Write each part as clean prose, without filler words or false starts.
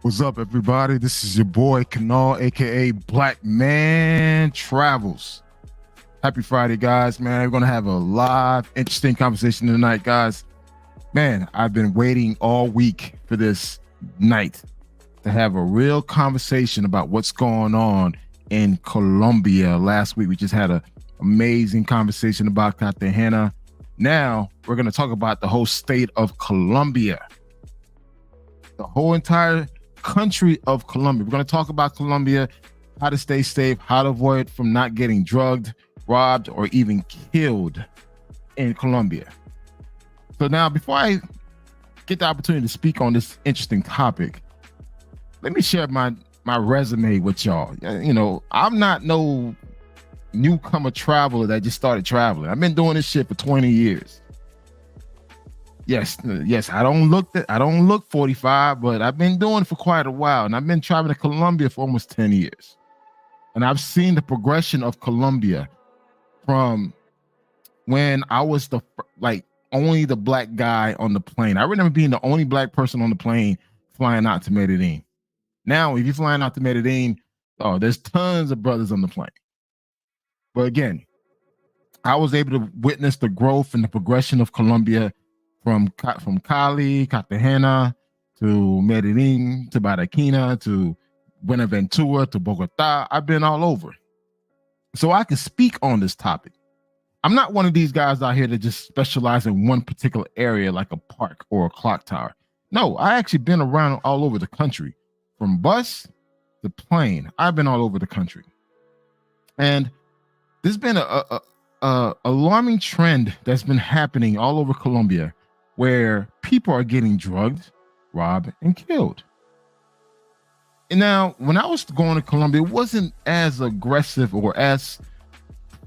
What's up, everybody? This is your boy Kanal, aka Black Man Travels. Happy Friday, guys. Man, we're gonna have a live, interesting conversation tonight, guys. Man, I've been waiting all week for this night to have a real conversation about what's going on in Colombia. Last week, we just had an amazing conversation about Cartagena. Now, we're gonna talk about the whole state of Colombia, the whole entire country of Colombia. We're going to talk about Colombia, how to stay safe, how to avoid from not getting drugged, robbed, or even killed in Colombia. So now, before I get the opportunity to speak on this interesting topic, let me share my resume with y'all. You know, I'm not no newcomer traveler that just started traveling. I've been doing this shit for 20 years. Yes, I don't look 45, but I've been doing it for quite a while, and I've been traveling to Colombia for almost 10 years. And I've seen the progression of Colombia from when I was only the black guy on the plane. I remember being the only black person on the plane flying out to Medellin. Now, if you're flying out to Medellin, there's tons of brothers on the plane. But again, I was able to witness the growth and the progression of Colombia from Cali, Cartagena, to Medellin, to Barranquilla, to Buenaventura, to Bogota. I've been all over. So I can speak on this topic. I'm not one of these guys out here that just specialize in one particular area like a park or a clock tower. No, I actually been around all over the country. From bus to plane, I've been all over the country. And there's been a alarming trend that's been happening all over Colombia, where people are getting drugged, robbed, and killed. And now, when I was going to Colombia, it wasn't as aggressive or as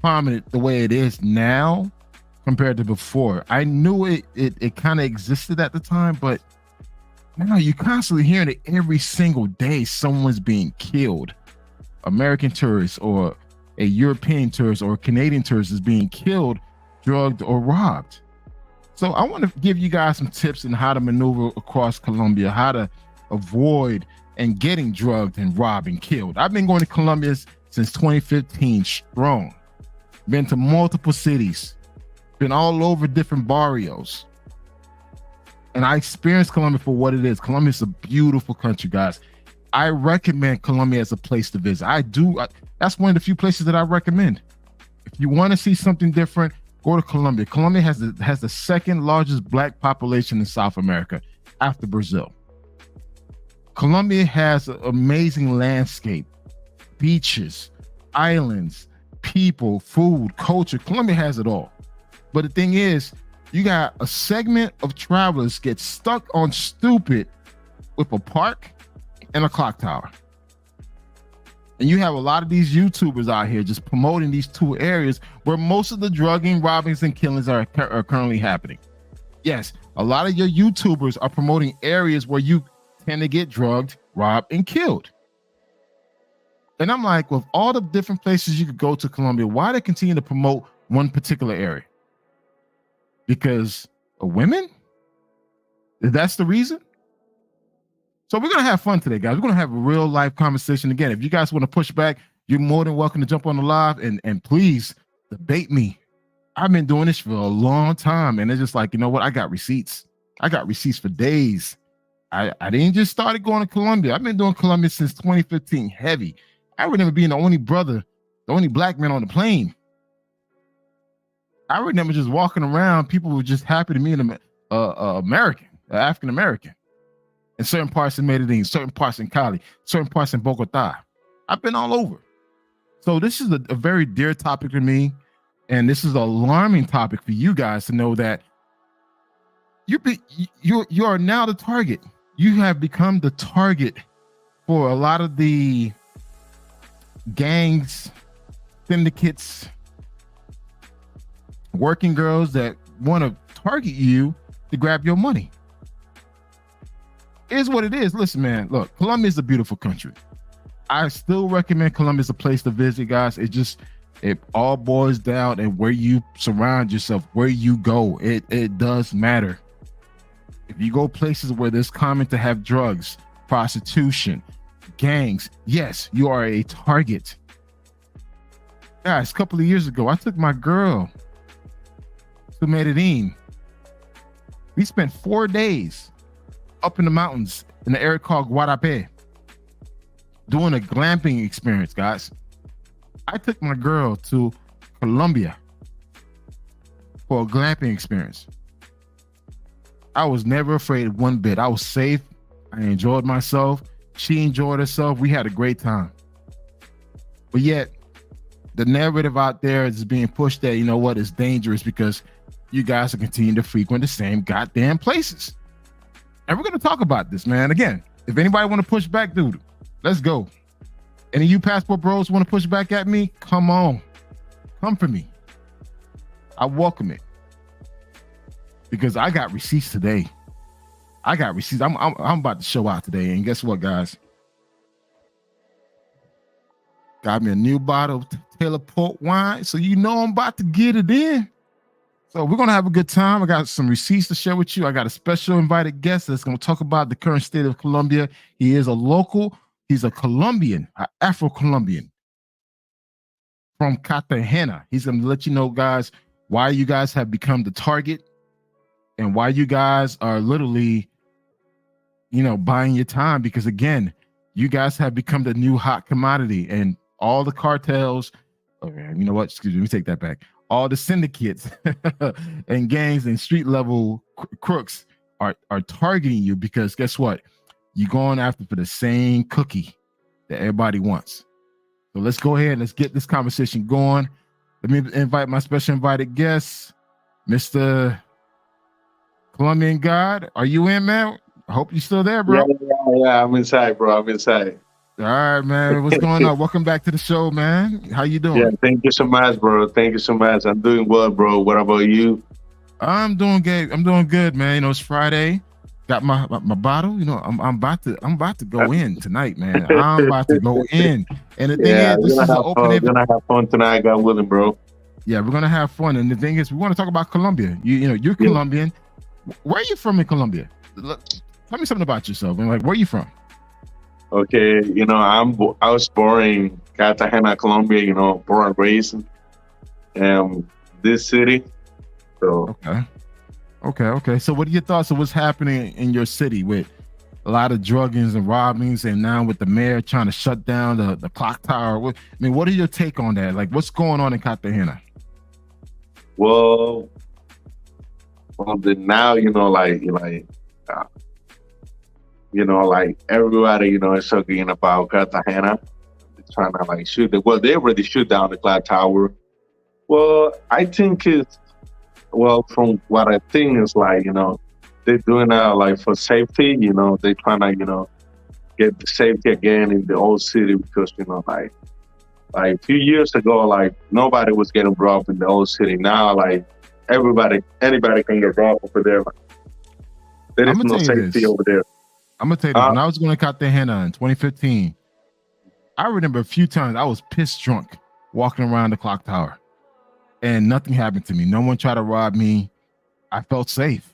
prominent the way it is now compared to before. I knew it kind of existed at the time, but now you're constantly hearing it every single day. Someone's being killed. American tourists or a European tourist or a Canadian tourist is being killed, drugged, or robbed. So I want to give you guys some tips on how to maneuver across Colombia, how to avoid and getting drugged and robbed and killed. I've been going to Colombia since 2015 strong. Been to multiple cities, been all over different barrios. And I experienced Colombia for what it is. Colombia is a beautiful country, guys. I recommend Colombia as a place to visit. That's one of the few places that I recommend. If you want to see something different, go to Colombia. Colombia has the second largest black population in South America after Brazil. Colombia has an amazing landscape, beaches, islands, people, food, culture. Colombia has it all. But the thing is, you got a segment of travelers get stuck on stupid with a park and a clock tower. And you have a lot of these YouTubers out here just promoting these two areas where most of the drugging, robbings, and killings are currently happening. Yes, a lot of your YouTubers are promoting areas where you tend to get drugged, robbed, and killed. And I'm like, with all the different places you could go to Colombia, why they continue to promote one particular area? Because of women? That's the reason? So we're going to have fun today, guys. We're going to have a real life conversation. Again, if you guys want to push back, you're more than welcome to jump on the live and please debate me. I've been doing this for a long time, and it's just like, you know what? I got receipts. I got receipts for days. I didn't just started going to Colombia. I've been doing Colombia since 2015, heavy. I remember being the only brother, the only black man on the plane. I remember just walking around. People were just happy to meet an American, African American, in certain parts of Medellin, certain parts in Cali, certain parts in Bogota. I've been all over. So this is a very dear topic to me, and this is an alarming topic for you guys to know that you are now the target. You have become the target for a lot of the gangs, syndicates, working girls that want to target you to grab your money. Here's what it is. Listen, man, look, Colombia is a beautiful country. I still recommend Colombia as a place to visit, guys. It all boils down and where you surround yourself, where you go. It does matter. If you go places where it's common to have drugs, prostitution, gangs, yes, you are a target. Guys, a couple of years ago, I took my girl to Medellin. We spent 4 days up in the mountains in the area called Guarapé doing a glamping experience, guys. I took my girl to Colombia for a glamping experience. I was never afraid one bit. I was safe. I enjoyed myself. She enjoyed herself. We had a great time. But yet, the narrative out there is being pushed that, you know what, it's dangerous because you guys are continuing to frequent the same goddamn places. And we're going to talk about this, man. Again, if anybody want to push back, dude, let's go. Any of you passport bros want to push back at me? Come on. Come for me. I welcome it. Because I got receipts today. I got receipts. I'm about to show out today. And guess what, guys? Got me a new bottle of Taylor port wine. So you know I'm about to get it in. So we're going to have a good time. I got some receipts to share with you. I got a special invited guest that's going to talk about the current state of Colombia. He is a local. He's a Colombian, an Afro-Colombian from Cartagena. He's going to let you know, guys, why you guys have become the target and why you guys are literally, buying your time. Because, again, you guys have become the new hot commodity. And all the cartels, you know what? Excuse me, let me take that back. All the syndicates and gangs and street level crooks are targeting you because guess what? You're going after for the same cookie that everybody wants. So let's go ahead and let's get this conversation going. Let me invite my special invited guest, Mr. Colombian God. Are you in, man? I hope you're still there, bro. Yeah, I'm inside, bro. I'm inside. All right, man. What's going on? Welcome back to the show, man. How you doing? Yeah, thank you so much, bro. Thank you so much. I'm doing well, bro. What about you? I'm doing good. I'm doing good, man. It's Friday. Got my bottle. I'm about to go in tonight, man. I'm about to go in. And the thing is, this is an open event. We're gonna have fun tonight, God willing, bro. Yeah, we're gonna have fun. And the thing is, we want to talk about Colombia. You're Colombian. Where are you from in Colombia? Tell me something about yourself. And where are you from? Okay, I was born in Cartagena, Colombia. Born and raised in this city. So okay. So, what are your thoughts of what's happening in your city with a lot of druggings and robbings, and now with the mayor trying to shut down the clock tower? What are your take on that? What's going on in Cartagena? Well, now everybody is talking about Cartagena. They're trying to shoot it. Well, they already shoot down the clock tower. Well, I think it's from what I think is they're doing that for safety. They trying to get the safety again in the old city because a few years ago nobody was getting robbed in the old city. Now Anybody can get robbed over there. There I'm is gonna no tell you safety this. over there. I'm gonna tell you this. When I was going to Cartagena in 2015, I remember a few times I was pissed drunk walking around the clock tower, and nothing happened to me. No one tried to rob me. I felt safe.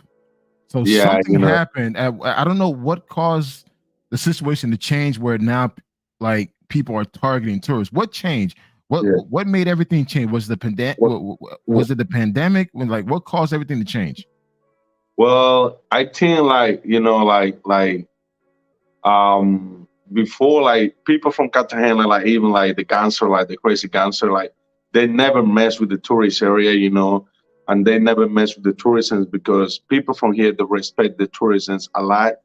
So Yeah, something happened. I don't know what caused the situation to change where now, like, people are targeting tourists. What changed? yeah. What made everything change? Was the Well, was it the pandemic? What caused everything to change? well, I think like before, like people from Cartagena, like even like the gangster, like the crazy gangster, like they never mess with the tourist area, and they never mess with the tourism because people from here they respect the tourism a lot.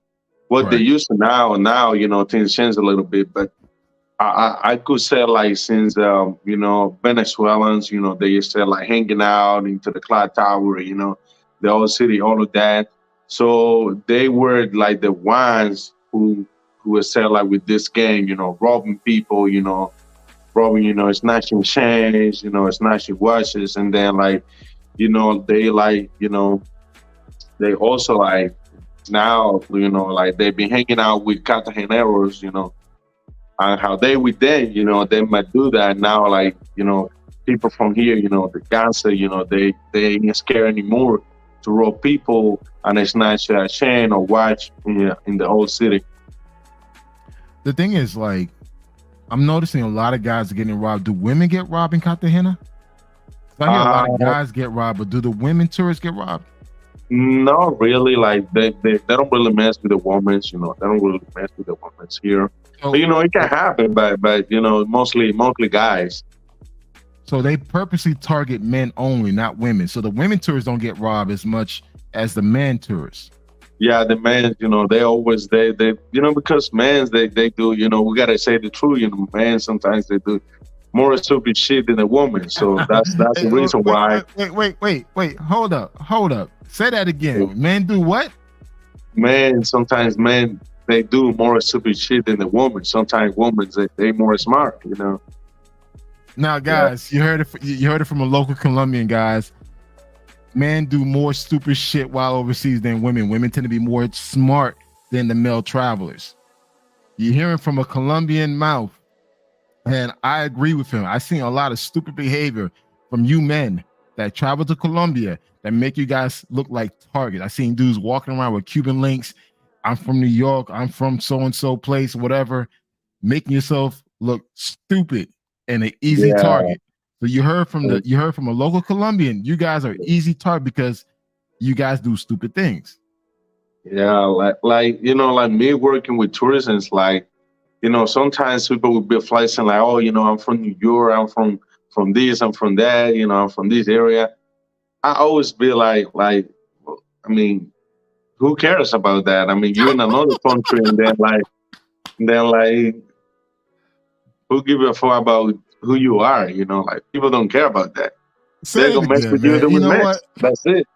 What they Correct. used to now, things change a little bit, but I could say like since Venezuelans, they used to like hanging out into the clock tower, the old city, all of that. So they were like the ones who were say like with this gang, robbing people, robbing, snatching chains, snatching watches, and then like, they like, they also like now, like they've been hanging out with Cartageneros, and how they with them, they might do that now. Like, people from here, the gangster, they ain't scared anymore to rob people and they snatch a chain or watch in the whole city. The thing is, like, I'm noticing a lot of guys are getting robbed. Do women get robbed in Cartagena? So I hear a lot of guys get robbed, but do the women tourists get robbed? Not really. Like they don't really mess with the women, they don't really mess with the women here. So, But it can happen, but mostly guys. So they purposely target men only, not women. So the women tourists don't get robbed as much as the men tourists. Yeah, the men, they always they because men they do, we gotta say the truth, men sometimes they do more stupid shit than a woman. So that's the reason why. Wait. Hold up. Say that again. Men do what? Sometimes men they do more stupid shit than the woman. Sometimes women they more smart, Now, guys, you heard it from a local Colombian, guys. Men do more stupid shit while overseas than women. Women tend to be more smart than the male travelers. You're hearing from a Colombian mouth, and I agree with him. I've seen a lot of stupid behavior from you men that travel to Colombia that make you guys look like targets. I've seen dudes walking around with Cuban links. I'm from New York. I'm from so-and-so place, whatever, making yourself look stupid and an easy target. So you heard from a local Colombian. You guys are easy target because you guys do stupid things. Yeah, like like me working with tourism, like sometimes people will be flexing like, oh, I'm from New York, I'm from this, I'm from that, I'm from this area. I always be like, I mean, who cares about that? I mean, you're in another country, and then like, who give a fuck about who you are? Like people don't care about that. They're gonna mess with you, they will mess. That's it.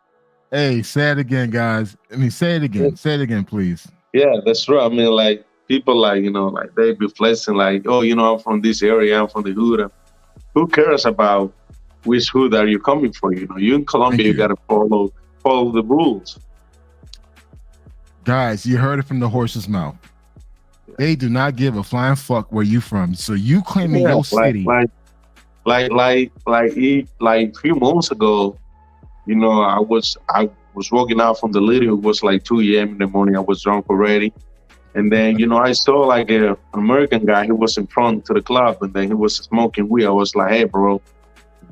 Hey, say it again, guys. I mean, say it again. Say it again, please. Yeah, that's right. I mean, like people like like they be flexing like, oh, I'm from this area, I'm from the hood. Who cares about which hood are you coming from? You in Colombia, you gotta follow the rules. Guys, you heard it from the horse's mouth. They do not give a flying fuck where you from. So you claiming your city. Like a few months ago, I was walking out from the lady. It was like 2 a.m. in the morning. I was drunk already. And then, I saw like an American guy. He was in front to the club, and then he was smoking weed. I was like, hey, bro,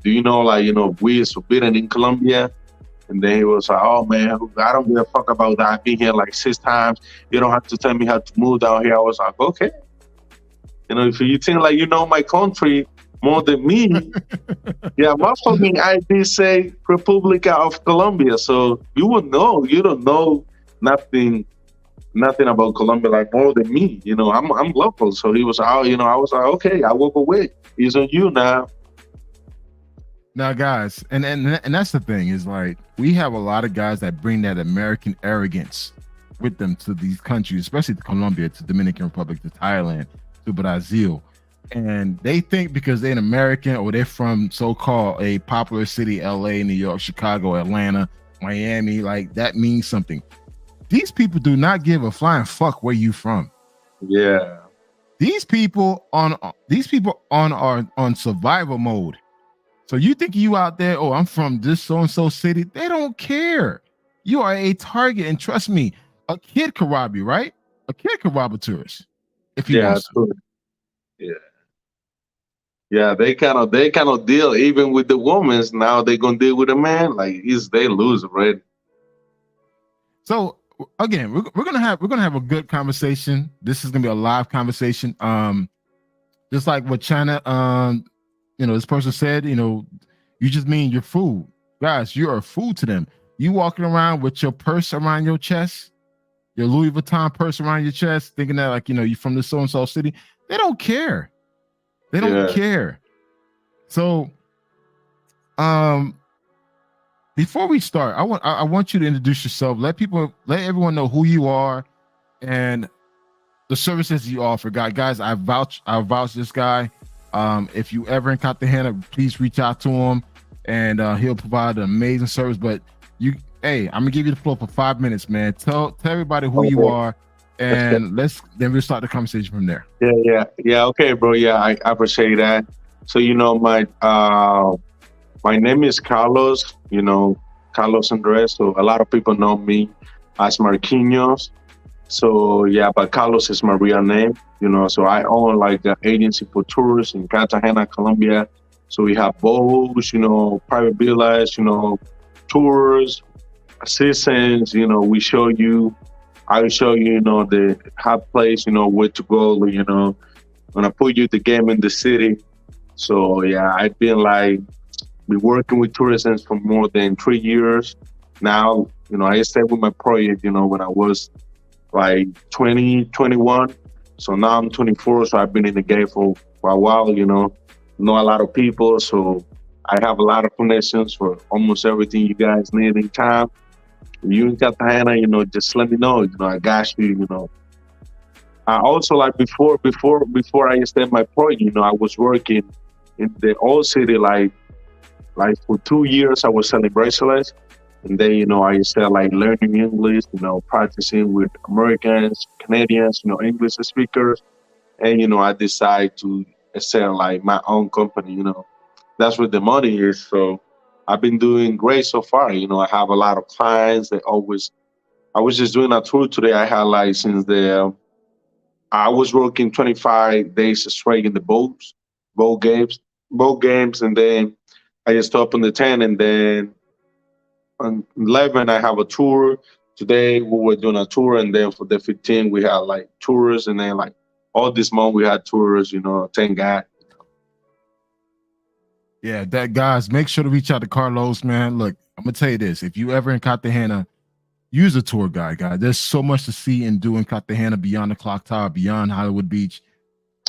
do you know, like, weed is forbidden in Colombia? And then he was like, oh, man, I don't give a fuck about that. I've been here like 6 times. You don't have to tell me how to move down here. I was like, okay. If you think like my country more than me, yeah, my fucking ID say Republica of Colombia. So you would know. You don't know nothing about Colombia like more than me. I'm local. So he was out, I was like, okay, I walk away. It's on you now. Now, guys, and that's the thing is like we have a lot of guys that bring that American arrogance with them to these countries, especially to Colombia, to Dominican Republic, to Thailand, to Brazil. And they think because they're an American or they're from so-called a popular city, LA, New York, Chicago, Atlanta, Miami, like that means something. These people do not give a flying fuck where you from. Yeah. These people on on survival mode. So you think you out there, oh, I'm from this so-and-so city. They don't care. You are a target. And trust me, a kid could rob you, right? A kid could rob a tourist if he Yeah. wants to. True. Yeah. Yeah. They kind of deal even with the women's. Now they gonna deal with a man. Like they lose already. So again, we're gonna have a good conversation. This is gonna be a live conversation. Just like what China, this person said, you just mean your food, guys. You are food to them. You walking around with your purse around your chest, your Louis Vuitton purse around your chest, thinking that like you from the so and so city. They don't care. They don't Yeah. care. So, before we start, I want you to introduce yourself. Let everyone know who you are and the services you offer. Guys, I vouch this guy. If you ever in Cartagena, please reach out to him, and he'll provide an amazing service. But I'm gonna give you the floor for 5 minutes, man. Tell everybody who you are, and then we'll start the conversation from there. Yeah. Okay, bro. Yeah, I appreciate that. So my name is Carlos. Carlos Andres. So a lot of people know me as Marquinhos. So yeah, but Carlos is my real name. So I own like an agency for tours in Cartagena, Colombia. So we have boats, private villas, tours, assistance. I'll show you, the hot place, where to go. When I put you the game in the city. So yeah, I've been working with tourism for more than 3 years now. I started with my project, when I was like 20, 21. So now I'm 24. So I've been in the game for a while, know a lot of people. So I have a lot of connections for almost everything you guys need in time. If you in Cartagena, just let me know. I got you, I also before I started my project, I was working in the old city like for 2 years I was selling bracelets. And then, I started learning English, practicing with Americans, Canadians, English speakers. And, I decided to start my own company, That's where the money is. So I've been doing great so far. I have a lot of clients. I was just doing a tour today. I had I was working 25 days straight in the boat games. And then I just stopped on the 10, and then on 11 I have a tour. Today we were doing a tour, and then for the 15 we had tours, and then all this month we had tours. Thank God. Yeah, that guys, make sure to reach out to Carlos, man. Look, I'm gonna tell you this: if you ever in Cartagena, use a tour guide, guys. There's so much to see and do in Cartagena beyond the clock tower, beyond Hollywood Beach.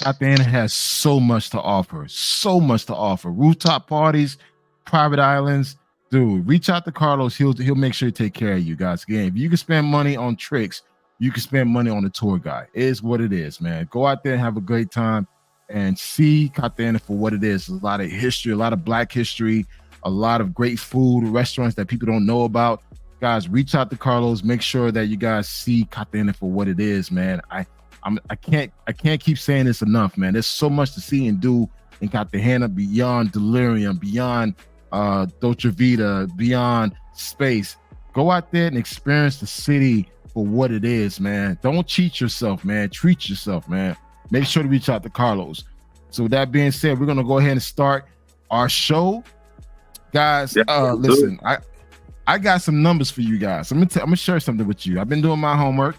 Cartagena has so much to offer. So much to offer. Rooftop parties, private islands. Dude, reach out to Carlos. He'll make sure to take care of you guys. Again, if you can spend money on tricks, you can spend money on a tour guide. It is what it is, man. Go out there and have a great time and see Cartagena for what it is. There's a lot of history, a lot of Black history, a lot of great food, restaurants that people don't know about. Guys, reach out to Carlos. Make sure that you guys see Cartagena for what it is, man. I can't keep saying this enough, man. There's so much to see and do in Cartagena beyond delirium, beyond Dolce Vita, beyond space. Go out there and experience the city for what it is, man. Don't cheat yourself, man. Treat yourself, man. Make sure to reach out to Carlos. So with that being said, we're gonna go ahead and start our show, guys. Listen, I got some numbers for you guys. I'm gonna share something with you. I've been doing my homework.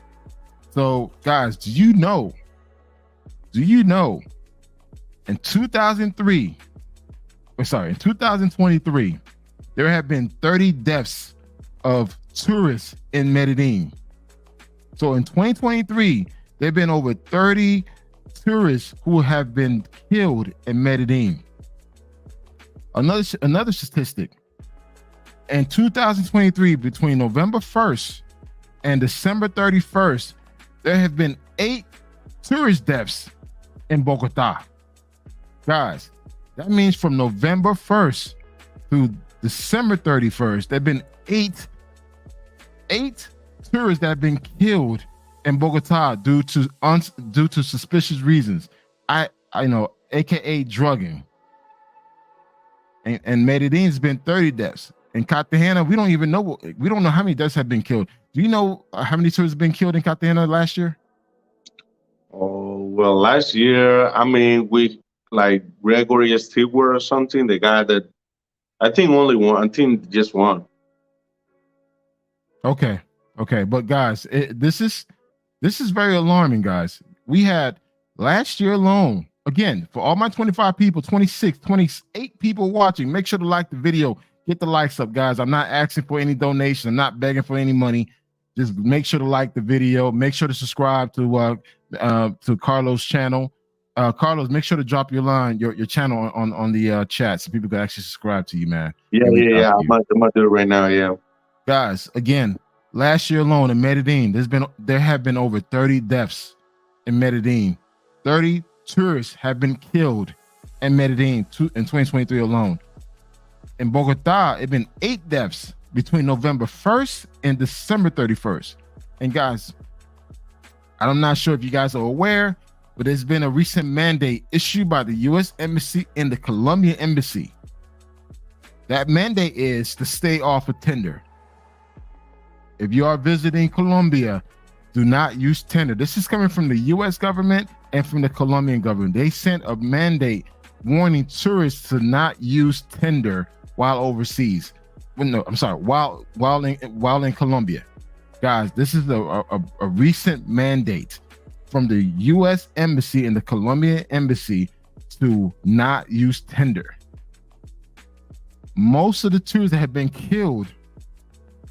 So, guys, do you know? In 2023, in 2023, there have been 30 deaths of tourists in Medellin. So in 2023, there have been over 30 tourists who have been killed in Medellin. Another statistic. In 2023, between November 1st and December 31st, there have been 8 tourist deaths in Bogota. Guys, that means from November 1st through December 31st, there have been eight tourists that have been killed in Bogota due to suspicious reasons. I know, aka drugging. And Medellin's been 30 deaths. In Cartagena, we don't know how many deaths have been killed. Do you know how many tourists have been killed in Cartagena last year? Oh, well, last year, I mean, we like Gregory Stewart or something, the guy that I think only one, I think just one. Okay. But guys, this is very alarming, guys. We had last year alone, again, for all my 25 people, 26, 28 people watching, make sure to like the video. Get the likes up, guys. I'm not asking for any donation. I'm not begging for any money. Just make sure to like the video. Make sure to subscribe to Carlos' channel. Carlos, make sure to drop your channel on the chat so people can actually subscribe to you, man. Yeah. I'm gonna do it right now. Yeah, guys. Again, last year alone in Medellin, there have been over 30 deaths in Medellin. 30 tourists have been killed in Medellin in 2023 alone. In Bogota, it's been 8 deaths between November 1st and December 31st. And guys, I'm not sure if you guys are aware, but there's been a recent mandate issued by the U.S. Embassy and the Colombian Embassy. That mandate is to stay off of Tinder. If you are visiting Colombia, do not use Tinder. This is coming from the U.S. government and from the Colombian government. They sent a mandate warning tourists to not use Tinder while overseas. While in Colombia. Guys, this is a recent mandate from the U.S. Embassy and the Colombian Embassy to not use Tinder. Most of the tourists that have been killed,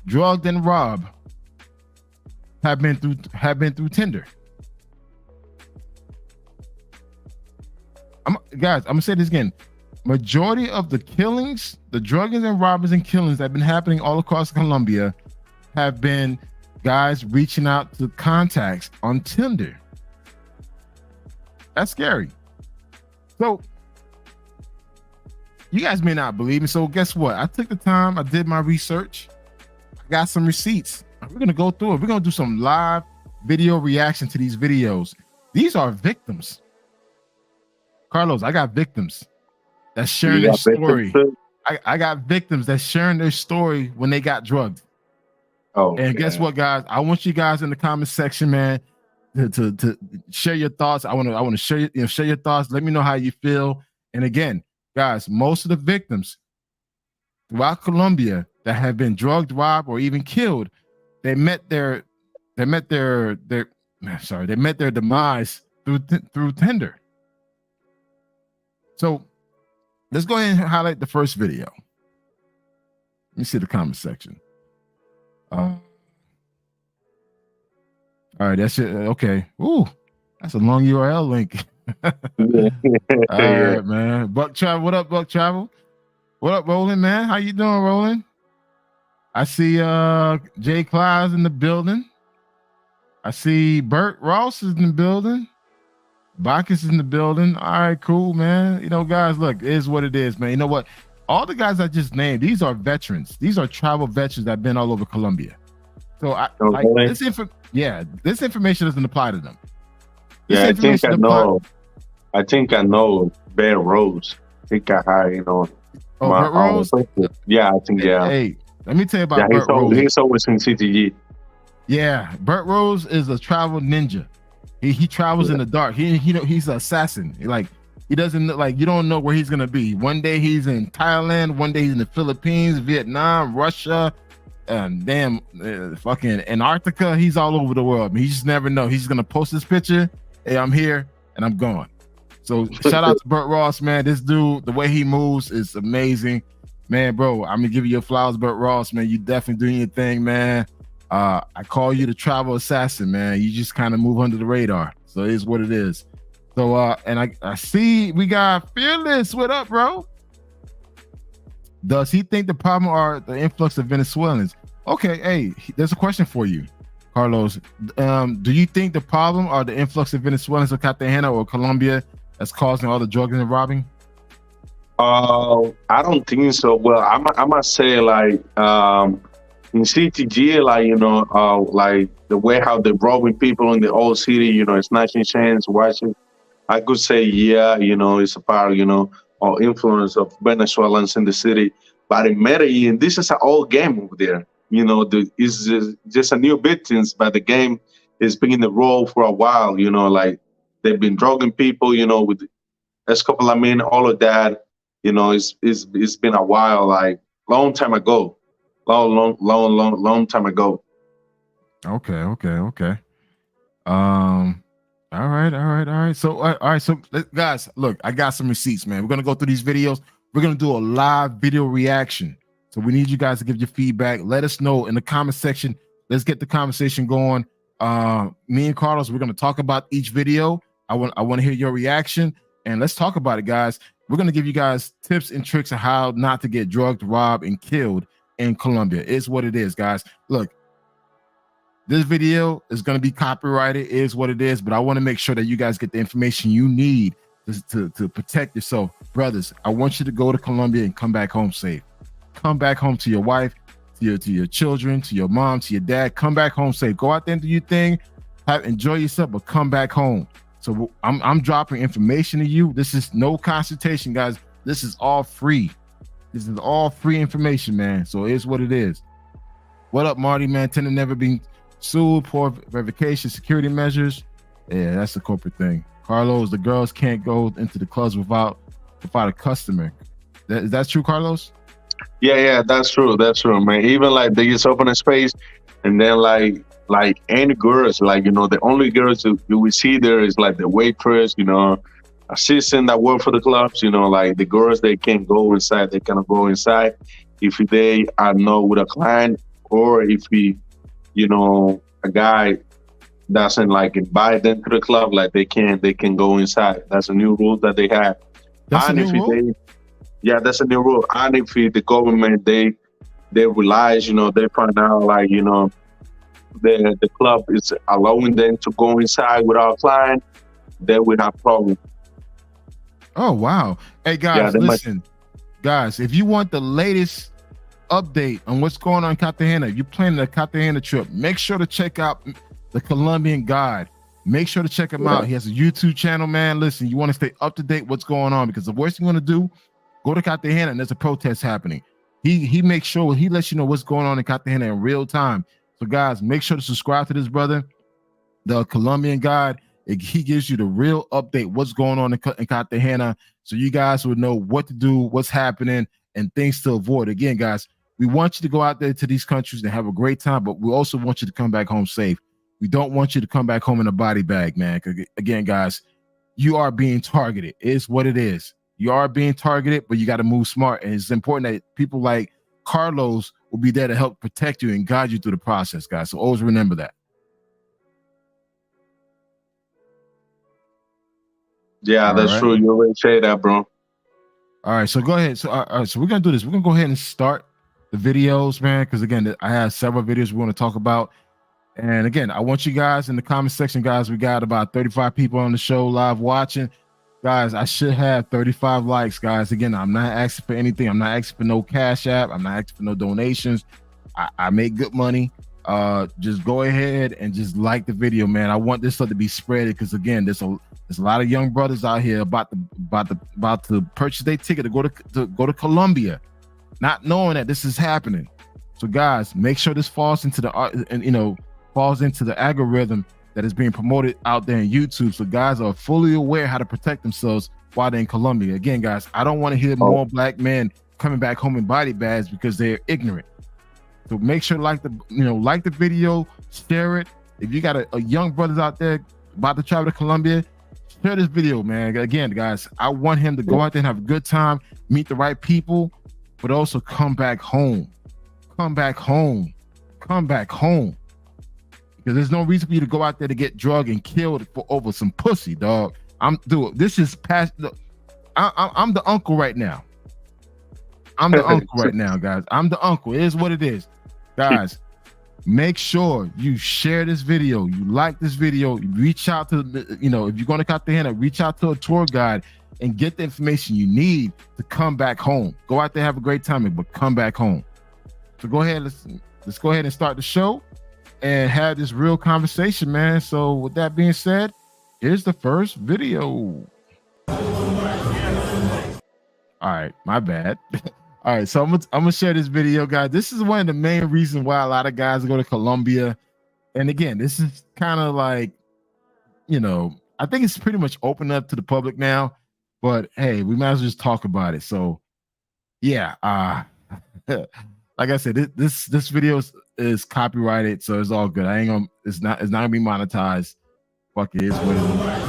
drugged, and robbed have been through Tinder. I'm gonna say this again. Majority of the killings, the drugging and robbers and killings that have been happening all across Colombia have been guys reaching out to contacts on Tinder. That's scary. So you guys may not believe me. So guess what? I took the time, I did my research, I got some receipts. We're gonna go through it. We're gonna do some live video reaction to these videos. These are victims. Carlos, I got victims that's sharing their story. I got victims that's sharing their story when they got drugged. Oh, and guess what, guys? I want you guys in the comment section, man, to share your thoughts. I want to share your thoughts. Let me know how you feel. And again, guys, most of the victims throughout Colombia that have been drugged, robbed, or even killed, they met their demise through Tinder. So let's go ahead and highlight the first video. Let me see the comment section. All right, that's it. Okay. Ooh, that's a long URL link. All right, man. Buck Travel, what up, Buck Travel? What up, Roland, man? How you doing, Roland? I see Jay Clyde's in the building. I see Bert Ross is in the building. Bacchus is in the building. All right, cool, man. You know, guys, look, it is what it is, man. You know what? All the guys I just named, these are veterans. These are travel veterans that have been all over Colombia. So this information doesn't apply to them. I think I know Bear Rose. I think you know. Oh, Bert Rose? Yeah, I think, yeah. Hey, let me tell you about Bert Rose. He's always in CTG. Yeah, Bert Rose is a travel ninja. He travels in the dark. He's an assassin. He doesn't look like, you don't know where he's gonna be. One day he's in Thailand, one day he's in the Philippines, Vietnam, Russia, fucking Antarctica. He's all over the world. I mean, you just never know. He's gonna post this picture. Hey, I'm here and I'm gone. So shout out to Bert Ross, man. This dude, the way he moves is amazing, man. Bro, I'm gonna give you your flowers, Bert Ross, man. You definitely doing your thing, man. I call you the travel assassin, man. You just kind of move under the radar. So it is what it is. So and I see we got Fearless. What up, bro? Does he think the problem are the influx of Venezuelans? Okay, hey, there's a question for you, Carlos. Do you think the problem are the influx of Venezuelans of Cartagena or Colombia that's causing all the drugging and robbing? I don't think so. Well, I must say, like, in CTG, like, like the way how they're robbing people in the old city, snatching chains, watching. I could say, yeah, it's a part, or influence of Venezuelans in the city. But in Medellin, this is an old game over there. It's just a new victims, but the game has been in the role for a while. Like they've been drugging people, with scopolamine, all of that. It's been a while, like long time ago, long time ago. Okay. All right. So, all right. So, guys, look, I got some receipts, man. We're gonna go through these videos. We're gonna do a live video reaction. So, we need you guys to give your feedback. Let us know in the comment section. Let's get the conversation going. Me and Carlos, we're gonna talk about each video. I want to hear your reaction, and let's talk about it, guys. We're gonna give you guys tips and tricks on how not to get drugged, robbed, and killed in Colombia. It's what it is, guys. Look. This video is going to be copyrighted, is what it is, but I want to make sure that you guys get the information you need to protect yourself. Brothers, I want you to go to Colombia and come back home safe. Come back home to your wife, to your children, to your mom, to your dad. Come back home safe. Go out there and do your thing. Enjoy yourself, but come back home. So I'm dropping information to you. This is no consultation, guys. This is all free. This is all free information, man. So it is what it is. What up, Marty, man? Tend to never be sued, poor verification, security measures. Yeah, that's the corporate thing. Carlos, the girls can't go into the clubs without a customer. Is that true, Carlos? Yeah, that's true, man. Even like they just open a space, and then like any girls, like the only girls you will see there is like the waitress, assistant that work for the clubs. Like the girls, they can't go inside. They cannot go inside if they are not with a client, or if a guy doesn't like invite them to the club, like they can go inside. That's a new rule that they have. That's and a new rule? That's a new rule. And if the government they realize, they find out like the club is allowing them to go inside without client, they will have problems. Oh wow. Hey guys, listen. Guys, if you want the latest update on what's going on in Cartagena, if you're planning a Cartagena trip, make sure to check out the Colombian Guide. Make sure to check him out. He has a YouTube channel, man. Listen, you want to stay up to date what's going on, because the worst thing you want to do, go to Cartagena and there's a protest happening. He makes sure he lets you know what's going on in Cartagena in real time. So guys, make sure to subscribe to this brother, the Colombian Guide. He gives you the real update, what's going on in Cartagena, so you guys would know what to do, what's happening, and things to avoid. Again, guys, we want you to go out there to these countries and have a great time, but we also want you to come back home safe. We don't want you to come back home in a body bag, man. Again, guys, you are being targeted. It's what it is. You are being targeted, but you got to move smart. And it's important that people like Carlos will be there to help protect you and guide you through the process, guys. So always remember that. Yeah, that's true. You already say that, bro. All right, so go ahead. So, all right, so we're going to do this. We're going to go ahead and start the videos, man, because again, I have several videos we want to talk about. And again, I want you guys in the comment section, guys. We got about 35 people on the show live watching. Guys, I should have 35 likes, guys. Again, I'm not asking for anything. I'm not asking for no Cash App. I'm not asking for no donations. I make good money. Just go ahead and just like the video, man. I want this stuff to be spread, because again, there's a lot of young brothers out here about to purchase their ticket to go to Colombia, not knowing that this is happening. So guys, make sure this falls into the algorithm that is being promoted out there in YouTube, so guys are fully aware how to protect themselves while they're in Colombia. Again, guys, I don't want to hear more black men coming back home in body bags because they're ignorant. So make sure like the video, share it. If you got a young brothers out there about to travel to Colombia, share this video, man. Again, guys, I want him to go out there and have a good time, meet the right people, but also come back home. Come back home. Come back home. Because there's no reason for you to go out there to get drugged and killed over some pussy, dog. This is past. I'm the uncle right now. I'm the uncle right now, guys. I'm the uncle. It is what it is. Guys, make sure you share this video, you like this video, reach out to the, if you're going to Cartagena, reach out to a tour guide and get the information you need to come back home. Go out there, have a great time, but come back home. So go ahead, let's go ahead and start the show and have this real conversation, man. So with that being said, here's the first video. All right, my bad. All right, so I'm gonna share this video, guys. This is one of the main reasons why a lot of guys go to Colombia. And again, this is kind of like, I think it's pretty much open up to the public now. But hey, we might as well just talk about it. So yeah, like I said, this video is copyrighted, so it's all good. It's not gonna be monetized. Fuck it, it's what it is.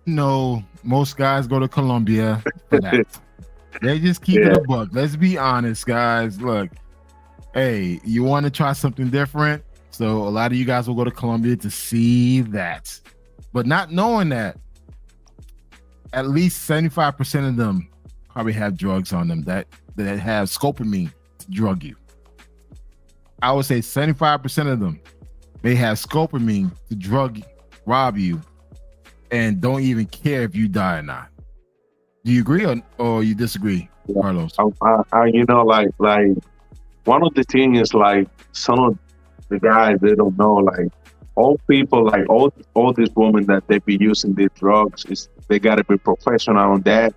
No, most guys go to Colombia for that. They just keep it a buck. Let's be honest, guys. Look, hey, you want to try something different? So a lot of you guys will go to Colombia to see that. But not knowing that, at least 75% of them probably have drugs on them that have scopolamine to drug you. I would say 75% of them, they have scopolamine to rob you, and don't even care if you die or not. Do you agree or you disagree, Carlos? Like one of the things is like some of the guys, they don't know, like all people, like all these women that they be using these drugs, they gotta be professional on that,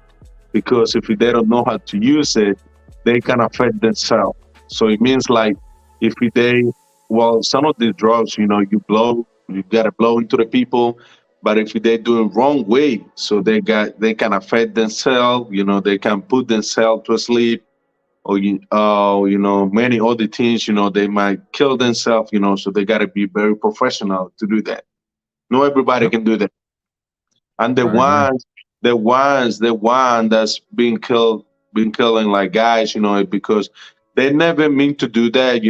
because if they don't know how to use it, they can affect themselves. So it means like some of these drugs, you gotta blow into the people. But if they do it wrong way, so they can affect themselves, they can put themselves to sleep, or many other things, they might kill themselves, so they gotta be very professional to do that. Not everybody can do that. And the one that's been killing like guys, because they never mean to do that,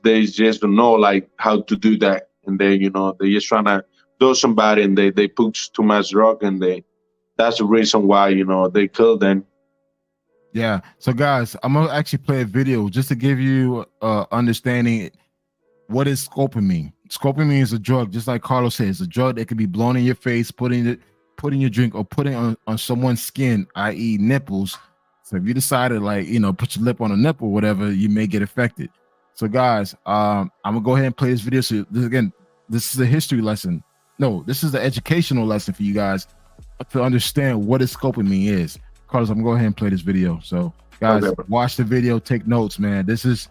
they just don't know like how to do that. And they just trying to do somebody, and they put too much drug, and that's the reason why they kill them. Yeah. So guys, I'm gonna actually play a video just to give you understanding what is scopolamine. Scopolamine is a drug, just like Carlos said, it's a drug that can be blown in your face, put in your drink, or put it on someone's skin, i.e. nipples. So if you decided put your lip on a nipple, whatever, you may get affected. So guys, I'm gonna go ahead and play this video. So this is a history lesson. No, this is the educational lesson for you guys to understand what a scopolamine is. Carlos, I'm gonna go ahead and play this video. So guys, watch the video, take notes, man. This is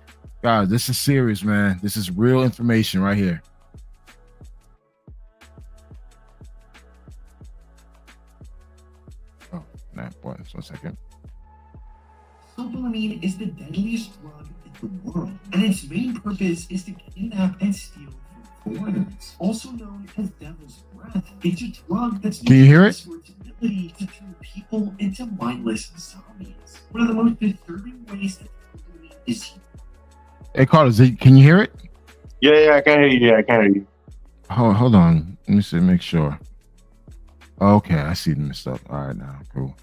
serious, man. This is real information right here. Oh, nah, boy, just 1 second. Scopolamine is the deadliest drug in the world, and its main purpose is to kidnap and steal from foreigners. Also known as devil's breath, it's a drug that's Can you hear it? For its ability to turn people into mindless zombies. One of the most disturbing ways that scopolamine is used. Hey, Carlos, can you hear it? Yeah, I can hear you. I can hear you. Hold on. Let me see, make sure. Okay, I see the messed up. All right, now, cool.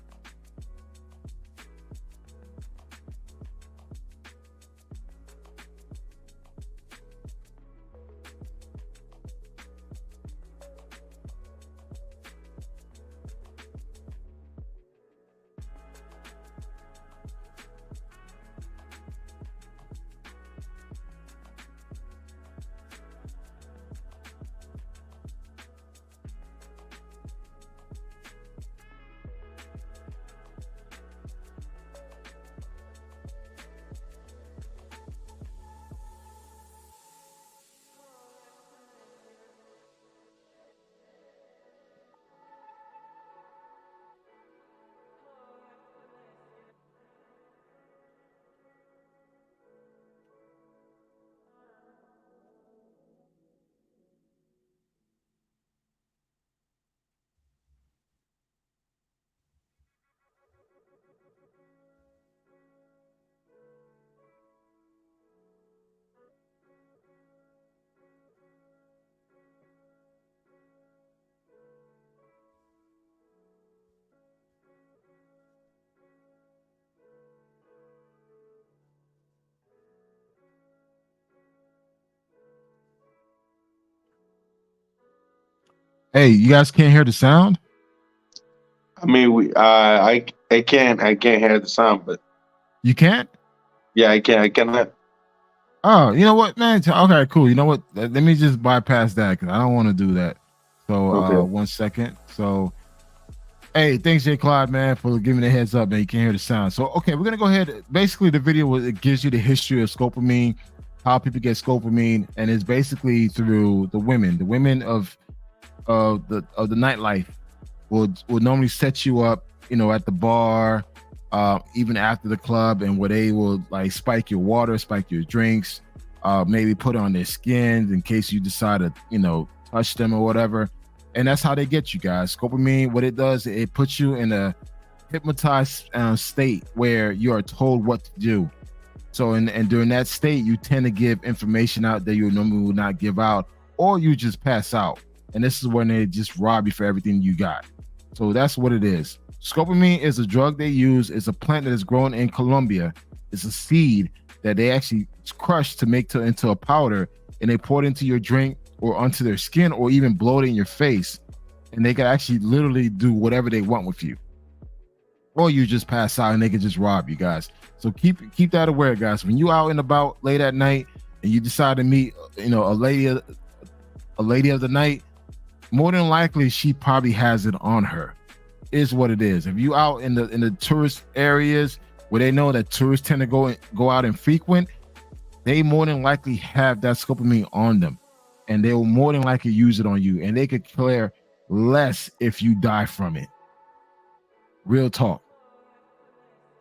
Hey, you guys can't hear the sound? I mean, I can't hear the sound, but You can't? yeah, I cannot. Oh, you know what, man? Okay, cool. You know what? Let me just bypass that because I don't want to do that. So, Okay. 1 second. So, hey, thanks, Jay Clyde, man, for giving the heads up, man. You can't hear the sound. So, okay, we're gonna go ahead. Basically, the video it gives you the history of scopolamine, how people get scopolamine, and it's basically through the women of the nightlife will normally set you up, at the bar, even after the club, and where they will like spike your water, spike your drinks, maybe put on their skins in case you decide to, touch them or whatever. And that's how they get you guys. Scopolamine, what it does, it puts you in a hypnotized state where you are told what to do. So, and during that state, you tend to give information out that you normally would not give out, or you just pass out. And this is when they just rob you for everything you got. So that's what it is. Scopolamine is a drug they use. It's a plant that is grown in Colombia. It's a seed that they actually crush to make into a powder, and they pour it into your drink or onto their skin, or even blow it in your face. And they can actually literally do whatever they want with you. Or you just pass out and they can just rob you guys. So keep that aware, guys. When you out and about late at night and you decide to meet, a lady of the night, more than likely she probably has it on her. Is what it is. If you out in the tourist areas where they know that tourists tend to go out and frequent, they more than likely have that scopolamine on them, and they will more than likely use it on you, and they could care less if you die from it. Real talk.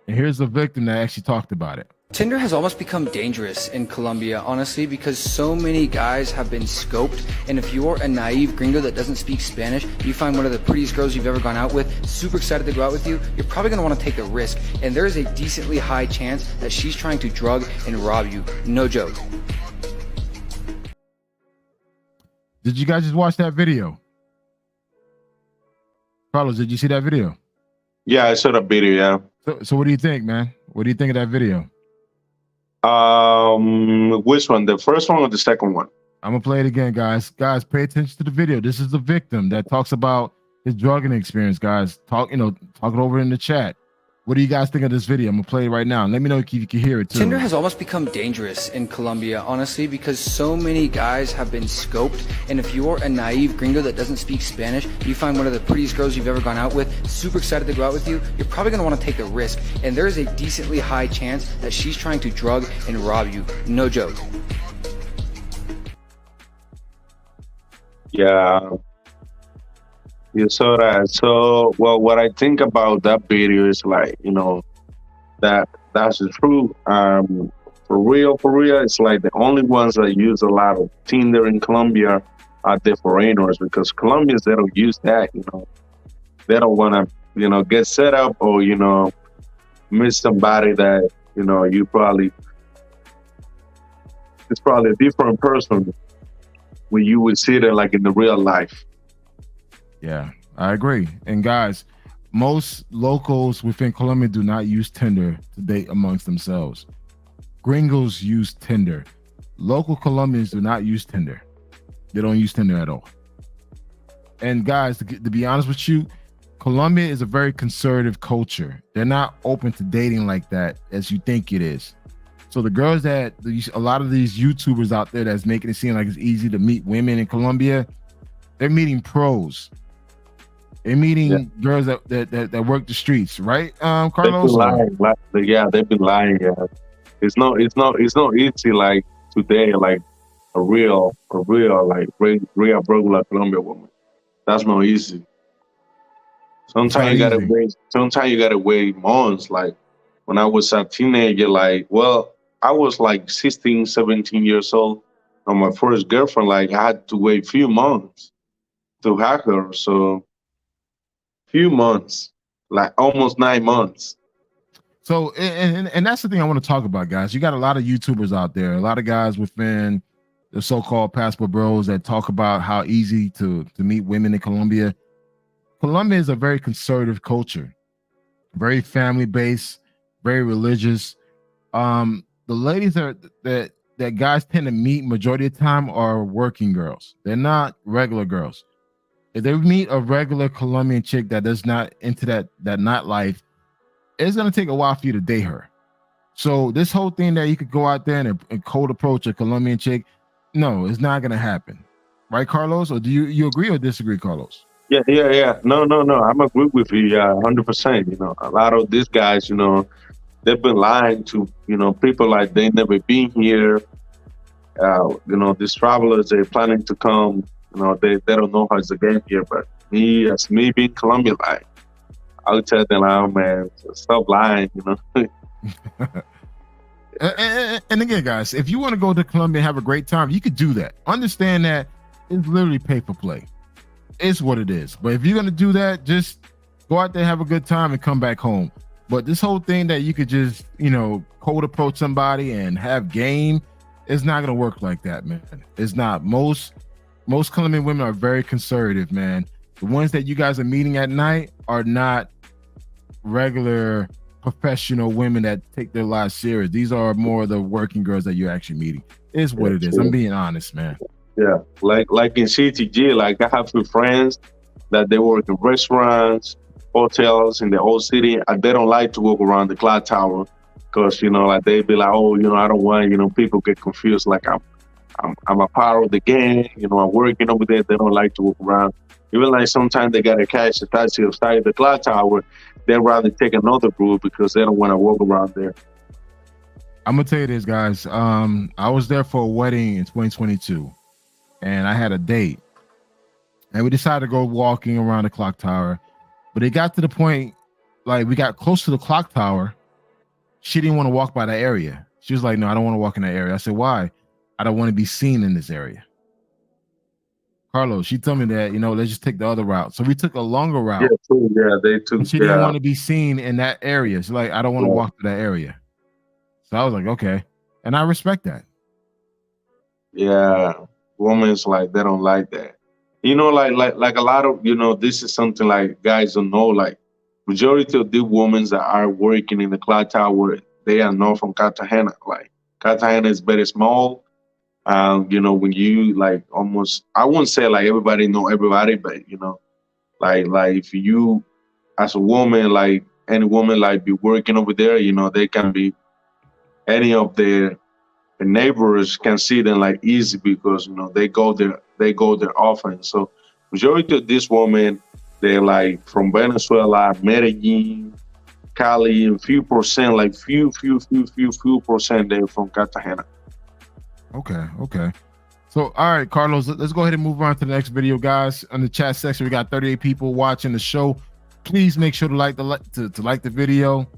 And here's the victim that actually talked about it. Tinder has almost become dangerous in Colombia, honestly, because so many guys have been scoped, and if you're a naive gringo that doesn't speak Spanish, you find one of the prettiest girls you've ever gone out with, super excited to go out with you, you're probably going to want to take a risk, and there is a decently high chance that she's trying to drug and rob you. No joke. Did you guys just watch that video? Carlos, did you see that video? Yeah, I saw the video. Yeah. So what do you think, man? What do you think of that video? Which one? The first one or the second one? I'm gonna play it again, guys. Guys, pay attention to the video. This is the victim that talks about his drugging experience, guys. Talk it over in the chat. What do you guys think of this video? I'm gonna play it right now. Let me know if you can hear it too. Tinder has almost become dangerous in Colombia, honestly, because so many guys have been scoped, and if you're a naive gringo that doesn't speak Spanish, you find one of the prettiest girls you've ever gone out with, super excited to go out with you, you're probably going to want to take a risk, and there is a decently high chance that she's trying to drug and rob you. No joke. Yeah. You saw that. So, well, what I think about that video is like, that's the truth. For real, it's like the only ones that use a lot of Tinder in Colombia are the foreigners, because Colombians, they don't use that. They don't want to, get set up or miss somebody that you probably, it's probably a different person when you would see them like in the real life. Yeah, I agree. And guys, most locals within Colombia do not use Tinder to date amongst themselves. Gringos use Tinder. Local Colombians do not use Tinder. They don't use Tinder at all. And guys, to be honest with you, Colombia is a very conservative culture. They're not open to dating like that as you think it is. So the girls a lot of these YouTubers out there that's making it seem like it's easy to meet women in Colombia, they're meeting pros. They're meeting girls that work the streets, right, Carlos? They've been lying. Yeah, it's not easy like today, like a real like real regular Colombian woman. That's not easy. Sometimes you gotta wait months. Like when I was a teenager, I was like 16, 17 years old. On my first girlfriend, like I had to wait a few months to have her. So few months, like almost 9 months. So and that's the thing I want to talk about, guys. You got a lot of YouTubers out there, a lot of guys within the so-called passport bros that talk about how easy to meet women in Colombia. Colombia is a very conservative culture, very family-based, very religious. The ladies that guys tend to meet majority of the time are working girls. They're not regular girls. If they meet a regular Colombian chick that does not into that nightlife, it's gonna take a while for you to date her. So this whole thing that you could go out there and cold approach a Colombian chick, no, it's not gonna happen, right, Carlos? Or do you agree or disagree, Carlos? Yeah. No. I'm agree with you. Yeah, 100%. You know, a lot of these guys, you know, they've been lying to, you know, people like they never been here. You know, these travelers, they're planning to come. You know, they don't know how it's a game here. But me, as me being Colombian, like, I'll tell them, oh, man, stop lying. You know. And again, guys, if you want to go to Colombia and have a great time, you could do that. Understand that it's literally pay for play. It's what it is. But if you're gonna do that, just go out there, have a good time, and come back home. But this whole thing that you could just, you know, cold approach somebody and have game, it's not gonna work like that, man. It's not. Most Colombian women are very conservative, man. The ones that you guys are meeting at night are not regular professional women that take their lives serious. These are more the working girls that you're actually meeting. It's what it is. I'm being honest, man. Yeah, like in CTG, like I have few friends that they work in restaurants, hotels in the whole city, and they don't like to walk around the clock tower because, you know, like they be like, oh, you know, I don't want, you know, people get confused, like I'm a part of the gang, you know, I'm working over there. They don't like to walk around. Even like sometimes they gotta catch the taxi outside the clock tower. They'd rather take another route because they don't want to walk around there. I'm gonna tell you this, guys. I was there for a wedding in 2022, and I had a date, and we decided to go walking around the clock tower. But it got to the point, like we got close to the clock tower. She didn't want to walk by that area. She was like, "No, I don't want to walk in that area." I said, "Why?" "I don't want to be seen in this area." Carlos, she told me that, you know, let's just take the other route. So we took a longer route. Yeah, true. Yeah, they took. She didn't want to be seen in that area. She's like, "I don't want to walk to that area." So I was like, okay. And I respect that. Yeah, women's like they don't like that. You know, like a lot of, you know, this is something like guys don't know. Like majority of the women that are working in the clock tower, they are not from Cartagena. Like Cartagena is very small. You know, when you like almost, I wouldn't say like everybody know everybody, but you know, like if you as a woman, like any woman, like be working over there, you know, they can be any of their neighbors can see them like easy because, you know, they go there often. So majority of these women, they're like from Venezuela, Medellin, Cali, and few percent, like few percent, they're from Cartagena. Okay. So, all right, Carlos, let's go ahead and move on to the next video, guys. On the chat section, we got 38 people watching the show. Please make sure to like the video.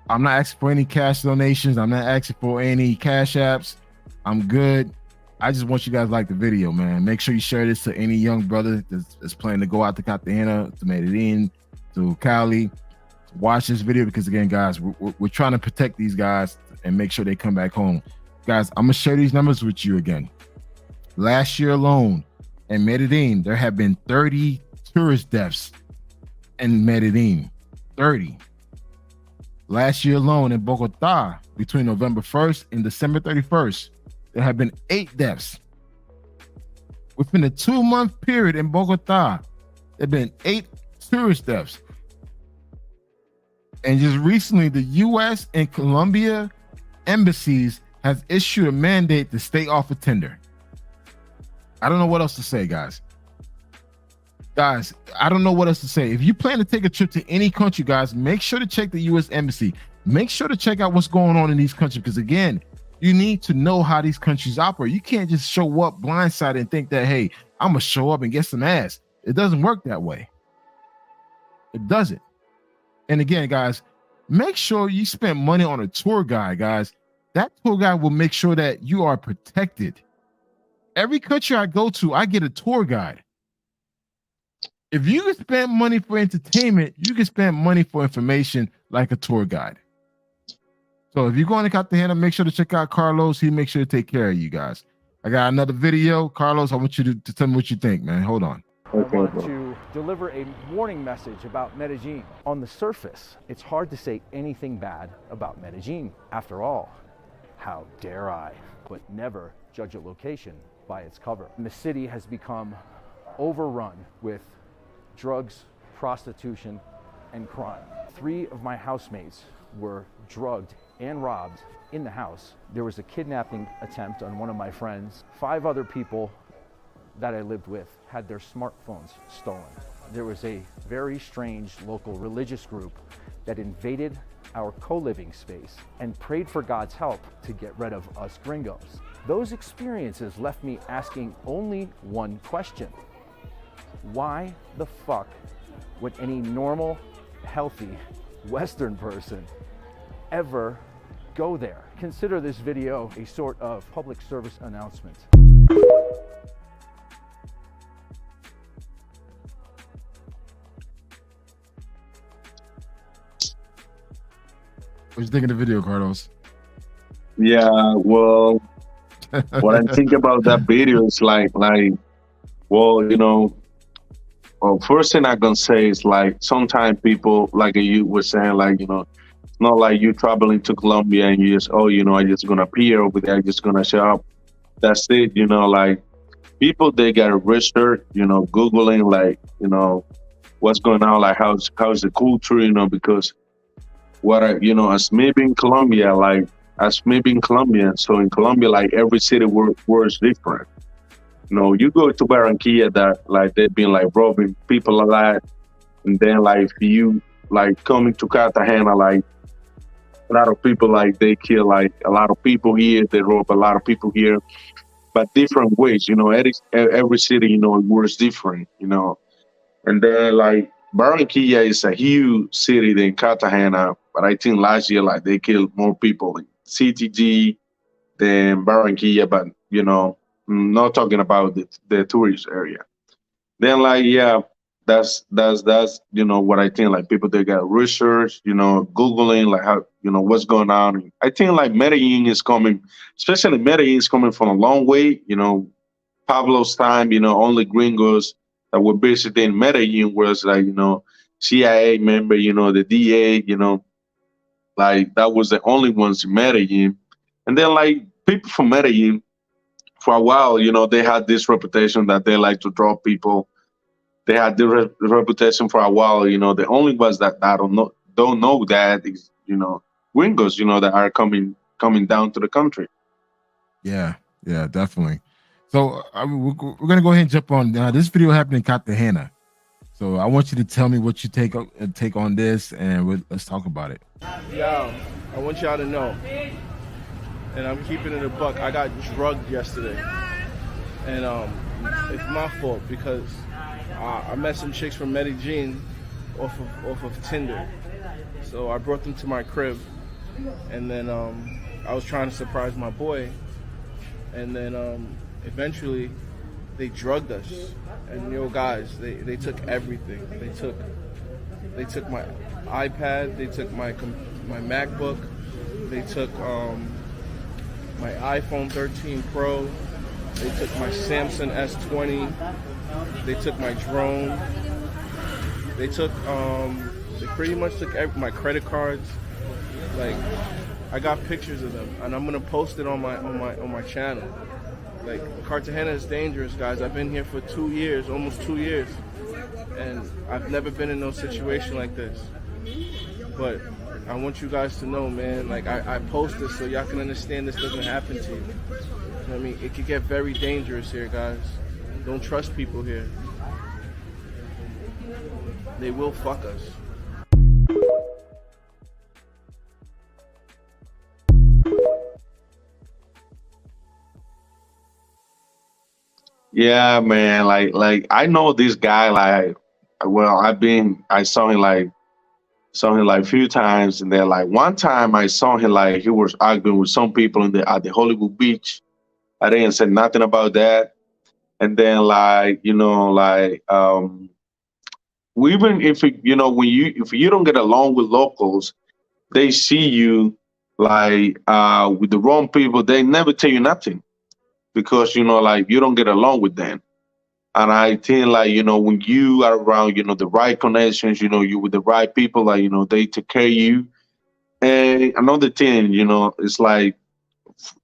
I'm not asking for any cash donations. I'm not asking for any cash apps. I'm good. I just want you guys to like the video, man. Make sure you share this to any young brother that's planning to go out to Cartagena, to Medellin, to Cali. Watch this video because, again, guys, we're trying to protect these guys and make sure they come back home. Guys, I'm going to share these numbers with you again. Last year alone in Medellin, there have been 30 tourist deaths in Medellin. 30. Last year alone in Bogota, between November 1st and December 31st, there have been 8 deaths. Within a 2-month period in Bogota, there have been 8 tourist deaths. And just recently, the U.S. and Colombia embassies has issued a mandate to stay off of Tinder. I don't know what else to say, guys. Guys, I don't know what else to say. If you plan to take a trip to any country, guys, make sure to check the U.S. Embassy. Make sure to check out what's going on in these countries because, again, you need to know how these countries operate. You can't just show up blindsided and think that, hey, I'm going to show up and get some ass. It doesn't work that way. It doesn't. And again, guys, make sure you spend money on a tour guide, guys. That tour guide will make sure that you are protected. Every country I go to, I get a tour guide. If you can spend money for entertainment, you can spend money for information like a tour guide. So if you're going to Cartagena, make sure to check out Carlos. He makes sure to take care of you guys. I got another video. Carlos, I want you to tell me what you think, man. Hold on. I want to deliver a warning message about Medellin. On the surface, it's hard to say anything bad about Medellin. After all, how dare I? But never judge a location by its cover. And the city has become overrun with drugs, prostitution, and crime. 3 of my housemates were drugged and robbed in the house. There was a kidnapping attempt on one of my friends. 5 other people that I lived with had their smartphones stolen. There was a very strange local religious group that invaded our co-living space and prayed for God's help to get rid of us gringos. Those experiences left me asking only one question. Why the fuck would any normal, healthy Western person ever go there? Consider this video a sort of public service announcement. What you think of the video, Carlos? Yeah, well, what I think about that video is well, well, first thing I'm gonna say is sometimes people, like you were saying, it's not like you traveling to Colombia and you just, I just gonna appear over there, just gonna show up. That's it, people, they gotta research, Googling, what's going on, how's the culture, because as me being Colombia, so in Colombia, every city works different. You go to Barranquilla, that they've been robbing people a lot, and then if you coming to Cartagena, a lot of people they kill a lot of people here, they rob a lot of people here, but different ways. Every city it works different. And then Barranquilla is a huge city than Cartagena, but I think last year they killed more people in CTG than Barranquilla, but not talking about the tourist area. Then that's what I think, people, they got research, Googling how, what's going on. I think Medellin is coming, especially Medellin is coming from a long way. Pablo's time, only gringos that were based in Medellin was CIA member, the DA, that was the only ones in Medellin. And then people from Medellin, for a while, they had this reputation that they like to draw people. They had the reputation for a while. The only ones that I don't know that is, gringos, that are coming down to the country. Yeah, definitely. So we're gonna go ahead and jump on. This video happened in Cartagena. So I want you to tell me what you take on this, and let's talk about it. Yo, I want y'all to know, and I'm keeping it a buck, I got drugged yesterday, and it's my fault because I met some chicks from Medellin off of Tinder. So I brought them to my crib, and then I was trying to surprise my boy, and then eventually they drugged us. And guys, they took everything. They took my iPad, they took my MacBook, they took my iPhone 13 Pro, they took my Samsung S20, they took my drone, they pretty much took my credit cards. I got pictures of them, and I'm gonna post it on my channel. Cartagena is dangerous, guys. I've been here for 2 years, almost 2 years, and I've never been in no situation like this. But I want you guys to know, man, I post this so y'all can understand this doesn't happen to you. You know what I mean? It could get very dangerous here, guys. Don't trust people here. They will fuck us. Yeah, man. I know this guy. I saw him a few times, and then one time I saw him he was arguing with some people at the Hollywood Beach. I didn't say nothing about that. And then even if if you don't get along with locals, they see you with the wrong people, they never tell you nothing. Because you don't get along with them. And I think when you are around the right connections, you with the right people, they take care of you. And another thing, it's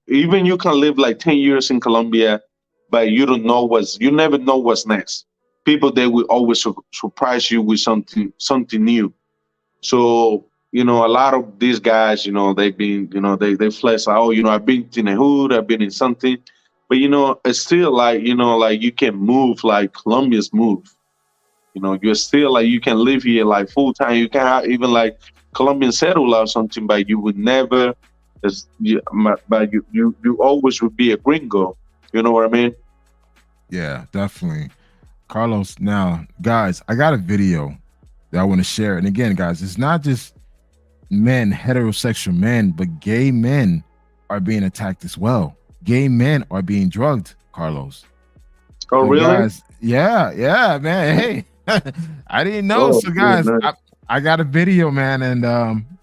even you can live 10 years in Colombia, but you never know what's next. people that will always surprise you with something new. So, a lot of these guys, they've been, they flex like, oh, I've been in the hood, I've been in something. But, it's still like, like you can move like Colombians move. You're still like, you can live here like full time. You can have even like Colombian settle or something, but you would never, but you always would be a gringo. You know what I mean? Yeah, definitely. Carlos, now, guys, I got a video that I want to share. And again, guys, it's not just men, heterosexual men, but gay men are being attacked as well. Gay men are being drugged, Carlos. Oh, So really? guys, yeah, man. Hey, I didn't know. Oh, So, guys, nice. I got a video, man, and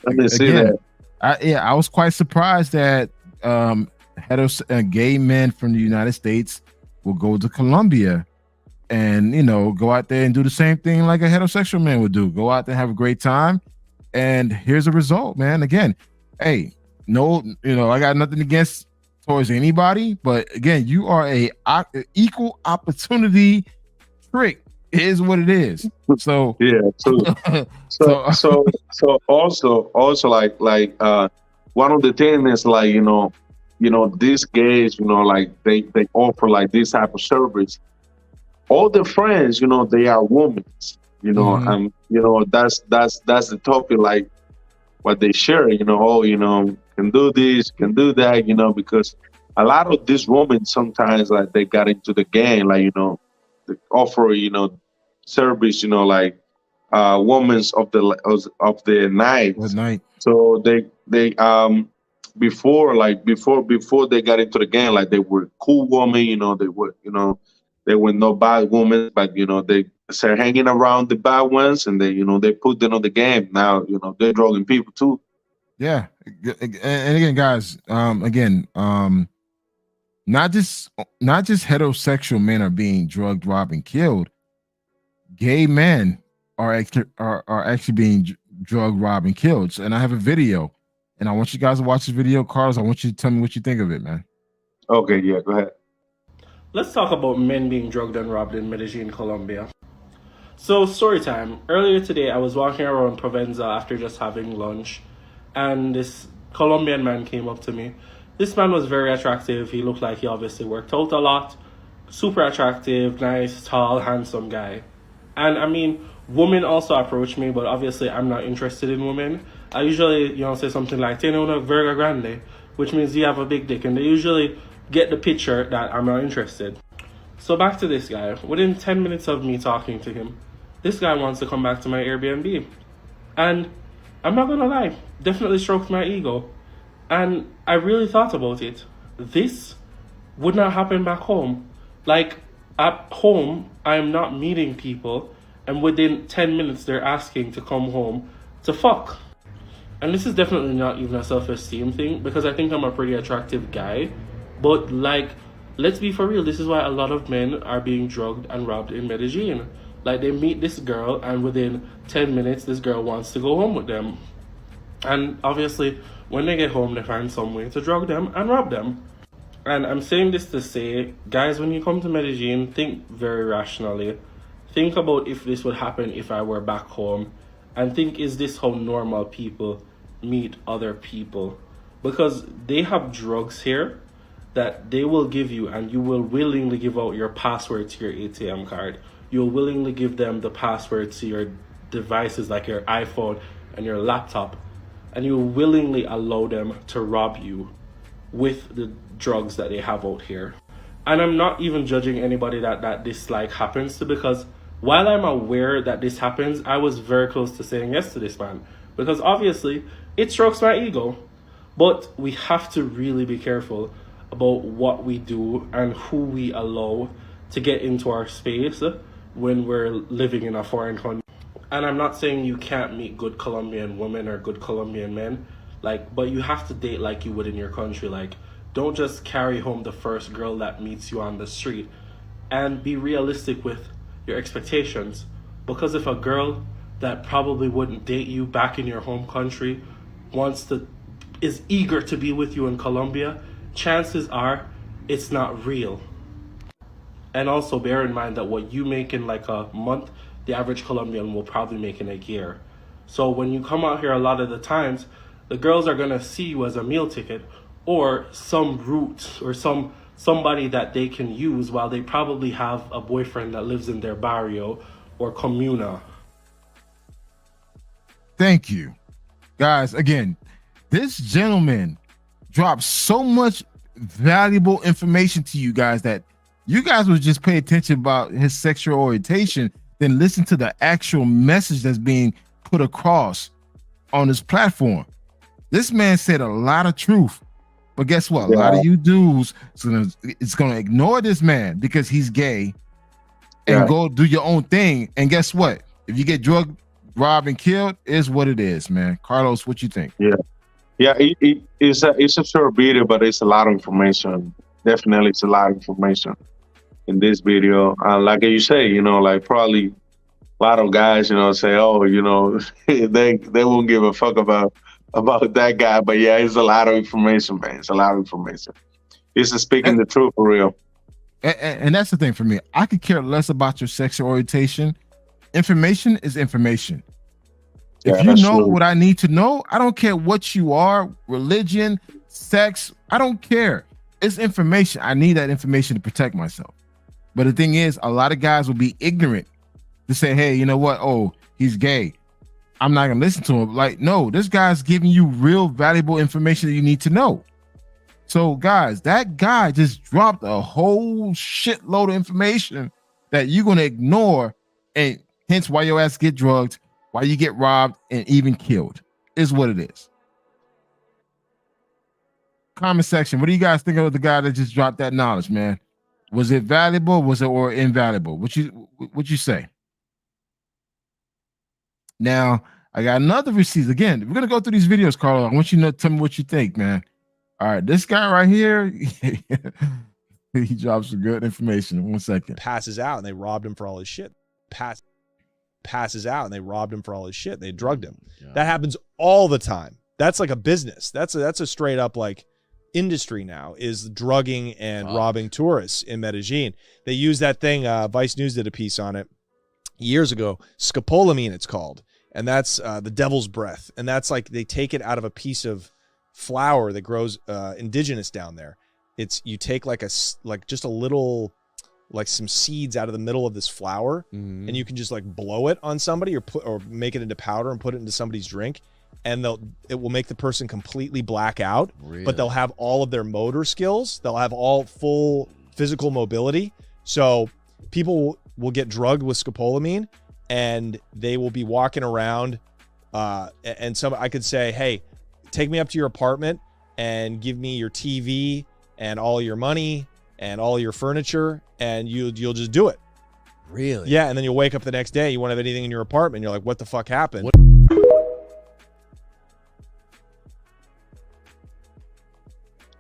Let me see again, that. I was quite surprised that gay men from the United States will go to Colombia and go out there and do the same thing like a heterosexual man would do. Go out there, have a great time, and here's the result, man. Again, hey, no, I got nothing against towards anybody, but again, you are a equal opportunity trick. Is what it is. So Yeah, true. So also like one of the things is like these gays like they offer like this type of service. All the friends they are women, Mhm. and that's the topic, like what they share. Can do this, can do that. Because a lot of these women sometimes like they got into the gang, like they offer service, like women's of the night. Good night. So they before they got into the gang, like they were cool women, they were no bad women, but they started hanging around the bad ones, and they put them on the game. Now they're drugging people too. Yeah, and again, guys, not just heterosexual men are being drugged, robbed, and killed. Gay men are actually being drugged, robbed, and killed. And I have a video, and I want you guys to watch this video. Carlos, I want you to tell me what you think of it, man. Okay, yeah, go ahead. Let's talk about men being drugged and robbed in Medellin, Colombia. So, story time. Earlier today, I was walking around Provenza after just having lunch, and this Colombian man came up to me. This man was very attractive. He looked like he obviously worked out a lot. Super attractive, nice, tall, handsome guy. And I mean, women also approach me, but obviously I'm not interested in women. I usually, say something like, tiene una verga grande, which means you have a big dick, and they usually get the picture that I'm not interested. So back to this guy. Within 10 minutes of me talking to him, this guy wants to come back to my Airbnb. And I'm not gonna lie, definitely stroked my ego. And I really thought about it. This would not happen back home. Like, at home, I'm not meeting people, and within 10 minutes, they're asking to come home to fuck. And this is definitely not even a self-esteem thing, because I think I'm a pretty attractive guy. But, like, let's be for real, this is why a lot of men are being drugged and robbed in Medellin. Like, they meet this girl, and within 10 minutes, this girl wants to go home with them. And obviously, when they get home, they find some way to drug them and rob them. And I'm saying this to say, guys, when you come to Medellin, think very rationally. Think about if this would happen if I were back home. And think, is this how normal people meet other people? Because they have drugs here that they will give you, and you will willingly give out your password to your ATM card. You'll willingly give them the password to your devices like your iPhone and your laptop. And you'll willingly allow them to rob you with the drugs that they have out here. And I'm not even judging anybody that this like happens to, because while I'm aware that this happens, I was very close to saying yes to this man, because obviously it strokes my ego. But we have to really be careful about what we do and who we allow to get into our space when we're living in a foreign country. And I'm not saying you can't meet good Colombian women or good Colombian men, but you have to date like you would in your country. Like, don't just carry home the first girl that meets you on the street, and be realistic with your expectations. Because if a girl that probably wouldn't date you back in your home country is eager to be with you in Colombia, chances are it's not real. And also bear in mind that what you make in like a month, the average Colombian will probably make in a year. So when you come out here, a lot of the times, the girls are gonna see you as a meal ticket or some route or somebody that they can use while they probably have a boyfriend that lives in their barrio or comuna. Thank you, guys. Again, this gentleman dropped so much valuable information to you guys that you guys would just pay attention about his sexual orientation, then listen to the actual message that's being put across on this platform. This man said a lot of truth, but guess what? A lot of you dudes it's gonna ignore this man because he's gay and go do your own thing. And guess what? If you get drugged, robbed, and killed, is what it is, man. Carlos, what you think? It's a short video, but it's a lot of information. Definitely, it's a lot of information in this video. Like you say, you know, like probably a lot of guys, you know, say, oh, you know, they won't give a fuck about that guy. But yeah, it's a lot of information, man. It's a lot of information. It's speaking the truth for real. And that's the thing for me. I could care less about your sexual orientation. Information is information. If you know what I need to know, I don't care what you are, religion, sex, I don't care. It's information. I need that information to protect myself. But the thing is, a lot of guys will be ignorant to say, hey, you know what? Oh, he's gay. I'm not going to listen to him. Like, no, this guy's giving you real valuable information that you need to know. So, guys, that guy just dropped a whole shitload of information that you're going to ignore, and hence why your ass get drugged, why you get robbed, and even killed, is what it is. Comment section, what do you guys think of the guy that just dropped that knowledge, man? Was it valuable? Was it or invaluable? What you say? Now, I got another receipt. Again, we're gonna go through these videos, Carlo. I want you to tell me what you think, man. All right, this guy right here, he drops some good information. 1 second. Passes out and they robbed him for all his shit. Passes out and they robbed him for all his shit. They drugged him. Yeah. That happens all the time. That's like a business. That's a straight up like industry now, is drugging and robbing tourists in Medellin. They use that thing. Vice News did a piece on it years ago. Scopolamine, it's called, and that's the devil's breath. And that's like they take it out of a piece of flower that grows indigenous down there. It's you take like just a little, like some seeds out of the middle of this flower, and you can just like blow it on somebody or make it into powder and put it into somebody's drink, and it will make the person completely black out. Really? But they'll have all of their motor skills. They'll have all full physical mobility. So people will get drugged with scopolamine, and they will be walking around. And I could say, hey, take me up to your apartment and give me your TV and all your money and all your furniture, and you'll just do it. Really? Yeah, and then you'll wake up the next day, you won't have anything in your apartment. You're like, what the fuck happened?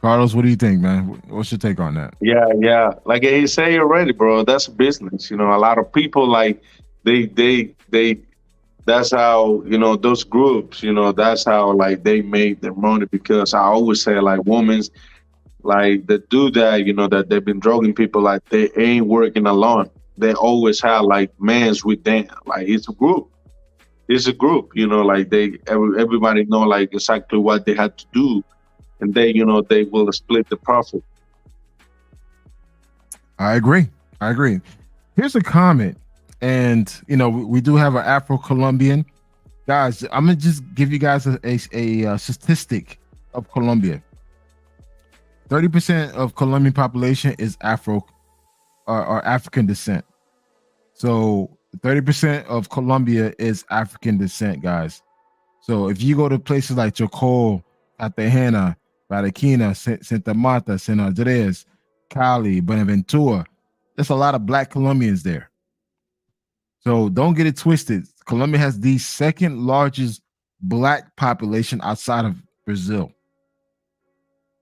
Carlos, what do you think, man? What's your take on that? Yeah. Like he said already, bro, that's business. You know, a lot of people, like, they that's how, you know, those groups, you know, that's how, like, they made their money. Because I always say, like, women's, like, that do that, you know, that they've been drugging people, like, they ain't working alone. They always have, like, mans with them. Like, it's a group. It's a group, you know, like, everybody know, like, exactly what they had to do. And they, you know, they will split the profit. I agree. Here's a comment. And, you know, we do have an Afro-Colombian. Guys, I'm going to just give you guys a statistic of Colombia. 30% of Colombian population is Afro or African descent. So 30% of Colombia is African descent, guys. So if you go to places like Chocó, Cartagena, Barranquilla, Santa Marta, San Andres, Cali, Buenaventura, there's a lot of Black Colombians there. So don't get it twisted. Colombia has the second largest Black population outside of Brazil.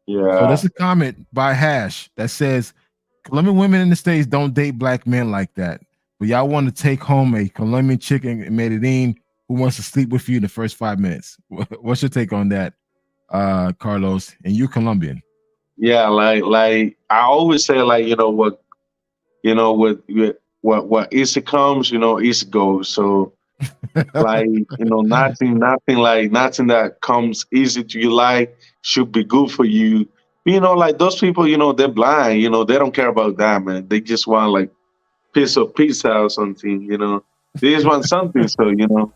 Yeah. So there's a comment by Hash that says Colombian women in the States don't date Black men like that. But y'all want to take home a Colombian chick in Medellin who wants to sleep with you in the first 5 minutes. What's your take on that, Carlos? And you Colombian? Yeah, like I always say, like, you know what, you know, with what easy comes, you know, easy goes. So like, you know, nothing nothing that comes easy to your life should be good for you. You know, like those people, you know, they're blind, you know, they don't care about that, man. They just want like piece of pizza or something, you know. They just want something. So, you know,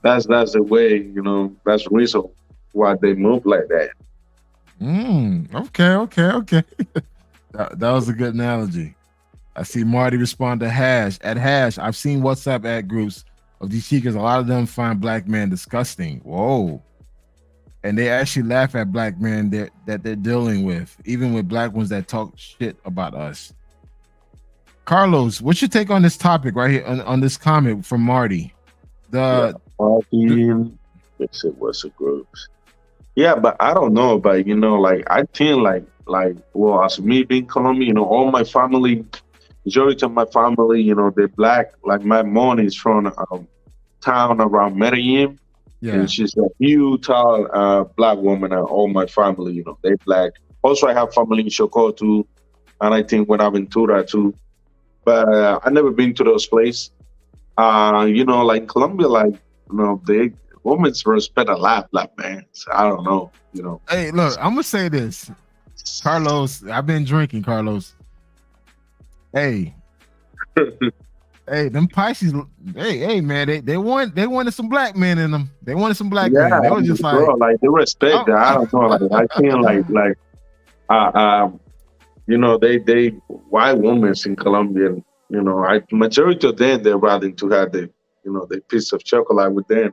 that's the way, you know, that's the reason why they move like that. Okay. That was a good analogy. I see Marty respond to Hash. At Hash, I've seen WhatsApp ad groups of these chicas. A lot of them find black men disgusting. Whoa. And they actually laugh at black men that they're dealing with, even with black ones that talk shit about us. Carlos, what's your take on this topic right here on this comment from Marty? Let's see, what's the groups? Yeah, but I don't know, but you know, like I think like well, as me being Colombian, you know, all my family, majority of my family, you know, they're black. Like my mom is from town around Medellin. Yeah. And she's a huge, tall, black woman. And all my family, you know, they black. Also, I have family in Chocó too, and I think Buenaventura too. But I never been to those places. You know, like Colombia, like you know, they women respect a lot black man. So I don't know, you know. Hey, look, I'm gonna say this, Carlos. I've been drinking, Carlos. Hey. Hey, them Pisces. Hey, man, they wanted some black men in them. They wanted some black men. They were just bro, like they respect that. I don't know. Like I feel you know, they white women in Colombia. You know, majority of them they're rather to have the you know the piece of chocolate with them.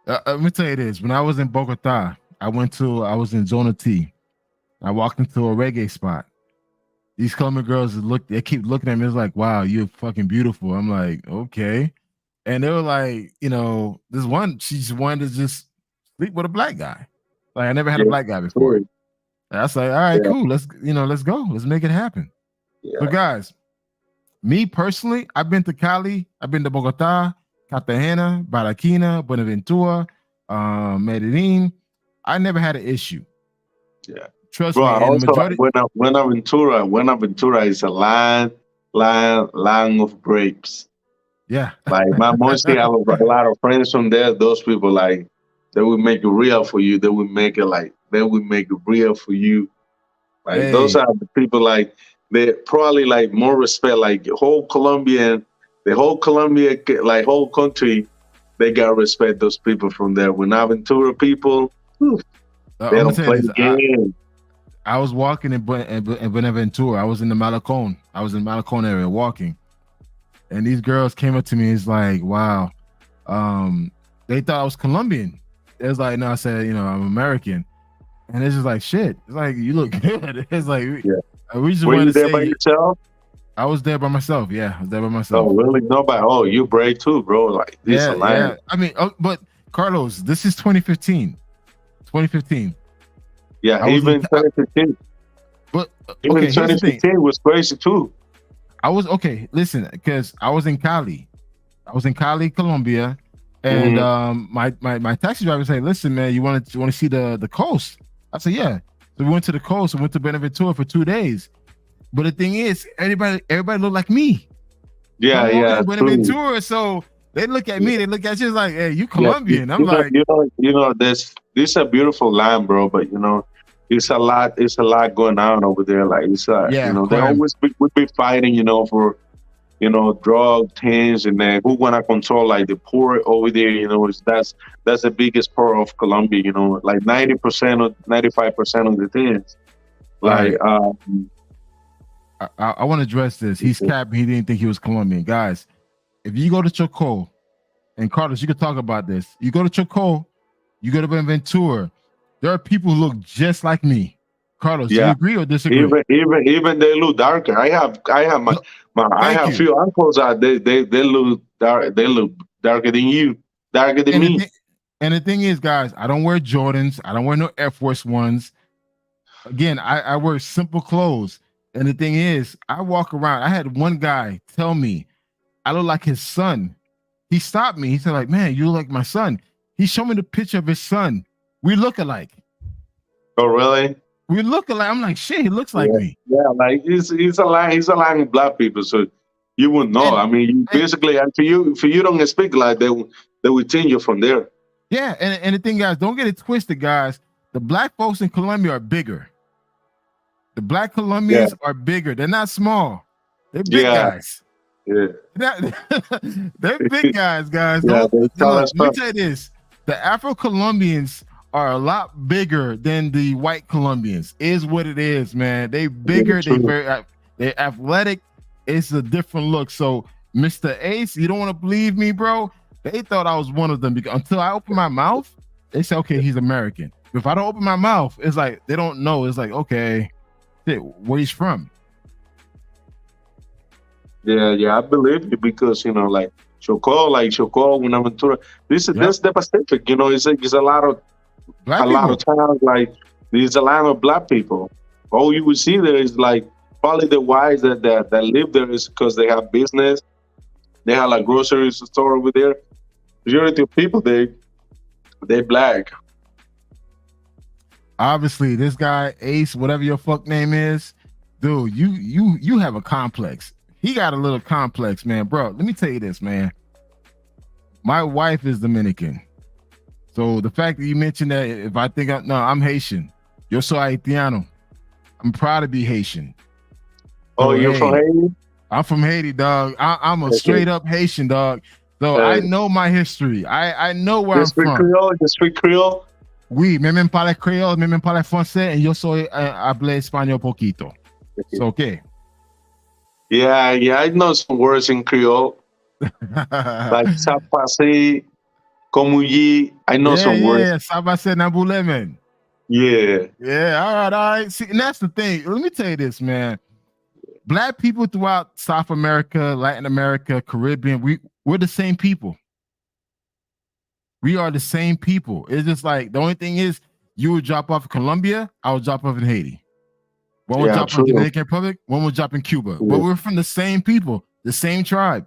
Let me tell you this: when I was in Bogota, I was in Zona T. I walked into a reggae spot. These Colombian girls they keep looking at me. It's like, wow, you're fucking beautiful. I'm like, okay. And they were like, you know, this one, she just wanted to just sleep with a black guy. Like I never had a black guy before. And I was like, all right, cool. Let's go. Let's make it happen. Yeah. But guys, me personally, I've been to Cali, I've been to Bogota, Cartagena, Barranquilla, Buenaventura, Medellin. I never had an issue. Yeah. Trust me. Also, majority... Buenaventura is a land of grapes. Yeah. Like my mostly have a lot of friends from there. Those people like they will make it real for you. They will make it real for you. Like those are the people like they probably like more respect. Like the whole Colombia, like whole country, they got respect those people from there. Buenaventura people, they don't play the game. I was walking in Buenaventura. I was in the Malecón. I was in the Malecón area walking. And these girls came up to me. It's like, wow. They thought I was Colombian. It was like, no, I said, you know, I'm American. And it's just like, shit. It's like, you look good. It's like, we just Were wanted you to there say. By yourself? I was there by myself. Yeah, I was there by myself. Oh, really? Nobody. Oh, you brave too, bro. Like, this yeah. I mean, but Carlos, this is 2015. 2015. Yeah, even 2015. But even 2015 was crazy too. I was listen, because I was in Cali. I was in Cali, Colombia, and my taxi driver said, "Listen, man, you want to see the coast?" I said, "Yeah." So we went to the coast and went to Buenaventura for 2 days. But the thing is, everybody looked like me. Yeah. Buenaventura, so they look at me, they look at you like, "Hey, you Colombian." Yeah, I'm like, this is a beautiful land, bro. But you know, it's a lot going on over there. Like it's you know, they always would be fighting, you know, for drug things, and then who wanna control like the poor over there. You know, that's the biggest part of Colombia. You know, like 90% or 95% of the things. Like I want to address this. He's capping. He didn't think he was Colombian, guys. If you go to Chocó, and Carlos, you could talk about this. You go to Chocó, you go to Buenaventura. There are people who look just like me. Carlos, do you agree or disagree? Even they look darker. I have a few uncles out there. They look dark. They look darker than you, darker than me. And the thing is, guys, I don't wear Jordans. I don't wear no Air Force Ones. Again, I wear simple clothes. And the thing is, I walk around. I had one guy tell me I look like his son. He stopped me. He said, like, man, you look like my son. He showed me the picture of his son. We look alike. Oh, really? We look alike. I'm like, shit, he looks like me. Yeah, like he's aligned with black people, so you wouldn't know. And, I mean, you and basically, and for you don't speak like they will change you from there. yeah, and the thing, guys, don't get it twisted, guys. The black folks in Colombia are bigger. The black Yeah, Colombians are bigger. They're not small. They're big yeah, guys. yeah, They're big guys, guys. yeah. Don't They tell look. us Let me stuff. tell you this: the Afro-Colombians are a lot bigger than the white Colombians. Is what it is, man. They Yeah, bigger. They true. they're athletic. It's a different look. So, Mr. Ace, you don't want to believe me, bro. They thought I was one of them because until I open my mouth, they say, okay, he's American. If I don't open my mouth, it's like they don't know. It's like, okay, shit, where he's from. Yeah, I believe you because like Chocó, Buenaventura. This Yep. is the Pacific. It's a lot of Black towns like there's a lot of black people. All you will see there is like probably the whites that live there is because they have business. They have like grocery store over there. Majority of people they black. Obviously, this guy Ace, whatever your fuck name is, dude, you have a complex. He got a little complex, man, bro. Let me tell you this, man. My wife is Dominican, so the fact that you mentioned that, if I think I'm Haitian, yo soy Haitiano. I'm proud to be Haitian. Oh, you're from Haiti? I'm from Haiti, dog. I'm a straight up Haitian, dog. So I know my history. I know where I'm from. Creole, you speak Creole? Oui, me parle Creole, me parle français, and yo soy hablo español poquito. So, okay. Yeah, I know some words in Creole. Like sapase, komuyi. I know some words. Yeah, sabase nabule, man. Yeah. Yeah, all right. See, and that's the thing. Let me tell you this, man. Black people throughout South America, Latin America, Caribbean, we're the same people. We are the same people. It's just like the only thing is you would drop off in Colombia, I would drop off in Haiti. One would drop in Dominican Republic, one would drop in Cuba. Yeah. But we're from the same people, the same tribe.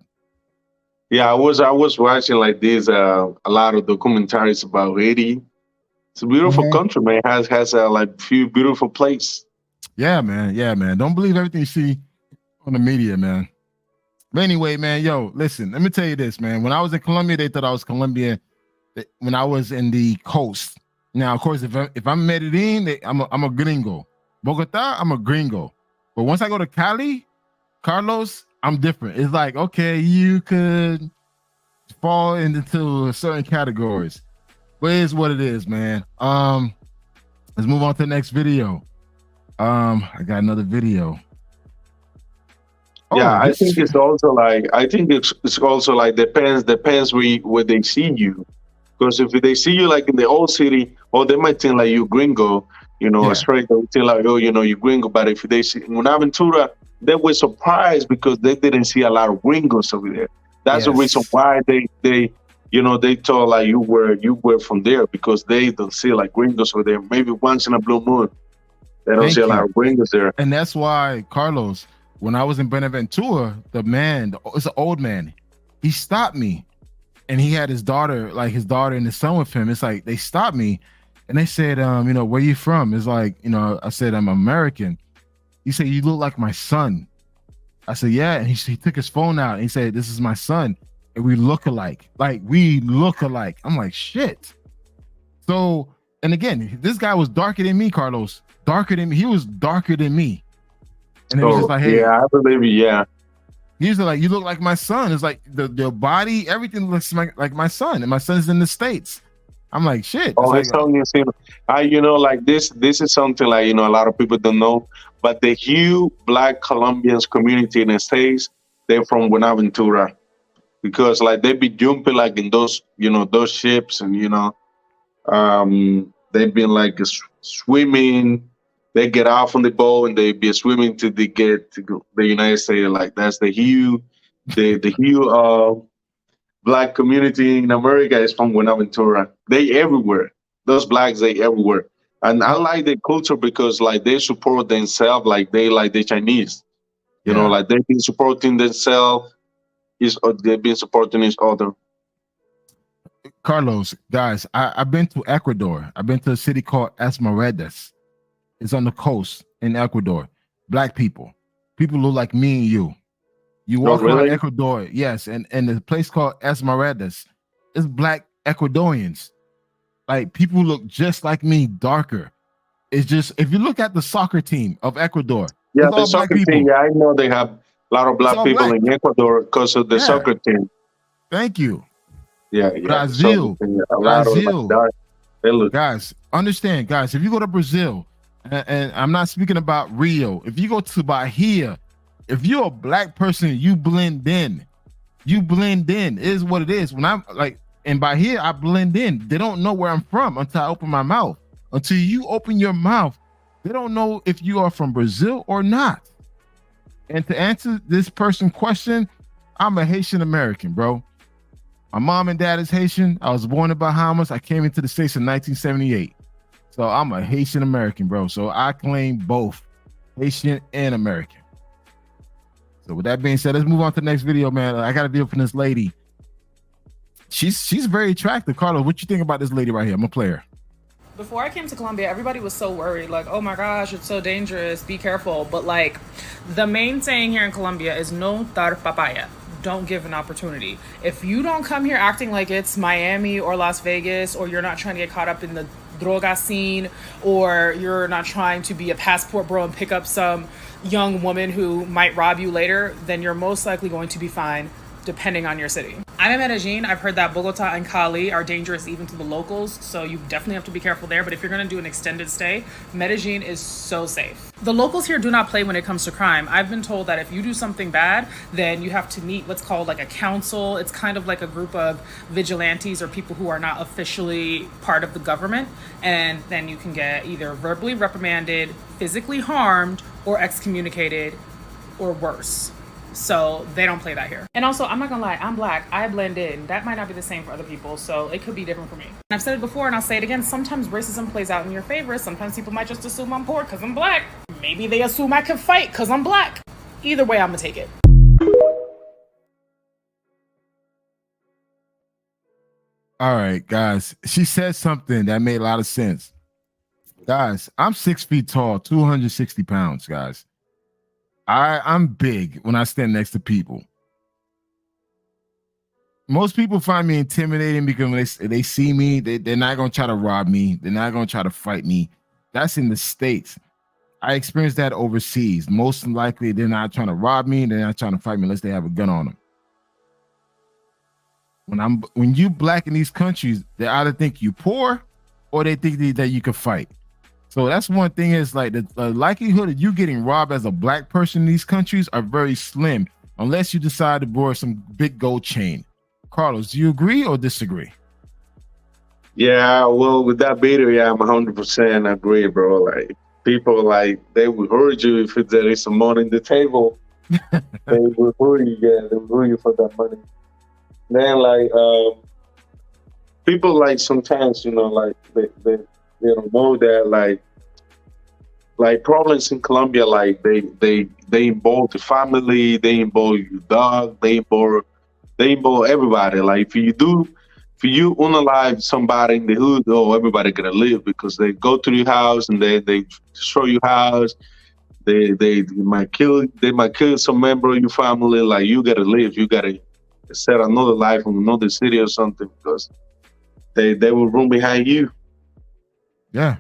Yeah, I was watching like this a lot of documentaries about Haiti. It's a beautiful country, man. It has like few beautiful places. Yeah, man. Yeah, man. Don't believe everything you see on the media, man. But anyway, man, yo, listen, let me tell you this, man. When I was in Colombia, they thought I was Colombian. When I was in the coast. Now, of course, if I'm Medellin, I'm a gringo. Bogota, I'm a gringo. But once I go to Cali, Carlos, I'm different. It's like, okay, you could fall into certain categories. But it is what it is, man. Let's move on to the next video. I got another video. Yeah, I think it's also like depends where they see you. Because if they see you like in the old city, or they might think like you gringo, straight, they would think like, oh, you gringo. But if they see Buenaventura, they were surprised because they didn't see a lot of gringos over there. That's the reason why they thought like you were from there, because they don't see like gringos over there. Maybe once in a blue moon, they don't see a lot of gringos there. And that's why, Carlos, when I was in Buenaventura, it's an old man, he stopped me. And he had his daughter and his son with him. It's like they stopped me and they said, where you from? It's like, I said, I'm American. He said, you look like my son. I said, yeah. And he took his phone out and he said, this is my son. And we look alike. I'm like, shit. So, and again, this guy was darker than me, Carlos. Darker than me. He was darker than me. And it was just like, hey. Yeah, I believe you, yeah. He's like, you look like my son. It's like the body, everything looks like my son, and my son's in the States. I'm like, shit. Oh, it's like this is something like a lot of people don't know, but the huge Black Colombians community in the States, they're from Buenaventura, because like they be jumping like in those ships, and they've been like swimming. They get off on the boat and they be swimming to get to the United States. Like that's the huge Black community in America is from Buenaventura. They everywhere. Those Blacks, they everywhere. And I like the culture because like they support themselves, like they like the Chinese. Like they've been supporting themselves. They've been supporting each other. Carlos, guys, I've been to Ecuador. I've been to a city called Esmeraldas. is on the coast in Ecuador. Black people. People look like me and you. You walk around really? Ecuador, yes, and the place called Esmeraldas. It's black Ecuadorians. Like people look just like me, darker. It's just if you look at the soccer team of Ecuador, Yeah, it's the all black soccer people. team. Yeah, I know they have a lot of It's black all people black. in Ecuador because of the Yeah. soccer team. Thank you. Yeah, yeah. Brazil. The soccer team, a lot of Brazil. dark. They look. Guys, understand, guys, if you go to Brazil, and I'm not speaking about Rio, if you go to Bahia, if you're a black person, you blend in. You blend in. It is what it is. When I'm like in Bahia, I blend in. They don't know where I'm from until I open my mouth. Until you open your mouth, they don't know if you are from Brazil or not. And to answer this person's question, I'm a Haitian American, bro. My mom and dad is Haitian. I was born in Bahamas. I came into the States in 1978. So I'm a Haitian American, bro. So I claim both Haitian and American. So with that being said, let's move on to the next video, man. I got a video from this lady. She's very attractive. Carlos, what you think about this lady right here? I'm a player. Before I came to Colombia, everybody was so worried, like, oh my gosh, it's so dangerous, be careful. But like, the main saying here in Colombia is no dar papaya. Don't give an opportunity. If you don't come here acting like it's Miami or Las Vegas, or you're not trying to get caught up in the droga scene, or you're not trying to be a passport bro and pick up some young woman who might rob you later, then you're most likely going to be fine, depending on your city. I'm in Medellin. I've heard that Bogota and Cali are dangerous even to the locals, so you definitely have to be careful there. But if you're gonna do an extended stay, Medellin is so safe. The locals here do not play when it comes to crime. I've been told that if you do something bad, then you have to meet what's called like a council. It's kind of like a group of vigilantes or people who are not officially part of the government. And then you can get either verbally reprimanded, physically harmed, or excommunicated, or worse. So they don't play that here. And also, I'm not gonna lie, I'm black, I blend in. That might not be the same for other people, so it could be different for me. And I've said it before and I'll say it again, sometimes racism plays out in your favor. Sometimes people might just assume I'm poor because I'm black. Maybe they assume I can fight because I'm black. Either way, I'm gonna take it. All right, guys. She said something that made a lot of sense. Guys, I'm 6 feet tall, 260 pounds, guys. I'm big when I stand next to people. Most people find me intimidating because when they see me, they're not going to try to rob me. They're not going to try to fight me. That's in the States. I experienced that overseas. Most likely, they're not trying to rob me. They're not trying to fight me unless they have a gun on them. When you black in these countries, they either think you poor or they think that you can fight. So that's one thing is like the likelihood of you getting robbed as a black person in these countries are very slim unless you decide to borrow some big gold chain. Carlos, do you agree or disagree? Yeah, well, with that video, yeah, I'm 100% agree, bro. Like people, like they will hurt you if there is some money in the table. They will hurt you, yeah, they will hurt you for that money. Then, like people, like sometimes, you know, like they don't know that, like problems in Colombia, like they involve the family, they involve your dog, they involve everybody. Like if you unalive somebody in the hood, oh, everybody gonna live because they go to your house and they destroy your house. They might kill some member of your family. Like you gotta live, you gotta set another life in another city or something because they will run behind you. Yeah.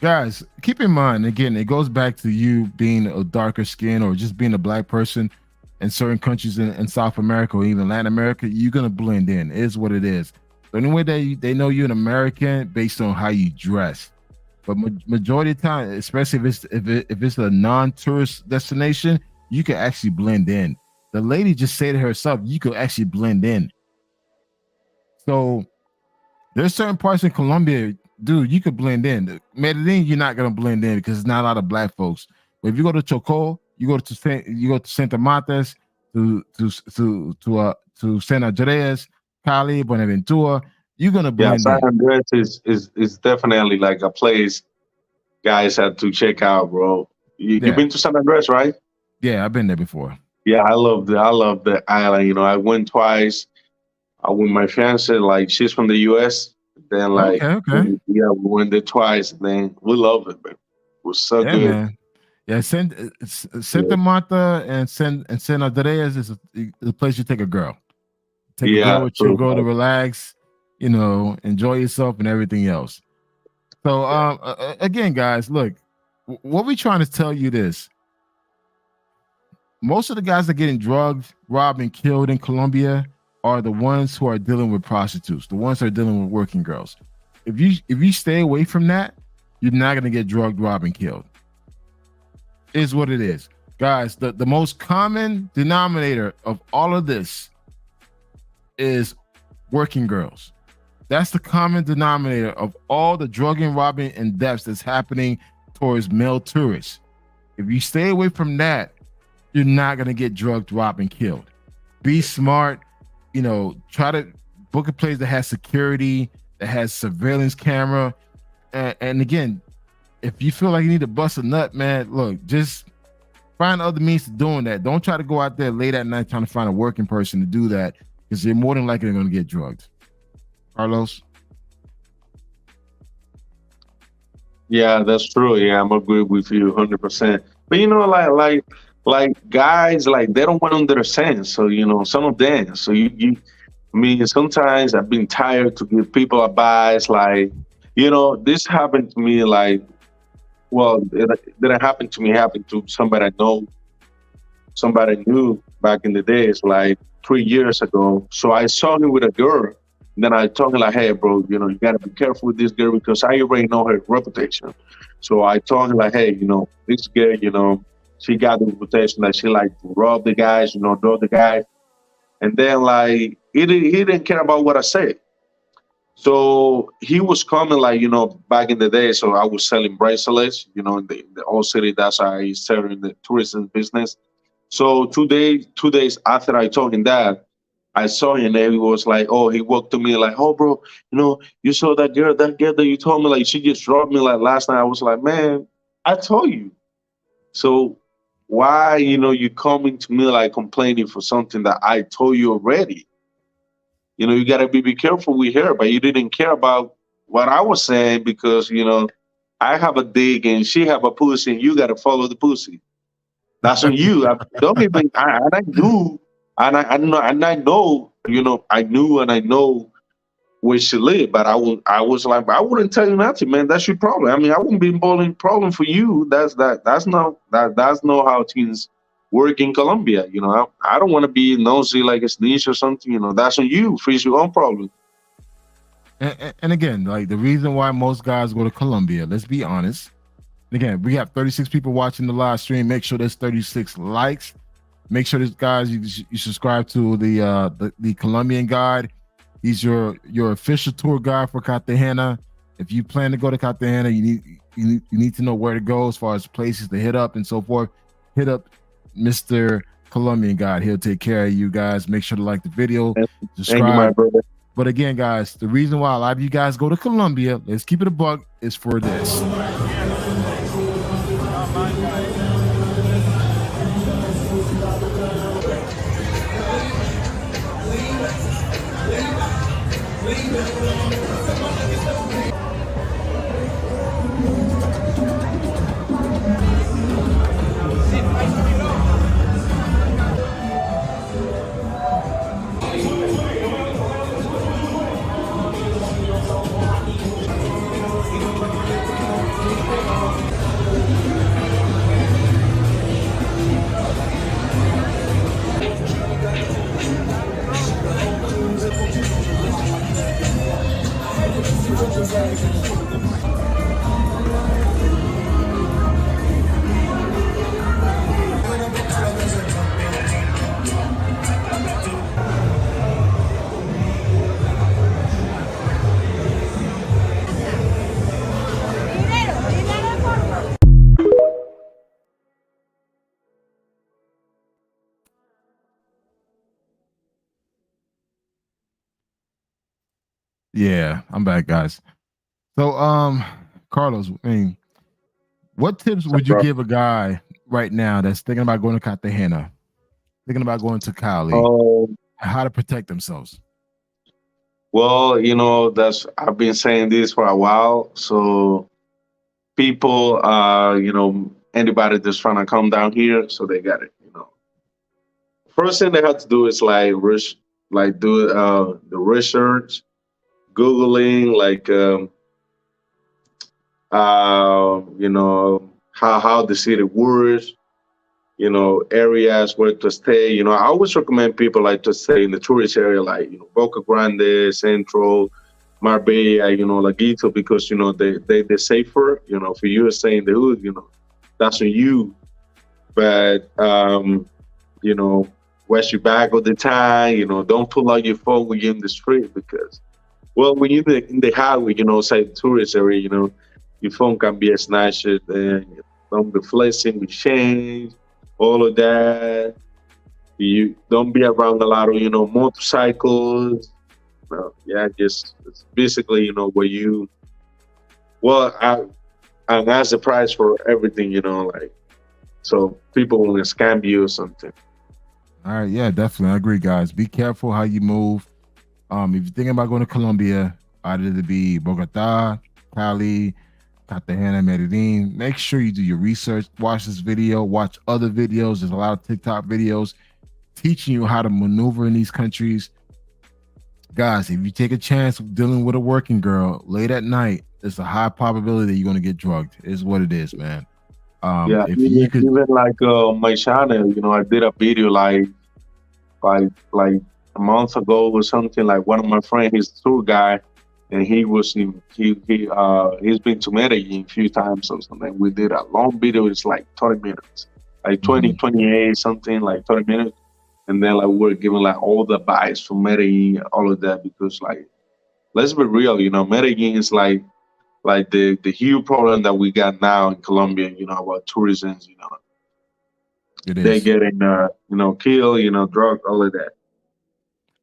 Guys, keep in mind, again, it goes back to you being a darker skin or just being a black person in certain countries in South America or even Latin America, you're going to blend in. It is what it is. The only way they know you're an American based on how you dress. But majority of the time, especially if it's a non-tourist destination, you can actually blend in. The lady just said it herself, you could actually blend in. So there's certain parts in Colombia, dude, you could blend in. Medellin, you're not gonna blend in because there's not a lot of black folks. But if you go to Chocó, you go to Santa Martas, to San Andres, Cali, Buenaventura, you're gonna blend San in. Andres is definitely like a place guys have to check out, bro. You've been to San Andres, right? Yeah, I've been there before. Yeah, I love the island. You know, I went twice. I with my fiance, like she's from the US. Then like okay. yeah, we went there twice. Then we love it, man. was so Yeah, good. man. Yeah, Santa Marta and San Andreas is the place you take a girl. Take a girl Yeah, with you, so go to relax, enjoy yourself and everything else. So again, guys, look, what we trying to tell you this. Most of the guys that are getting drugged, robbed, and killed in Colombia are the ones who are dealing with prostitutes, the ones that are dealing with working girls. If you stay away from that, you're not gonna get drugged, robbed, and killed. Is what it is. Guys, the most common denominator of all of this is working girls. That's the common denominator of all the drugging, robbing, and deaths that's happening towards male tourists. If you stay away from that, you're not gonna get drugged, robbed, and killed. Be smart. Try to book a place that has security, that has surveillance camera, and again, if you feel like you need to bust a nut, man, look, just find other means of doing that. Don't try to go out there late at night trying to find a working person to do that, because you're more than likely going to get drugged. Carlos? Yeah, that's true. Yeah, I'm agree with you 100%. But like guys, like they don't want to understand. So some of them. So I mean, sometimes I've been tired to give people advice. Like, this happened to me. Like, well, it didn't happen to me. It happened to somebody I know, somebody I knew back in the days, like 3 years ago. So I saw him with a girl. Then I told him like, hey, bro, you gotta be careful with this girl because I already know her reputation. So I told him like, hey, this girl, she got the reputation that she like to rob the guys, drug the guys. And then like he didn't care about what I said. So he was coming like, back in the day. So I was selling bracelets, in the old city. That's how I started in the tourism business. So 2 days after I told him that, I saw him and he was like, oh, he walked to me like, oh, bro, you saw that girl that you told me, like, she just robbed me like last night. I was like, man, I told you. So why, you coming to me like complaining for something that I told you already? You got to be careful with her, but you didn't care about what I was saying because, I have a dick and she have a pussy and you got to follow the pussy. That's on you. Don't even, and I knew, and I know, I knew and I know where she lived, but I was like, I wouldn't tell you nothing, man. That's your problem. I mean, I wouldn't be involved in problem for you. That's not how things work in Colombia. I don't want to be nosy like a snitch or something. That's on you. Face your own problem. And again, like the reason why most guys go to Colombia, let's be honest. Again, we have 36 people watching the live stream. Make sure there's 36 likes. Make sure this guys you subscribe to the Colombian guide. He's your official tour guide for Cartagena. If you plan to go to Cartagena, you need to know where to go as far as places to hit up and so forth. Hit up Mr. Colombian guide. He'll take care of you guys. Make sure to like the video, subscribe. Thank you, my brother. But again, guys, the reason why a lot of you guys go to Colombia, let's keep it a buck, is for this. Yeah, I'm back, guys. So, Carlos, I mean, what tips would you give a guy right now that's thinking about going to Cartagena, thinking about going to Cali, how to protect themselves? Well, I've been saying this for a while. So people, anybody that's trying to come down here, so they got it. First thing they have to do is do the research, googling, how the city works, areas where to stay. I always recommend people like to stay in the tourist area, like Boca Grande, Central, Marbella, Laguito, because they're safer. For you to stay in the hood, that's on you. But watch your back all the time. Don't pull out your phone when you're in the street, because, well, when you're in the highway, say tourist area, your phone can be snatched, and don't be flexing with change, all of that. You don't be around a lot of motorcycles. It's basically where you. Well, and that's the price for everything, so people will scam you or something. All right, yeah, definitely. I agree, guys. Be careful how you move. If you're thinking about going to Colombia, either to be Bogota, Cali, Cartagena, Medellin, make sure you do your research. Watch this video. Watch other videos. There's a lot of TikTok videos teaching you how to maneuver in these countries. Guys, if you take a chance of dealing with a working girl late at night, there's a high probability that you're going to get drugged. It's what it is, man. If you could, even like my channel, I did a video like a month ago or something. Like one of my friends, he's a tour guy, and he's been to Medellin a few times or something. We did a long video. It's like 30 minutes, like 28 something, like 30 minutes, and then we're giving all the advice from Medellin, all of that, because let's be real, Medellin is like the huge problem that we got now in Colombia, about tourism, it is. They getting, killed, drug, all of that.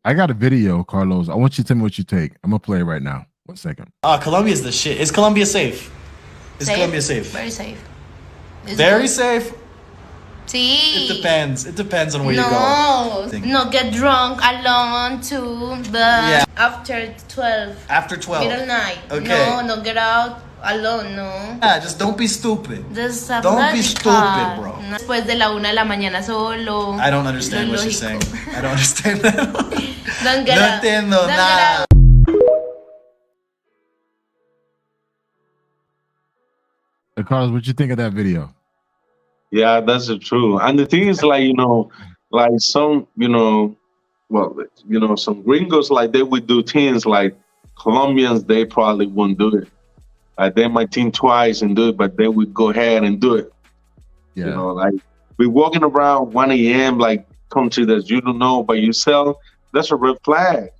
I got a video, Carlos. I want you to tell me what you take. I'm gonna play it right now. 1 second. Colombia's the shit. Is Colombia safe? Is Colombia safe? Very safe. Very safe? Sí. It depends. It depends on where you go. No, get drunk alone too, but after 12. After 12. Middle night. Okay. No, get out alone, no. Yeah, just don't be stupid. Don't be stupid, bro. Después de la 1 de la mañana solo. I don't understand what you're saying. I don't understand that. Don't get out. Entiendo nada. Carlos, what you think of that video? Yeah, that's true. And the thing is, some, some gringos, they would do things like Colombians, they probably wouldn't do it. They might think twice and do it, but they would go ahead and do it. Yeah. We're walking around 1 a.m., country that you don't know by yourself. That's a red flag.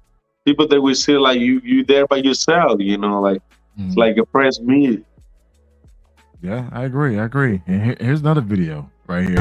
People that will see you there by yourself, it's like a press meet. Yeah, I agree. And here's another video right here.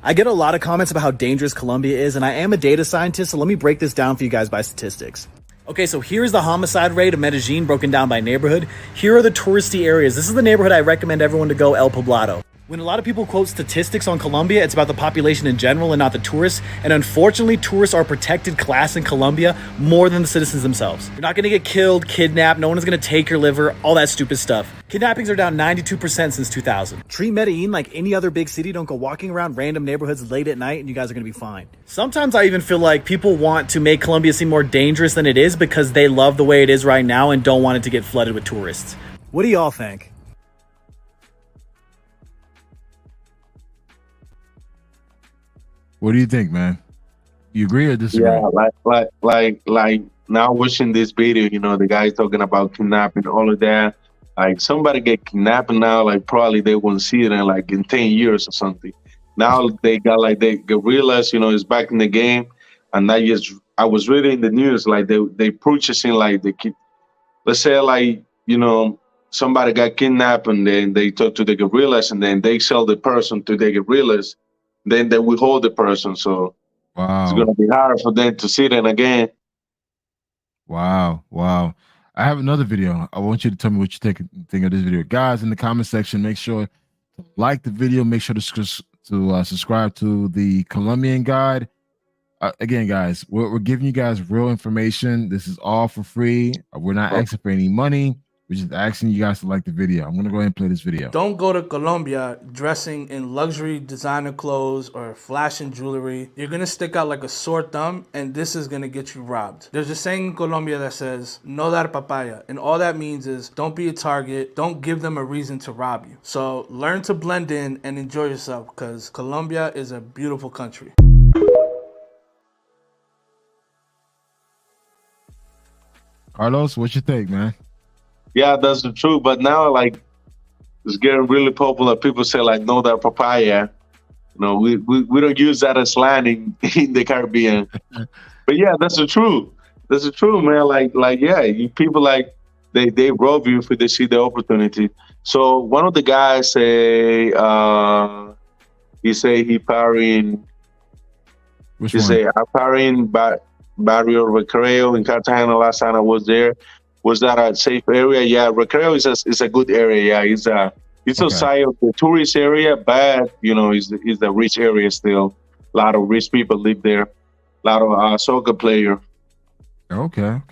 I get a lot of comments about how dangerous Colombia is, and I am a data scientist, so let me break this down for you guys by statistics. Okay, so here's the homicide rate of Medellin broken down by neighborhood. Here are the touristy areas. This is the neighborhood I recommend everyone to go, El Poblado. When a lot of people quote statistics on Colombia, it's about the population in general and not the tourists. And unfortunately, tourists are a protected class in Colombia more than the citizens themselves. You're not gonna get killed, kidnapped, no one is gonna take your liver, all that stupid stuff. Kidnappings are down 92% since 2000. Treat Medellin like any other big city. Don't go walking around random neighborhoods late at night and you guys are gonna be fine. Sometimes I even feel like people want to make Colombia seem more dangerous than it is because they love the way it is right now and don't want it to get flooded with tourists. What do y'all think? What do you think, man? You agree or disagree? Yeah, like now watching this video, the guy's talking about kidnapping, all of that. Somebody get kidnapped now, probably they won't see it in 10 years or something. Now they got the guerrillas, is back in the game, and I was reading in the news they purchasing let's say somebody got kidnapped and then they talk to the guerrillas and then they sell the person to the guerrillas. Then they will hold the person, so it's going to be hard for them to see them again. Wow. I have another video. I want you to tell me what you think of this video. Guys, in the comment section, make sure to like the video. Make sure to subscribe to the Colombian Guide. Again, guys, we're giving you guys real information. This is all for free. We're not asking for any money. We're just asking you guys to like the video. I'm gonna go ahead and play this video. Don't go to Colombia dressing in luxury designer clothes or flashing jewelry. You're gonna stick out like a sore thumb, and this is gonna get you robbed. There's a saying in Colombia that says, no dar papaya. And all that means is don't be a target, don't give them a reason to rob you. So learn to blend in and enjoy yourself, because Colombia is a beautiful country. Carlos, what you think, man? Yeah, that's the truth. But now, like, it's getting really popular. People say, like, no, that papaya. You know, we don't use that as slang in the Caribbean. But yeah, that's the truth. That's the truth, man. Like, yeah, people like they rob you if they see the opportunity. So one of the guys say, he parrying. Which he one? say, I'm parrying Barrio Recreo in Cartagena. Last time I was there. Was that a safe area? Yeah, Recreo is a good area. Yeah, it's a side of the tourist area, but you know, it's the rich area still. A lot of rich people live there. A lot of soccer player. Okay.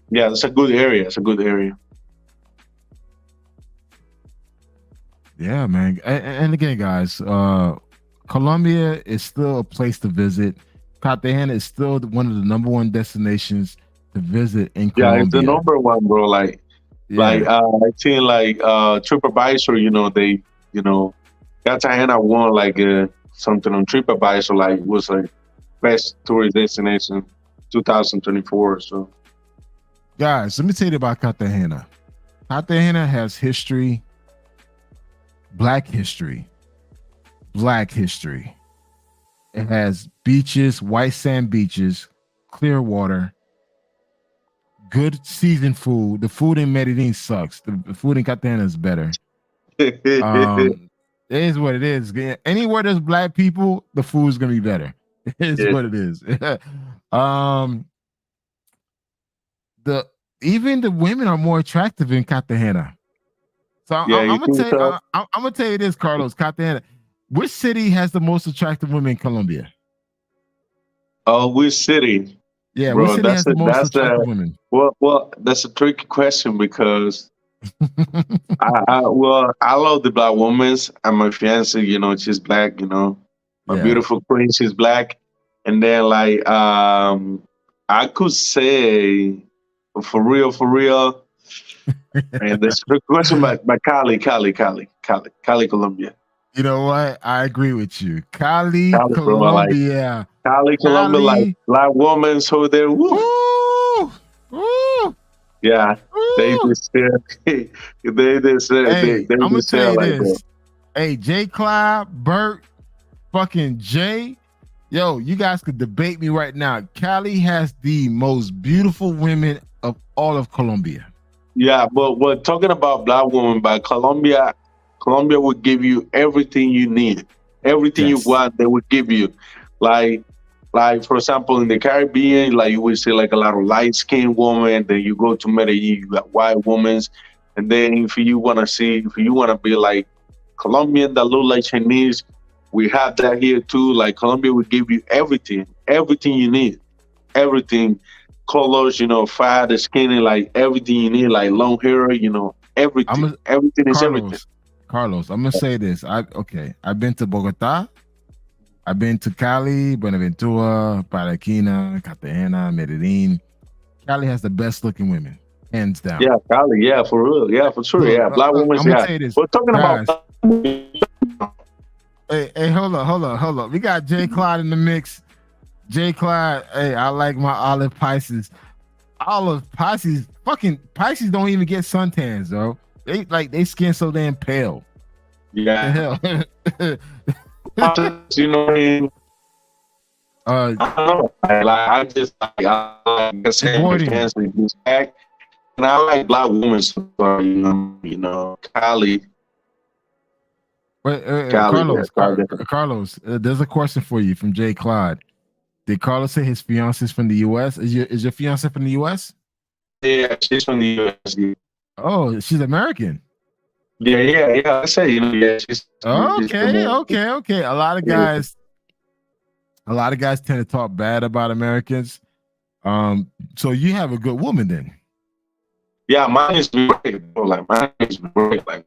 Yeah, it's a good area. It's a good area. Yeah, man. And again, guys, Colombia is still a place to visit. Cartagena is still one of the #1 destinations to visit in Colombia. Yeah, it's the #1, bro. I think TripAdvisor, Cartagena won something on TripAdvisor, was best tourist destination 2024. So, guys, let me tell you about Cartagena. Cartagena has history, black history. It has beaches, white sand beaches, clear water, good seasoned food. The food in Medellin sucks. The food in Cartagena is better. It is what it is. Anywhere there's black people, the food's gonna be better. It is what it is. Even the women are more attractive in Cartagena. So I'm gonna tell you this, Carlos. Cartagena. Which city has the most attractive women in Colombia? Oh, which city? Yeah, bro, which city has the most attractive women? Well, that's a tricky question because I love the black women. And my fiance, she's black. My beautiful queen, she's black. And then I could say for real. And that's a tricky question, but Cali, Colombia. You know what? I agree with you. Cali, Colombia. Colombia, black women, so they're woo. Yeah, they just I'm gonna tell you this. Hey, J. Clyde, Bert, fucking Jay, yo, you guys could debate me right now. Cali has the most beautiful women of all of Colombia. Yeah, but we're talking about black women, but Colombia will give you everything you need, everything you want. They will give you, like for example, in the Caribbean, you will see a lot of light-skinned women. Then you go to Medellin, you got white women, and then if you want to be like Colombian that look like Chinese, we have that here too. Like Colombia will give you everything you need, everything, colors, fat, skinny, everything you need, long hair, everything. Everything is everything. Carlos, I'm gonna say this. I've been to Bogota, I've been to Cali, Buenaventura, Cartagena, Medellin. Cali has the best looking women, hands down. Yeah, Cali, yeah, for real, yeah, for sure, yeah. Black women, I'm gonna say this. We're talking about. Hey, hold on. We got J. Clyde in the mix. J. Clyde, hey, I like my olive Pisces. Olive Pisces, fucking Pisces don't even get suntans, though. They skin so damn pale. Yeah. The hell. You know what I mean? I don't know. I just like back, and I like black women. So, Cali. Carlos, there's a question for you from J. Clyde. Did Carlos say his fiance's from the U.S.? Is your fiance from the U.S.? Yeah, she's from the U.S. Oh, she's American. Yeah. I say, she's okay. A lot of guys tend to talk bad about Americans. So you have a good woman then. Yeah, mine is great, bro. Like mine is great. Like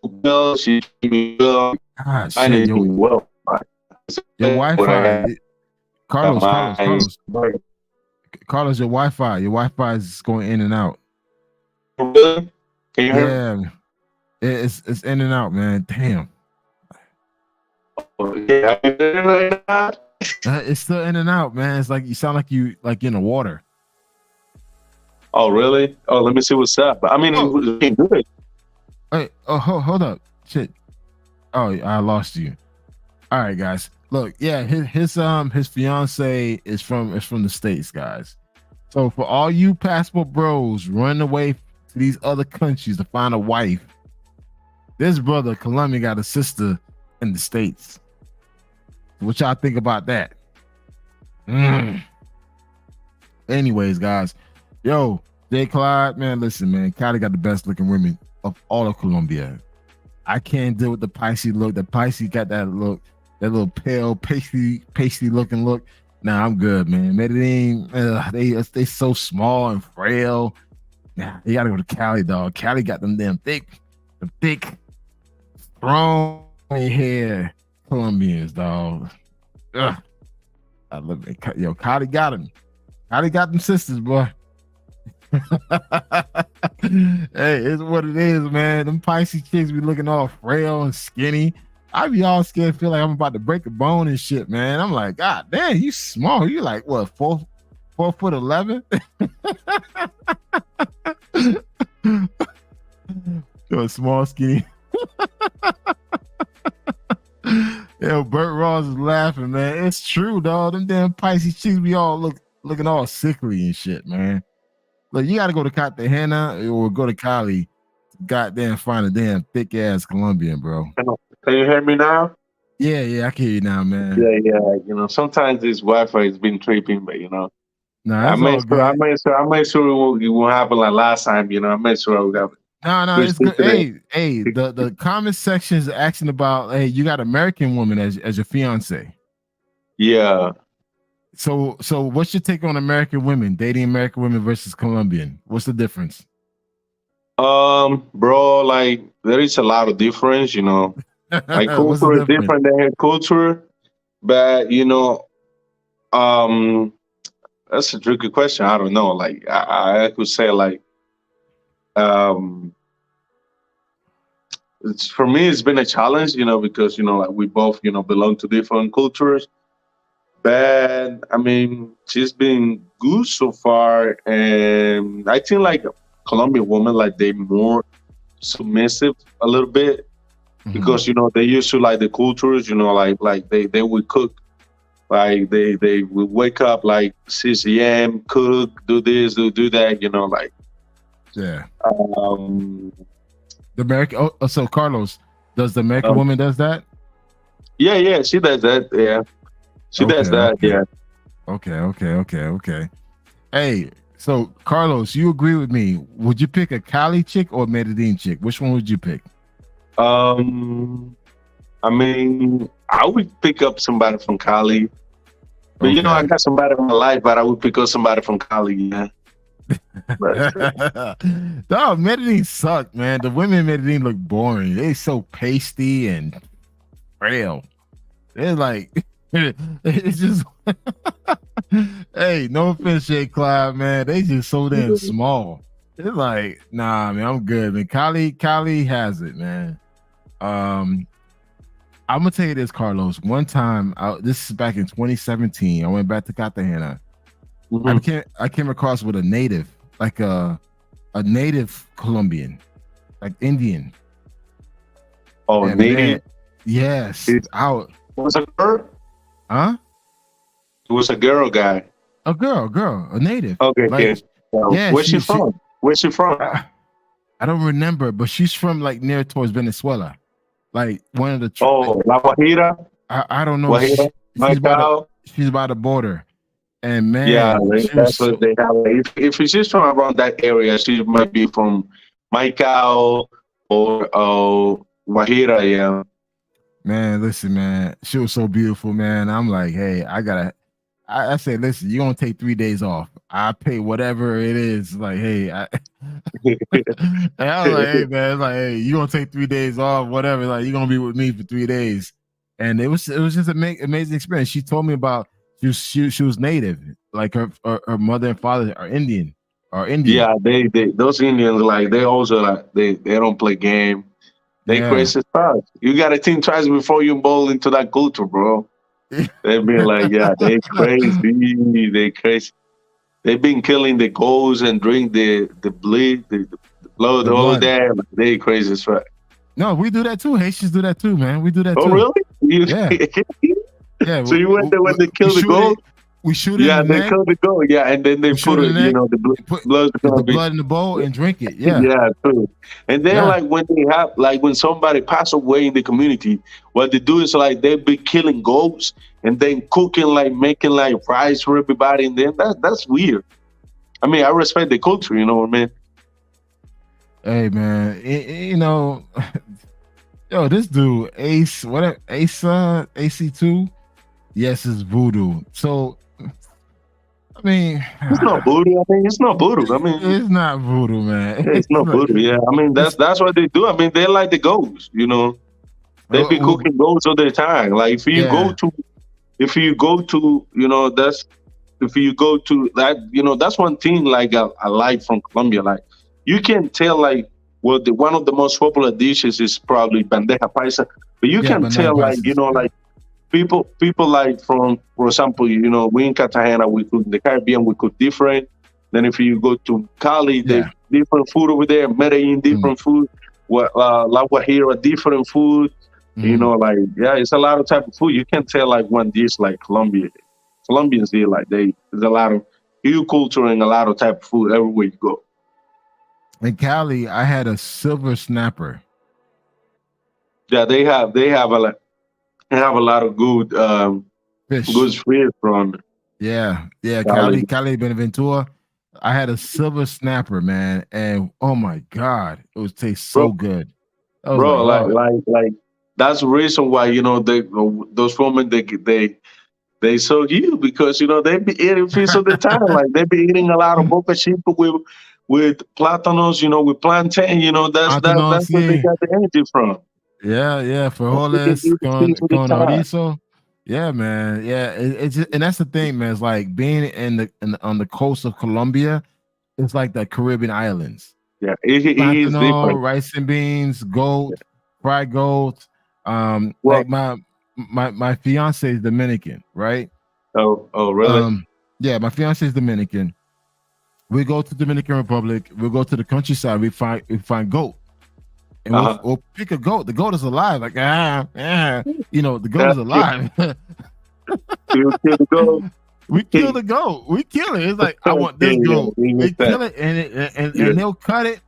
well, she treat me well. Ah, Mine shit, is doing well. Like, your what I Wi-Fi, got. Carlos, Carlos, Mine is Carlos, great. Carlos, your Wi-Fi is going in and out. Really? Can you hear me? Yeah, it's in and out, man. Damn, Yeah, I can hear you right now. it's still in and out, man. It's like you sound like you like in the water. Oh, really? Oh, let me see what's up. I mean, Oh. it was good. Hey, oh, hold up, shit. Oh, I lost you. All right, guys. Look, yeah, his fiance is from the States, guys. So for all you passport bros running away to these other countries to find a wife, this brother Colombia got a sister in the States. What y'all think about that? Anyways, guys, yo, J. Clyde, man, listen, man, Cali got the best looking women of all of Colombia. I can't deal with the Pisces look. The Pisces got that look, that little pale, pasty looking look. Nah, I'm good, man. Medellin, they so small and frail. Nah, you gotta go to Cali, dog. Cali got them damn thick, strong hair Colombians, dog. Ugh. I love it. Yo, Cali got him. Cali got them sisters, boy. Hey, it's what it is, man. Them Pisces chicks be looking all frail and skinny. I be all scared, feel like I'm about to break a bone and shit, man. I'm like, God damn, you small. You like what, 4'11"? You're small, skinny. Yo, Burt Ross is laughing, man. It's true, dog. Them damn Pisces chicks be all looking all sickly and shit, man. Look, you gotta go to Cartagena or go to Cali to goddamn find a damn thick ass Colombian, bro. Can you hear me now? Yeah, I can hear you now, man. Yeah. You know, sometimes this Wi-Fi has been tripping, but you know, Nah, I it's made all sure. I good. made sure it won't happen like last time. You know, I made sure we got. No, it's good. Hey, the comment section is asking about, hey, you got American woman as your fiance. Yeah. So what's your take on American women, dating American women versus Colombian? What's the difference? Bro, like there is a lot of difference, you know. Like What's the culture is difference? different than her culture, but you know, that's a tricky question. I don't know. Like I could say like, it's for me it's been a challenge, you know, because you know like we both you know belong to different cultures. But I mean, she's been good so far, and I think like Colombian women like they more submissive a little bit because you know they used to like the cultures, you know, like they would cook, like they would wake up like 6 a.m. cook, do this, do that, you know, like Yeah. the The American. Oh, so Carlos, does the American woman does that? Yeah, she does that. Yeah, she does that. Okay. Yeah. Okay. Hey, so Carlos, you agree with me? Would you pick a Cali chick or a Medellin chick? Which one would you pick? I mean, I would pick up somebody from Cali, but you know, I got somebody in my life, but I would pick up somebody from Cali. Yeah. Dog, Medellin suck, man. The women in Medellin look boring. They so pasty and frail. They're like, it's just. Hey, no offense, Jay Clyde, man. They just so damn small. It's like, nah, man, I'm good, man. Cali has it, man. I'm gonna tell you this, Carlos. One time, this is back in 2017. I went back to Cartagena. I came across with a native, like a native Colombian, like Indian. Oh, and native. Man, yes, out. Was a girl? Huh? It was a girl, guy. A girl, a native. Okay, like, yeah. Where's she from? Where's she from? I don't remember, but she's from like near towards Venezuela, like one of the. La Guajira. I don't know. Guajira, she's by the border, and man, yeah, that's what they have. If she's from around that area, she might be from Maicao or Guajira. Yeah. Man, listen, man, she was so beautiful, man. I'm like, hey, I I said, listen, you're gonna take 3 days off. I pay whatever it is. Like, hey, and I was like, hey man, like, hey, you gonna take 3 days off, whatever. Like, you're gonna be with me for 3 days. And it was just an amazing experience. She told me about she was native, like her mother and father are Indian. Yeah, they those Indians like they also like they don't play game. They crazy as fuck. You gotta think twice before you bowl into that culture, bro. They be like, yeah, they crazy. They crazy. They've been killing the goats and drink the blood, the blood all day. They crazy as fuck. No, we do that too. Haitians do that too, man. We do that too. Oh, really? Yeah. Yeah. So you went there when they kill the goat? We shoot it in the they neck. kill the goat. Yeah, and then they put it, the blood in the bowl and drink it. Yeah. Yeah, true. And then like when they have when somebody pass away in the community, what they do is like they be killing goats and then cooking making rice for everybody, and then that's weird. I mean, I respect the culture, you know what I mean? Hey man, yo, this dude Ace, whatever, AC2, yes, it's voodoo. So, I mean, it's not voodoo. I mean, it's not voodoo. I mean, it's not voodoo, man. It's not voodoo. Yeah, I mean that's what they do. I mean, they like the goats, you know. They be cooking goats all the time. Like if you go to, if you go to that, that's one thing I like from Colombia. Like you can tell one of the most popular dishes is probably bandeja paisa, but you can tell people from, for example, we in Cartagena, we cook in the Caribbean, we cook different. Then if you go to Cali, there's different food over there. Medellin, different food. La Guajira, different food. It's a lot of type of food. You can tell one dish like Colombia. Colombians here, there's a lot of huge culture and a lot of type of food everywhere you go. In Cali, I had a silver snapper. Yeah, they have a lot. They have a lot of good fish. Good fish from. Yeah. Cali, Benaventura. I had a silver snapper, man, and oh my god, it would taste so good. Bro, like that's the reason why those women they so you because they be eating fish all the time. They be eating a lot of boca chico with plátanos, with plantain. That's where they got the energy from. Yeah, frijoles con chorizo. Yeah, man. Yeah, it's just, and that's the thing, man. It's like being on the coast of Colombia. It's like the Caribbean islands. Yeah, it is different. Rice and beans, goat, fried goat. Like my fiance is Dominican, right? Oh, really? Yeah, my fiance is Dominican. We go to Dominican Republic. We go to the countryside. We find goat. And we'll pick a goat. The goat is alive. Like, the goat is alive. You kill the goat. We kill the goat. We kill it. It's like, I want this goat. We kill it, and they'll cut it,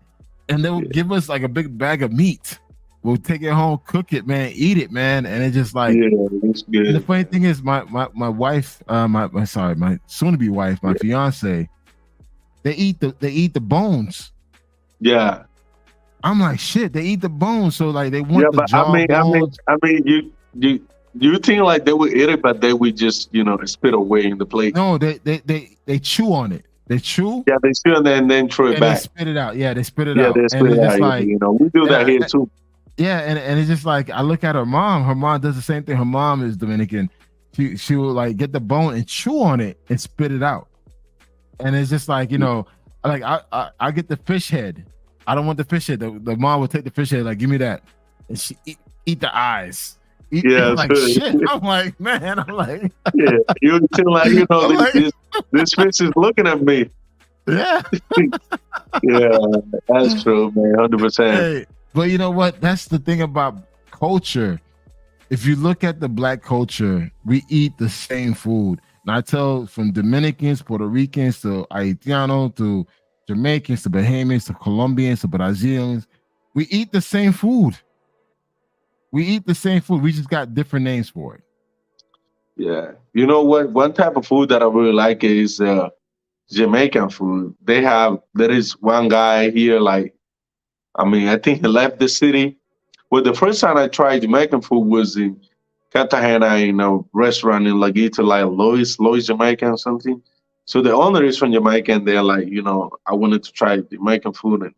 and they'll give us like a big bag of meat. We'll take it home, cook it, man, eat it, man, and it's just like. Yeah, that's good. And the funny thing is, my wife, my soon-to-be wife, my fiance, they eat the bones. Yeah. I'm like, shit, they eat the bones, so like they want the jaw bones. I mean, you think they would eat it, but they would just spit away in the plate. No, they chew on it. They chew. Yeah, they chew and then throw it back. They spit it out. Yeah, they spit it out. Yeah, they spit it out. Like, we do that here too. Yeah, and it's just like I look at her mom. Her mom does the same thing. Her mom is Dominican. She will get the bone and chew on it and spit it out. And it's just like I get the fish head. I don't want the fish head. The mom will take the fish head, give me that, and she eat the eyes. Shit. I'm like, man. I'm like, yeah. You feel this fish is looking at me. Yeah. Yeah, that's true, man. 100%. Hey, but you know what? That's the thing about culture. If you look at the black culture, we eat the same food. And I tell from Dominicans, Puerto Ricans to Haitiano to Jamaicans to Bahamians to Colombians to Brazilians, we eat the same food. We eat the same food. We just got different names for it. Yeah. You know what? One type of food that I really like is Jamaican food. There is one guy here, I think he left the city. Well, the first time I tried Jamaican food was in Cartagena in a restaurant in La Guita, like Lois Jamaica or something. So the owner is from Jamaica, and they're like, I wanted to try Jamaican food, and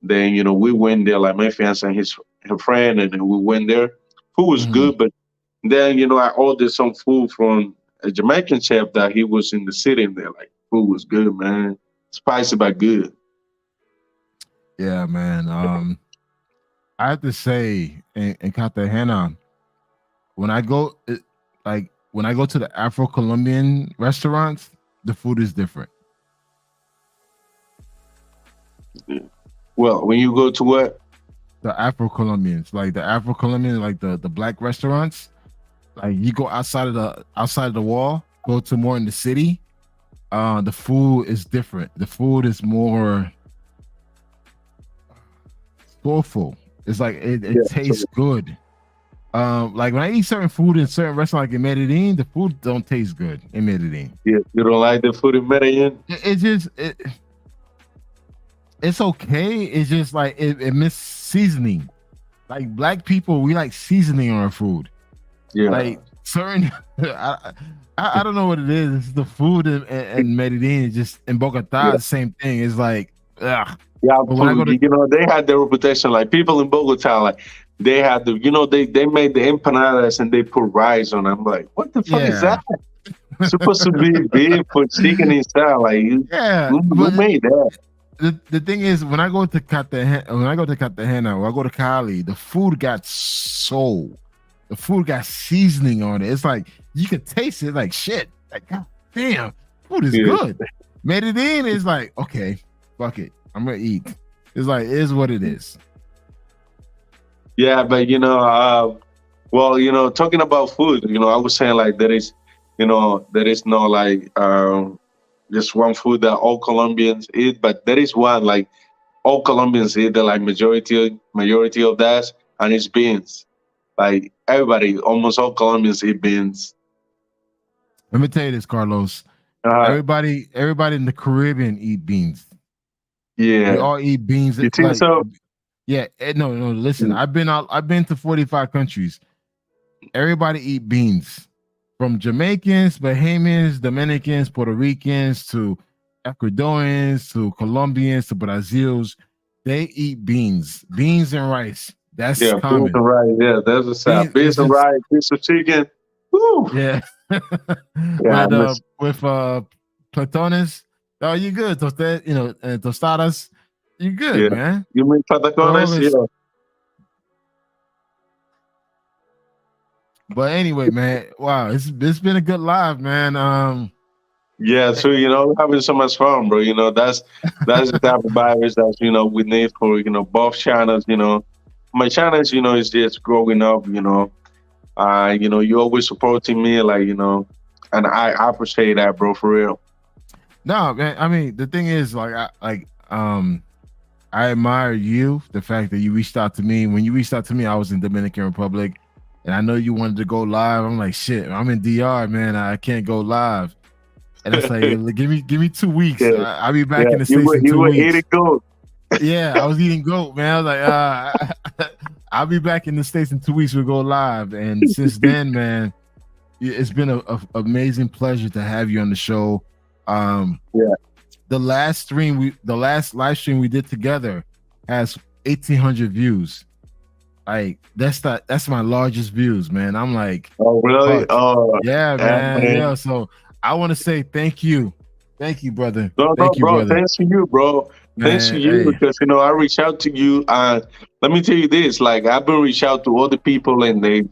then we went there, like my fiance and her friend, and then we went there. Food was good, but then I ordered some food from a Jamaican chef that he was in the city, and they're like, food was good, man, spicy but good. Yeah, man. I have to say, in Cartagena, when I go, when I go to the Afro-Colombian restaurants, the food is different. Well, when you go to what? The Afro-Colombians, like the black restaurants, like you go outside of the wall, go to more in the city. The food is different. The food is more soulful. It's like it tastes good. Like when I eat certain food in certain restaurants, like in Medellin, the food don't taste good in Medellin. Yeah, you don't like the food in Medellin? It's okay. It's just like it miss seasoning. Like black people, we like seasoning on our food. Yeah. Like certain, I don't know what it is. It's the food in Medellin is just in Bogota, the same thing. It's like, ugh. Yeah, they had their reputation. Like people in Bogota, like they had they made the empanadas and they put rice on them. I'm like, what the fuck is that? It's supposed to be beef for chicken inside. Like, who made that? The thing is, when I go to Cartagena, or I go to Cali, the food got seasoning on it. It's like you could taste it. Like shit. Like God damn, food is good. Medellin is like, okay, fuck it, I'm gonna eat. It's like it is what it is. Yeah, but talking about food, I was saying like there is no like just one food that all Colombians eat, but there is one like all Colombians eat the like majority of that, and it's beans. Like almost all Colombians eat beans. Let me tell you this, Carlos. Everybody in the Caribbean eat beans. Yeah, we all eat beans. You think so? Yeah, no. Listen, I've been to 45 countries. Everybody eat beans. From Jamaicans, Bahamians, Dominicans, Puerto Ricans, to Ecuadorians, to Colombians, to Brazils, they eat beans and rice. That's common. Beans and rice. Yeah, that's a sound. Beans and rice, piece of chicken. Woo. Yeah. With platones, oh, you good? Tostadas, you good, man. You mean patacones? Yeah. But anyway, man, wow, it's been a good live, man. Yeah, so we're having so much fun, bro. That's the type of virus that we need for both channels. My channels, is just growing up. You always supporting me, like and I appreciate that, bro, for real. No, man. I mean, the thing is, I admire you, the fact that you reached out to me. When you reached out to me, I was in Dominican Republic. And I know you wanted to go live. I'm like, shit, I'm in DR, man. I can't go live. And it's like, give me 2 weeks. I'll be back in the States in 2 weeks. Eating goat. Yeah, I was eating goat, man. I was like, I'll be back in the States in 2 weeks. We'll go live. And since then, man, it's been an amazing pleasure to have you on the show. The last live stream we did together has 1,800 views. Like that's my largest views, man. I'm like, oh really? Fuck. Oh yeah, man. Yeah. So I want to say thank you, brother. Thank you, brother. Thanks to you, bro. Thanks to you because I reach out to you. Let me tell you this: like I've been reach out to other people, and they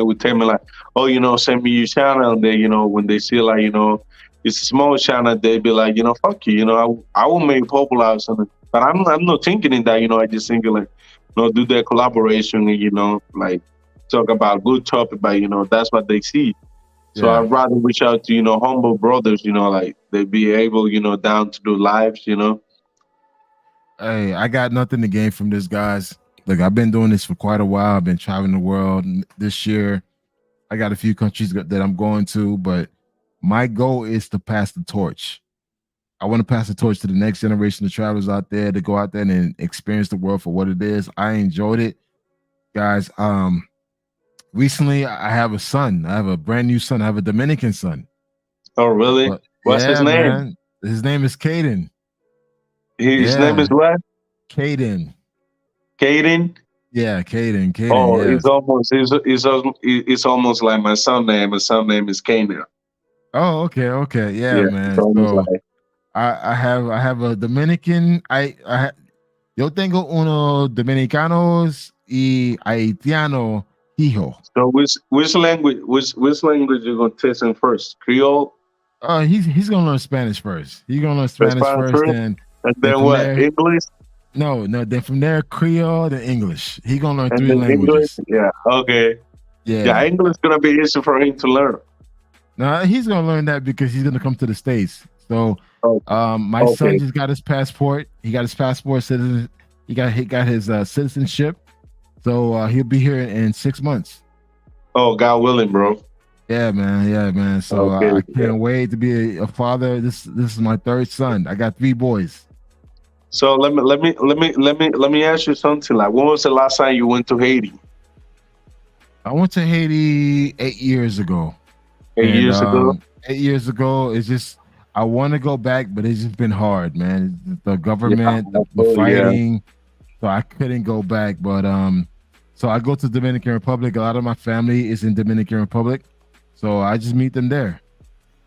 would tell me like, oh, send me your channel. And they, when they see like, it's a small channel, they be like, fuck you, I will make popular or something. But I'm not thinking in that, I just think like. Do their collaboration and, like talk about good topic, but, that's what they see. So I'd rather reach out to, humble brothers, like they be able, down to do lives, Hey, I got nothing to gain from this, guys. Look, I've been doing this for quite a while. I've been traveling the world. This year, I got a few countries that I'm going to, but my goal is to pass the torch. I want to pass the torch to the next generation of travelers out there to go out there and experience the world for what it is. I enjoyed it, guys. recently I have a son. I have a brand new son. I have a Dominican son. Oh, really? But What's his yeah, name? man. His name is Caden. His name is Yeah, what? Caden. Caden. Yeah, Caden. Oh, Yes. it's almost like my son name. My son name is Canaan. Oh, okay. Yeah, Yeah, it's man. almost So like. I have a Dominican. Yo tengo uno dominicanos y haitiano hijo. So which language you gonna test him first? Creole, He's gonna learn Spanish first. He's gonna learn Spanish Spanish first, first, and and then then from what? there, English, no. Then from there, Creole, then English. He gonna learn and three then English. languages. Yeah. Okay. Yeah, Yeah. English gonna be easy for him to learn. Now he's gonna learn that because he's gonna come to the States. So, Oh, my son okay. just got his passport. He got his passport citizen. He got his citizenship. So he'll be here in 6 months. Oh, God willing, bro. Yeah, man. So Okay. I can't wait to be a father. This is my third son. I got 3 boys. So let me ask you something. Like, when was the last time you went to Haiti? I went to Haiti 8 years ago. 8 years ago. 8 years ago, it's just I want to go back, but it's just been hard, man. The government, the fighting, so I couldn't go back. But so I go to Dominican Republic. A lot of my family is in Dominican Republic, so I just meet them there.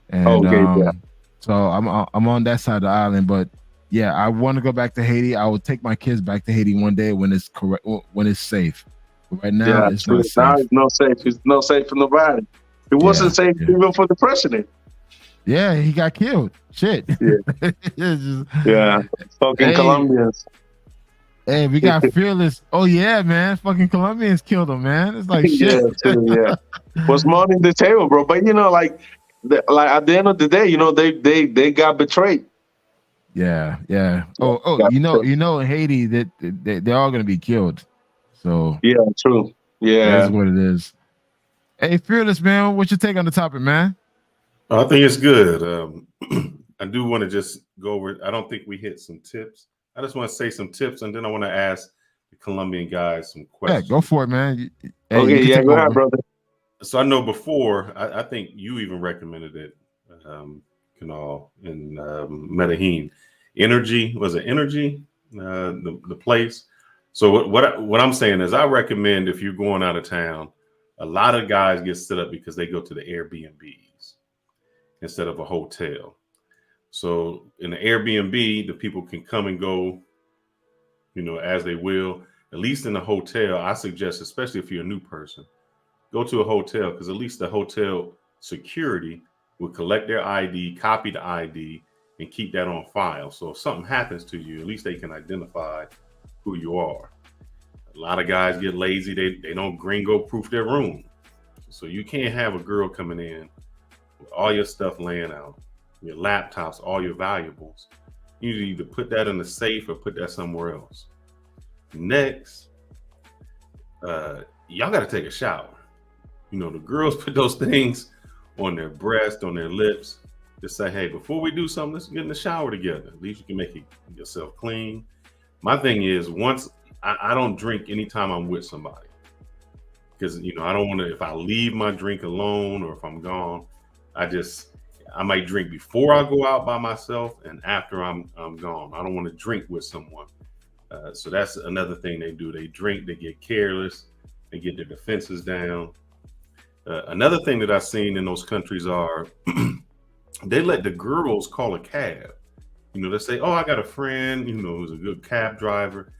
And so I'm on that side of the island. But yeah, I want to go back to Haiti. I will take my kids back to Haiti one day when it's correct, when it's safe. But right now, it's not safe. Now it's not safe. It's not safe for nobody. It wasn't safe even for the president. Yeah, he got killed. Shit. Yeah. Fucking Colombians. Hey, we got Fearless. Oh yeah, man. Fucking Colombians killed him, man. It's like shit. Yeah. Was money on the table, bro. But like at the end of the day, they got betrayed. Yeah. Oh, in Haiti that they're all gonna be killed. So yeah, true. Yeah, that's what it is. Hey, Fearless, man, what's your take on the topic, man? I think it's good. I do want to just go over. I don't think we hit some tips. I just want to say some tips, and then I want to ask the Colombian guys some questions. Yeah, go for it, man. Okay, yeah, go ahead, brother. So I know before, I think you even recommended it, Canal in Medellin. Energy, was it Energy? The place. So what I'm saying is, I recommend if you're going out of town, a lot of guys get set up because they go to the Airbnbs instead of a hotel. So in the Airbnb, the people can come and go, as they will. At least in a hotel, I suggest, especially if you're a new person, go to a hotel, because at least the hotel security will collect their ID, copy the ID, and keep that on file. So if something happens to you, at least they can identify who you are. A lot of guys get lazy. They don't gringo proof their room. So you can't have a girl coming in with all your stuff laying out, your laptops, all your valuables. You need to either put that in the safe or put that somewhere else. Next, y'all got to take a shower. The girls put those things on their breast, on their lips. Just say, hey, before we do something, let's get in the shower together. At least you can make yourself clean. My thing is, once I don't drink anytime I'm with somebody, because I don't want to. If I leave my drink alone or if I'm gone, I might drink before I go out by myself and after I'm gone. I don't want to drink with someone. So that's another thing they do. They drink, they get careless, they get their defenses down. Another thing that I've seen in those countries are they let the girls call a cab. They say, oh, I got a friend, who's a good cab driver,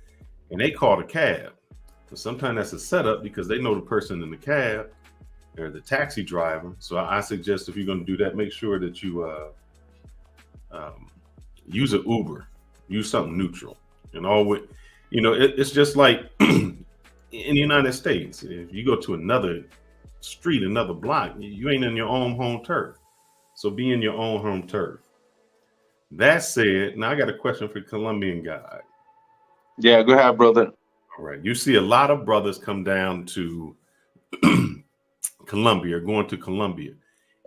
and they call a cab. But sometimes that's a setup because they know the person in the cab or the taxi driver. So I suggest if you're going to do that, make sure that you use an Uber, use something neutral. It's just like in the United States, if you go to another street, another block, you ain't in your own home turf. So be in your own home turf. That said, now I got a question for the Colombian guy. Yeah, go ahead, brother. All right. You see a lot of brothers come down to Colombia, going to Colombia.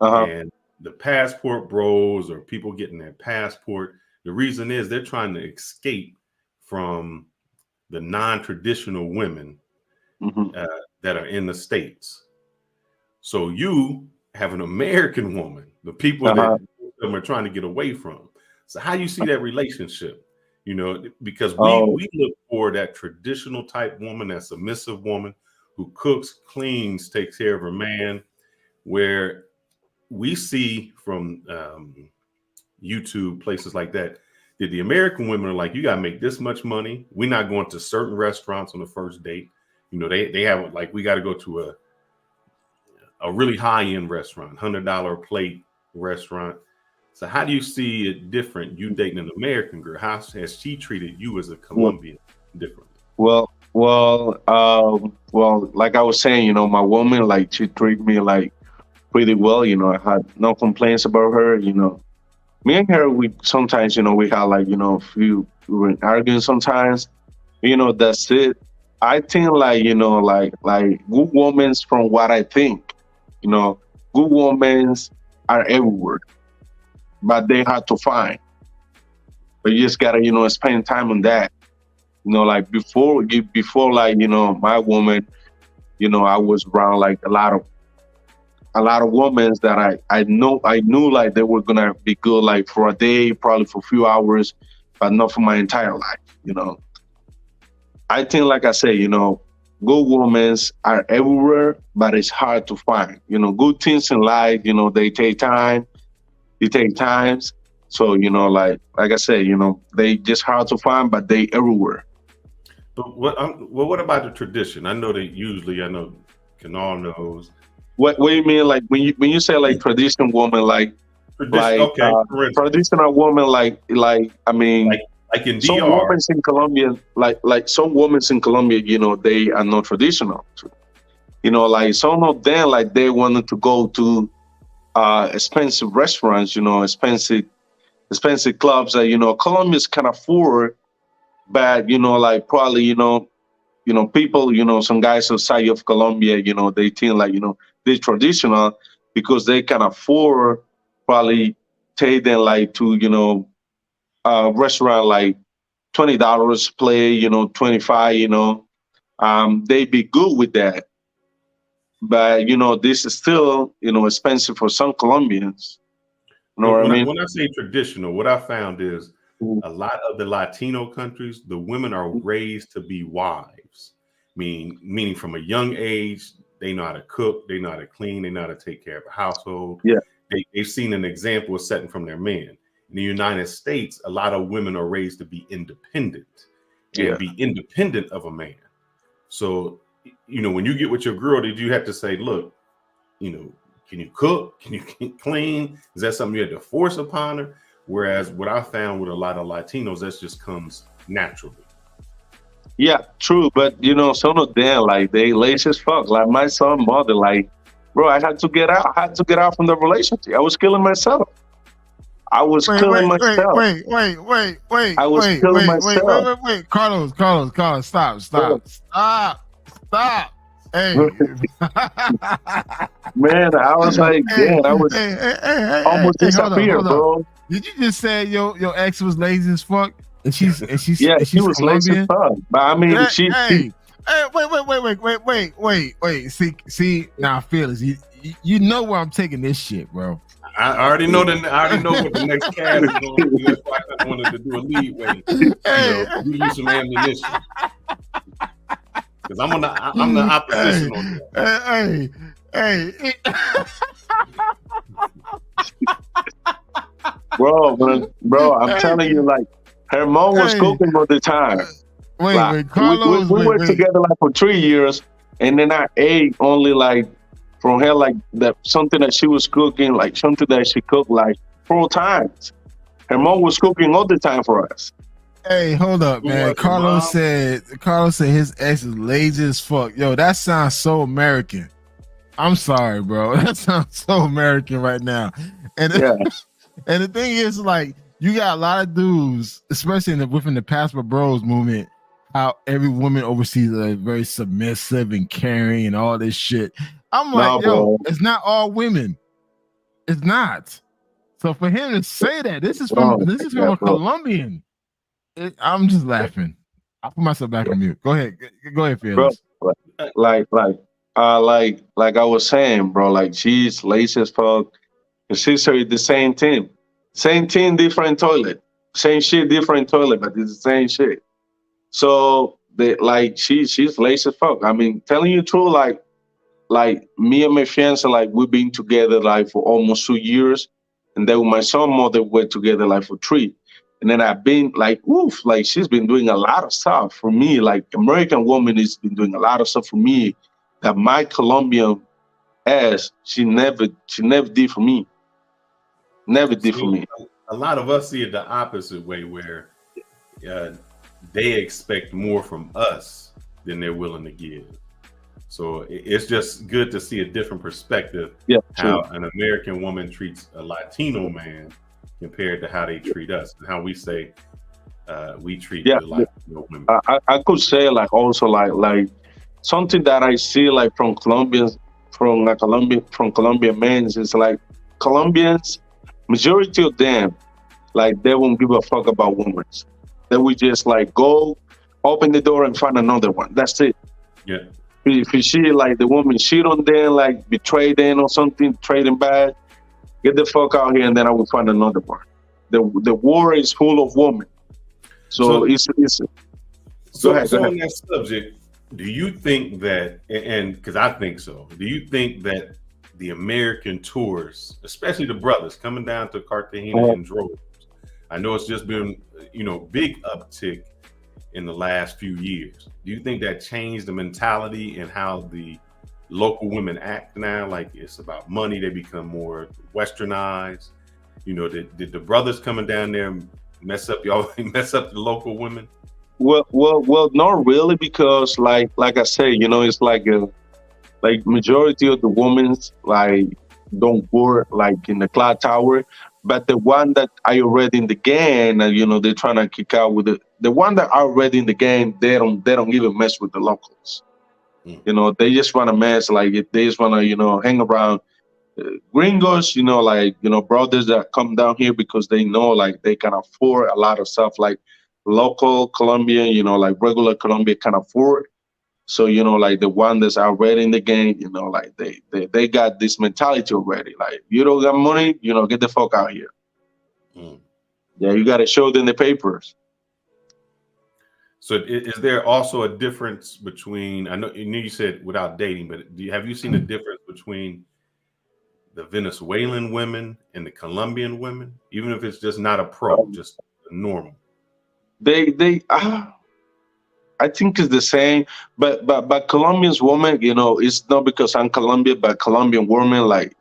And the passport bros or people getting their passport, the reason is they're trying to escape from the non-traditional women that are in the States. So you have an American woman, the people that them are trying to get away from. So how you see that relationship? You know, because we look for that traditional type woman, that submissive woman who cooks, cleans, takes care of her man, where we see from YouTube, places like that the American women are like, you got to make this much money. We're not going to certain restaurants on the first date. You know, they have like, we got to go to a really high-end restaurant, $100 plate restaurant. So how do you see it different? You dating an American girl, how has she treated you as a Colombian differently? Well, like I was saying, you know, my woman, like, she treated me like pretty well. You know, I had no complaints about her. You know, me and her, we sometimes, you know, we had like, you know, we were arguing sometimes. You know, that's it. I think like, you know, like good women, from what I think, you know, good women are everywhere, but they hard to find. But you just gotta, you know, spend time on that. You know, like before, like, you know, my woman, you know, I was around like a lot of women that I knew like they were gonna be good like for a day, probably for a few hours, but not for my entire life. You know, I think, like I say, you know, good women are everywhere, but it's hard to find. You know, good things in life, you know, they take time. It takes times. So, you know, like I said, you know, they just hard to find, but they everywhere. But what about the tradition? I know that usually, I know Canal knows. What do you mean? Like when you say like traditional woman, like traditional woman, like I mean, like in some DR, women in Colombia, like some women in Colombia, you know, they are not traditional. You know, like some of them, like they wanted to go to expensive restaurants, you know, expensive clubs that, you know, Colombians can afford, but, you know, like probably, you know, people, you know, some guys outside of Colombia, you know, they think like, you know, they're traditional because they can afford probably take them like to, you know, a restaurant like $20 play, you know, 25, you know, they be good with that. But, you know, this is still, you know, expensive for some Colombians. You know what I mean? When I say traditional, what I found is a lot of the Latino countries, the women are raised to be wives, meaning from a young age, they know how to cook, they know how to clean, they know how to take care of a household. Yeah, they've seen an example of setting from their man. In the United States, a lot of women are raised to be independent and be independent of a man. So, you know, when you get with your girl, did you have to say, look, you know, can you cook? Can you clean? Is that something you had to force upon her? Whereas what I found with a lot of Latinos, that just comes naturally. Yeah, true. But, you know, some of them, like, they lazy as fuck. Like my son, mother, like, bro, I had to get out. I had to get out from the relationship. I was killing myself. I was killing myself. Wait. I was killing myself. Wait. Carlos, stop. Hey. Man, I was like, damn, I was almost disappeared, bro. Did you just say your ex was lazy as fuck? And she's yeah, she was lazy as fuck. But I mean, wait. See, now, Felix, you know where I'm taking this shit, bro. I already know what the next cast is going to do. That's why I wanted to do a lead way. You know, you use some ammunition. Because I'm the opposition on that. Hey. Bro, I'm telling you, like, her mom was cooking all the time. Wait, Carlos. We were together like for 3 years, and then I ate only like from her, like that something that she was cooking, like something that she cooked like 4 times. Her mom was cooking all the time for us. Hey, hold up, man. Carlos said his ex is lazy as fuck. Yo, that sounds so American. I'm sorry, bro. That sounds so American right now. And and the thing is, like, you got a lot of dudes, especially within the Passport Bros movement, how every woman overseas is very submissive and caring and all this shit. I'm like, yo, it's not all women. It's not. So for him to say that, this is from a Colombian. I'm just laughing. I'll put myself back on mute. Go ahead, Felix. Bro, like Like I was saying, bro, like she's lazy as fuck. Her sister is the same thing. Same thing, different toilet. Same shit, different toilet, but it's the same shit. So they like she's lazy as fuck. I mean, telling you true, like me and my fiance, like we've been together like for almost 2 years, and then with my son mother we're together like for three. And then I've been like, oof, like she's been doing a lot of stuff for me. Like American woman has been doing a lot of stuff for me that my Colombian ass she never did for me. Never did for me. A lot of us see it the opposite way, where they expect more from us than they're willing to give. So it's just good to see a different perspective. Yeah, how true. an American woman treats a Latino man compared to how they treat us, and how we say we treat Yeah, the Latino women. I could say like also like something that I see like from Colombians from Colombian men is like Colombians, majority of them, like they won't give a fuck about women. They will just like go open the door and find another one. That's it. Yeah. If you see like the woman cheat on them, like betray them or something, trading bad, get the fuck out here, and then I will find another one. The war is full of women, so it's. So, Go ahead. on that subject, do you think that, and because I think so, do you think that the American tourists, especially the brothers coming down to Cartagena in droves, I know it's just been, big uptick in the last few years. Do you think that changed the mentality and how the local women act now? Like it's about money, they become more westernized. Did the brothers coming down there mess up mess up the local women? Well, not really, because like I say, it's like majority of the women's like don't work like in the clock tower, but the one that are already in the game, and they're trying to kick out with the one that are already in the game, they don't even mess with the locals. They just want to mess, like if they just want to hang around gringos, brothers that come down here because they know like they can afford a lot of stuff like local Colombian, like regular Colombia can afford. So, like the one that's already in the game, like they got this mentality already. Like, you don't got money, get the fuck out here. Yeah, you got to show them the papers. So is there also a difference between, I know you said without dating, but have you seen a difference between the Venezuelan women and the Colombian women, even if it's just not a pro, just a normal? I think it's the same, but Colombians women, it's not because I'm Colombian, but Colombian women, like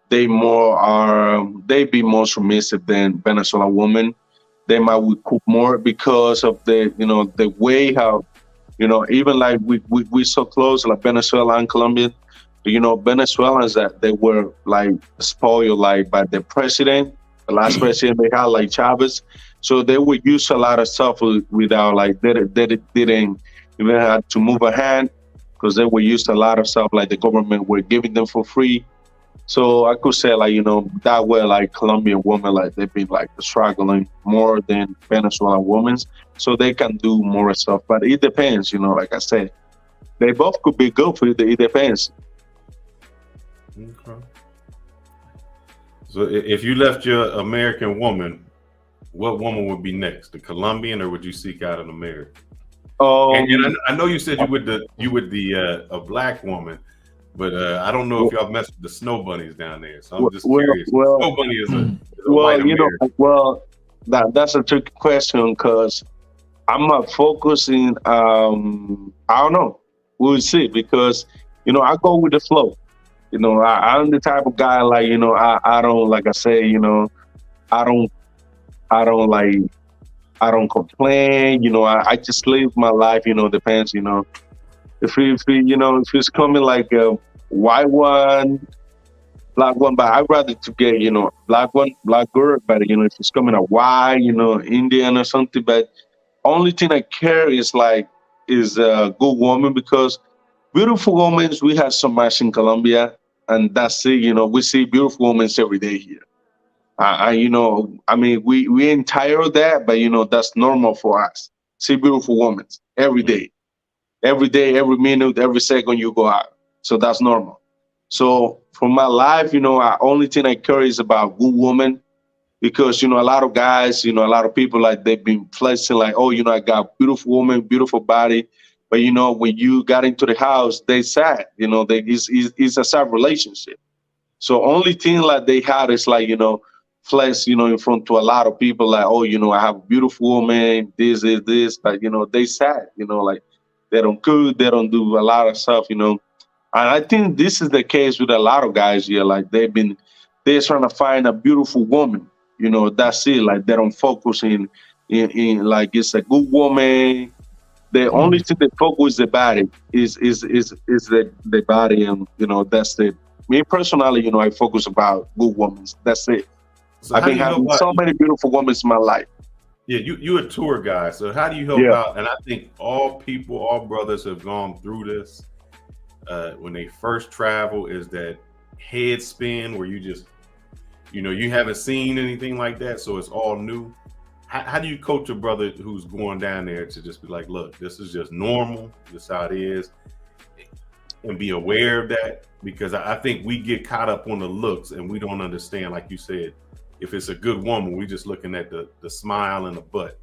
they be more submissive than Venezuelan women. They might cook more because of the way how, even like we so close, like Venezuela and Colombia, Venezuelans that they were like spoiled like by the president, the last president they had, like Chavez. So they would use a lot of stuff without like they didn't even have to move a hand, because they would use a lot of stuff like the government were giving them for free. So I could say like, that way like Colombian women, like they've been like struggling more than Venezuelan women. So they can do more stuff, but it depends, like I said, they both could be good for you. It depends. Okay. So if you left your American woman, what woman would be next? The Colombian, or would you seek out an American? And I know you said you would a black woman, but I don't know if y'all messed with the snow bunnies down there. So I'm just curious. Snow bunny is a white American. That's a tricky question, because I'm not focusing. I don't know. We'll see, because I go with the flow. I'm the type of guy like I don't, like I say, I don't complain. I just live my life. Depends. If it's coming like a white one, black one, but I'd rather to get black one, black girl. But if it's coming a white, Indian or something. But only thing I care is a good woman, because beautiful women we have so much in Colombia, and that's it. We see beautiful women every day here. I mean, we ain't tired of that, but that's normal for us. See beautiful women every day, every minute, every second you go out. So that's normal. So for my life, I only thing I care is about good woman, because a lot of guys, a lot of people, like, they've been flexing like, oh, I got beautiful woman, beautiful body, but when you got into the house, they sad, it's a sad relationship. So only thing like they had is like, flex, in front to a lot of people, like, oh, I have a beautiful woman, this is this, but they sad, like they don't cook, they don't do a lot of stuff, And I think this is the case with a lot of guys here. Like they're trying to find a beautiful woman, that's it. Like they don't focus in like it's a good woman. The only thing they focus the body is the body, and that's the me personally, I focus about good women. That's it. So I've been having so many beautiful women in my life. Yeah, you a tour guy. So how do you help out? And I think all brothers have gone through this. When they first travel, is that head spin where you just, you haven't seen anything like that, so it's all new. How do you coach a brother who's going down there to just be like, look, this is just normal, this is how it is, and be aware of that? Because I think we get caught up on the looks and we don't understand, like you said, if it's a good woman, we just looking at the smile and the butt.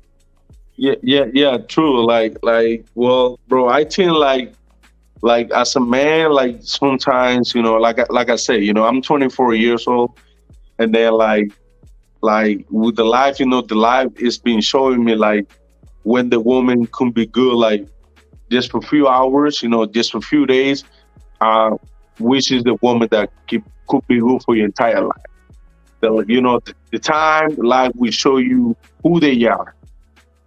Yeah, true. Like, well, bro, I think like as a man, like sometimes, like I say, I'm 24 years old, and then like with the life, the life is been showing me like when the woman can be good, like just for a few hours, just for a few days, which is the woman that could be good for your entire life. The time life will show you who they are.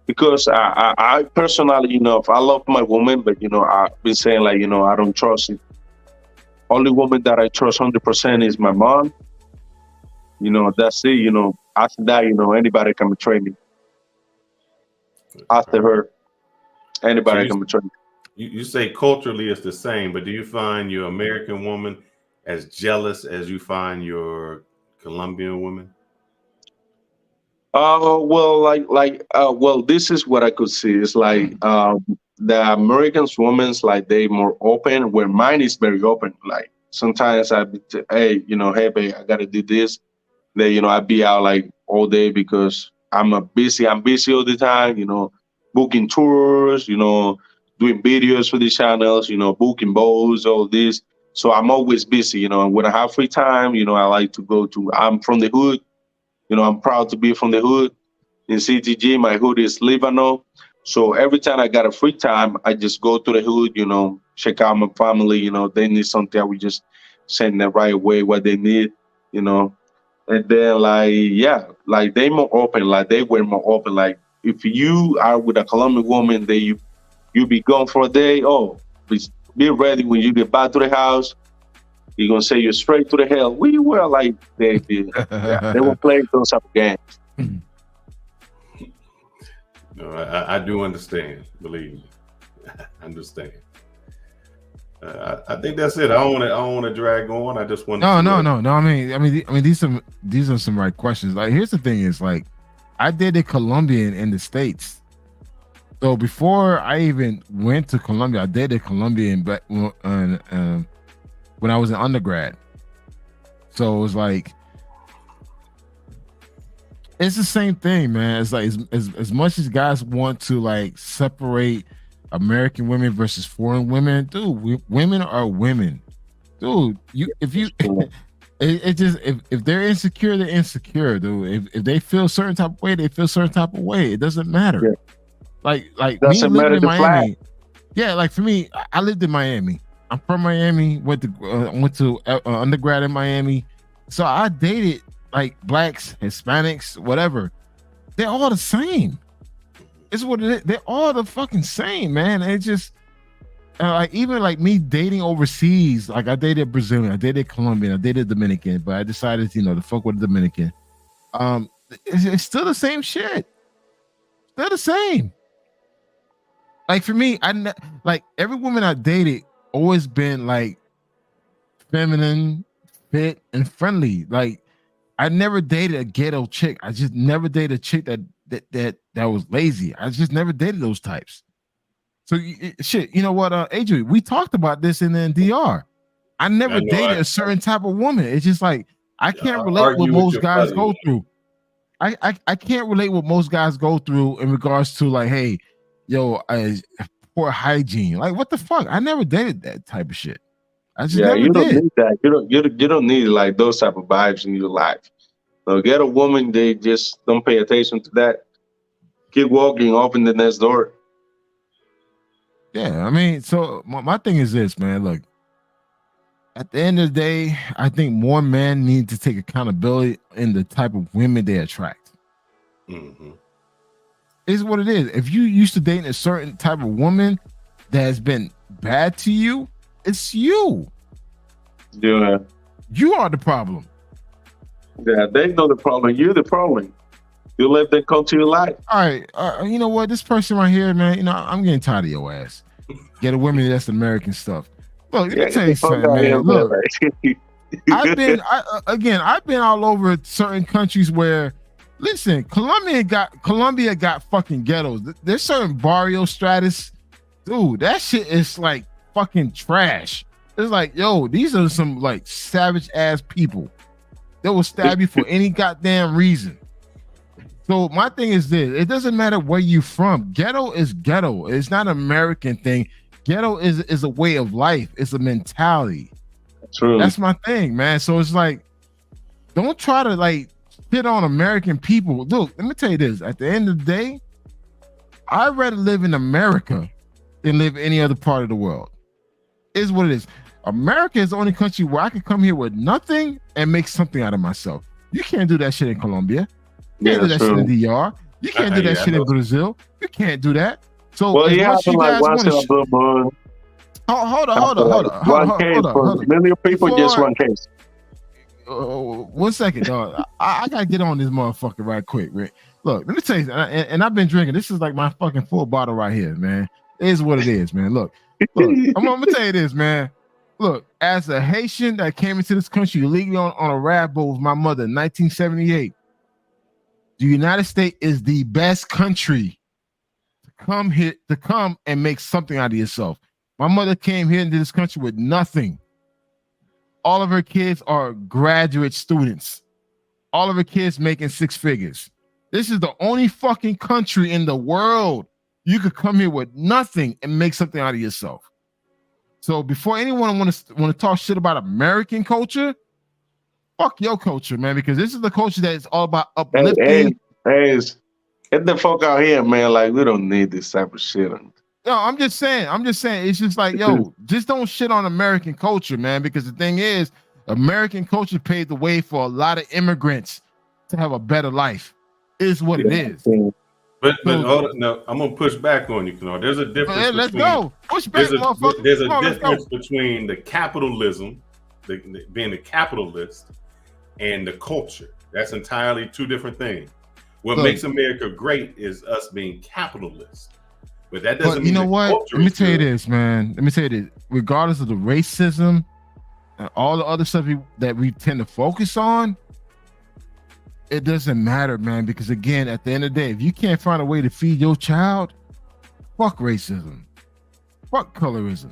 Because I personally, if I love my woman, but I've been saying like, I don't trust it. Only woman that I trust 100% is my mom. That's it. After that, anybody can betray me. After her, anybody can betray me. You say culturally it's the same, but do you find your American woman as jealous as you find your Colombian woman? Well, this is what I could see. It's like the American women's, like, they more open, where mine is very open. Like sometimes hey, hey, babe, I gotta do this. Then I be out like all day because I'm busy all the time. Booking tours, doing videos for the channels, booking bows, all this. So I'm always busy, and when I have free time, I like to go to. I'm from the hood. I'm proud to be from the hood in CTG. My hood is Lebanon. So every time I got a free time, I just go to the hood, check out my family. They need something, I would just send them right away what they need, And then like they more open, like they were more open. Like if you are with a Colombian woman, you be gone for a day. Oh, be ready when you get back to the house. You're gonna say you're straight to the hell. We were like they were playing those type of games. No, I do understand. Believe me, I understand. I think that's it. I don't want to drag on. I just want. No. I mean, these are some right questions. Like, here's the thing: is like, I dated Colombian in the States. So before I even went to Colombia, I dated Colombian, but when I was an undergrad. So it was like, it's the same thing, man. It's like as much as guys want to like separate American women versus foreign women, dude, women are women, dude. If they're insecure, they're insecure, dude. If they feel certain type of way, they feel certain type of way. It doesn't matter. Yeah. Like me living in Miami. Yeah, like for me, I lived in Miami. I'm from Miami. Went to undergrad in Miami, so I dated like blacks, Hispanics, whatever. They're all the same. It's what it is. They're all the fucking same, man. It's just like even like me dating overseas. Like I dated Brazilian, I dated Colombian, I dated Dominican, but I decided to fuck with the Dominican. It's still the same shit. They're the same. Like for me, like every woman I dated always been like feminine, fit, and friendly. Like I never dated a ghetto chick. I just never dated a chick that was lazy. I just never dated those types. So shit, you know what, Adrian? We talked about this in the DR. I never I know dated a certain type of woman. It's just like I can't relate what argue with most your guys fuzzy go one. through. I can't relate what most guys go through in regards to like, hey, yo, poor hygiene. Like, what the fuck? I never dated that type of shit. I just Yeah, never you don't did. need that. You don't need like those type of vibes in your life. So get a woman, they just don't pay attention to that. Keep walking, open the next door. Yeah, I mean, so my thing is this, man. Look, at the end of the day, I think more men need to take accountability in the type of women they attract. Mm-hmm. Is what it is. If you used to dating a certain type of woman that has been bad to you, it's you. Yeah. You are the problem. Yeah, they know the problem. You're the problem. You let them come to your life. All right, you know what? This person right here, man. You know, I'm getting tired of your ass. Get a woman that's American stuff. Look, let me tell you something, man. Look, I've been all over certain countries where, listen, Colombia got fucking ghettos. There's certain barrio stratus, dude. That shit is like fucking trash. It's like, yo, these are some like savage ass people that will stab you for any goddamn reason. So my thing is this: it doesn't matter where you from. Ghetto is ghetto. It's not an American thing. Ghetto is a way of life. It's a mentality. True. That's my thing, man. So it's like, don't try to like shit on American people. Look, let me tell you this. At the end of the day, I'd rather live in America than live any other part of the world. Is what it is. America is the only country where I can come here with nothing and make something out of myself. You can't do that shit in Colombia. You can't do that shit in DR. You can't do that shit in Brazil. You can't do that. So well, as yeah, much you guys want to hold on. Million people just one case. 1 second, dog. I gotta get on this motherfucker right quick, Rick. Look, let me tell you, and I've been drinking. This is like my fucking full bottle right here, man. It is what it is, man. Look, I'm gonna tell you this, man. Look, as a Haitian that came into this country illegally on a rap boat with my mother in 1978, the United States is the best country to come and make something out of yourself. My mother came here into this country with nothing. All of her kids are graduate students. All of her kids making six figures. This is the only fucking country in the world you could come here with nothing and make something out of yourself. So before anyone want to talk shit about American culture, fuck your culture, man, because this is the culture that is all about uplifting. Hey, get the fuck out here, man. Like, we don't need this type of shit. No, I'm just saying. It's just like, yo, just don't shit on American culture, man, because the thing is, American culture paved the way for a lot of immigrants to have a better life. Is what it is. But no, I'm gonna push back on you, Canard. There's a difference. Let's go. Push back, motherfucker. There's a difference between the capitalism, being a capitalist, and the culture. That's entirely two different things. What makes America great is us being capitalist. But that doesn't mean you know what? Let me tell you this, man. Let me tell you this. Regardless of the racism and all the other stuff that we tend to focus on, it doesn't matter, man, because again, at the end of the day, if you can't find a way to feed your child, fuck racism. Fuck colorism.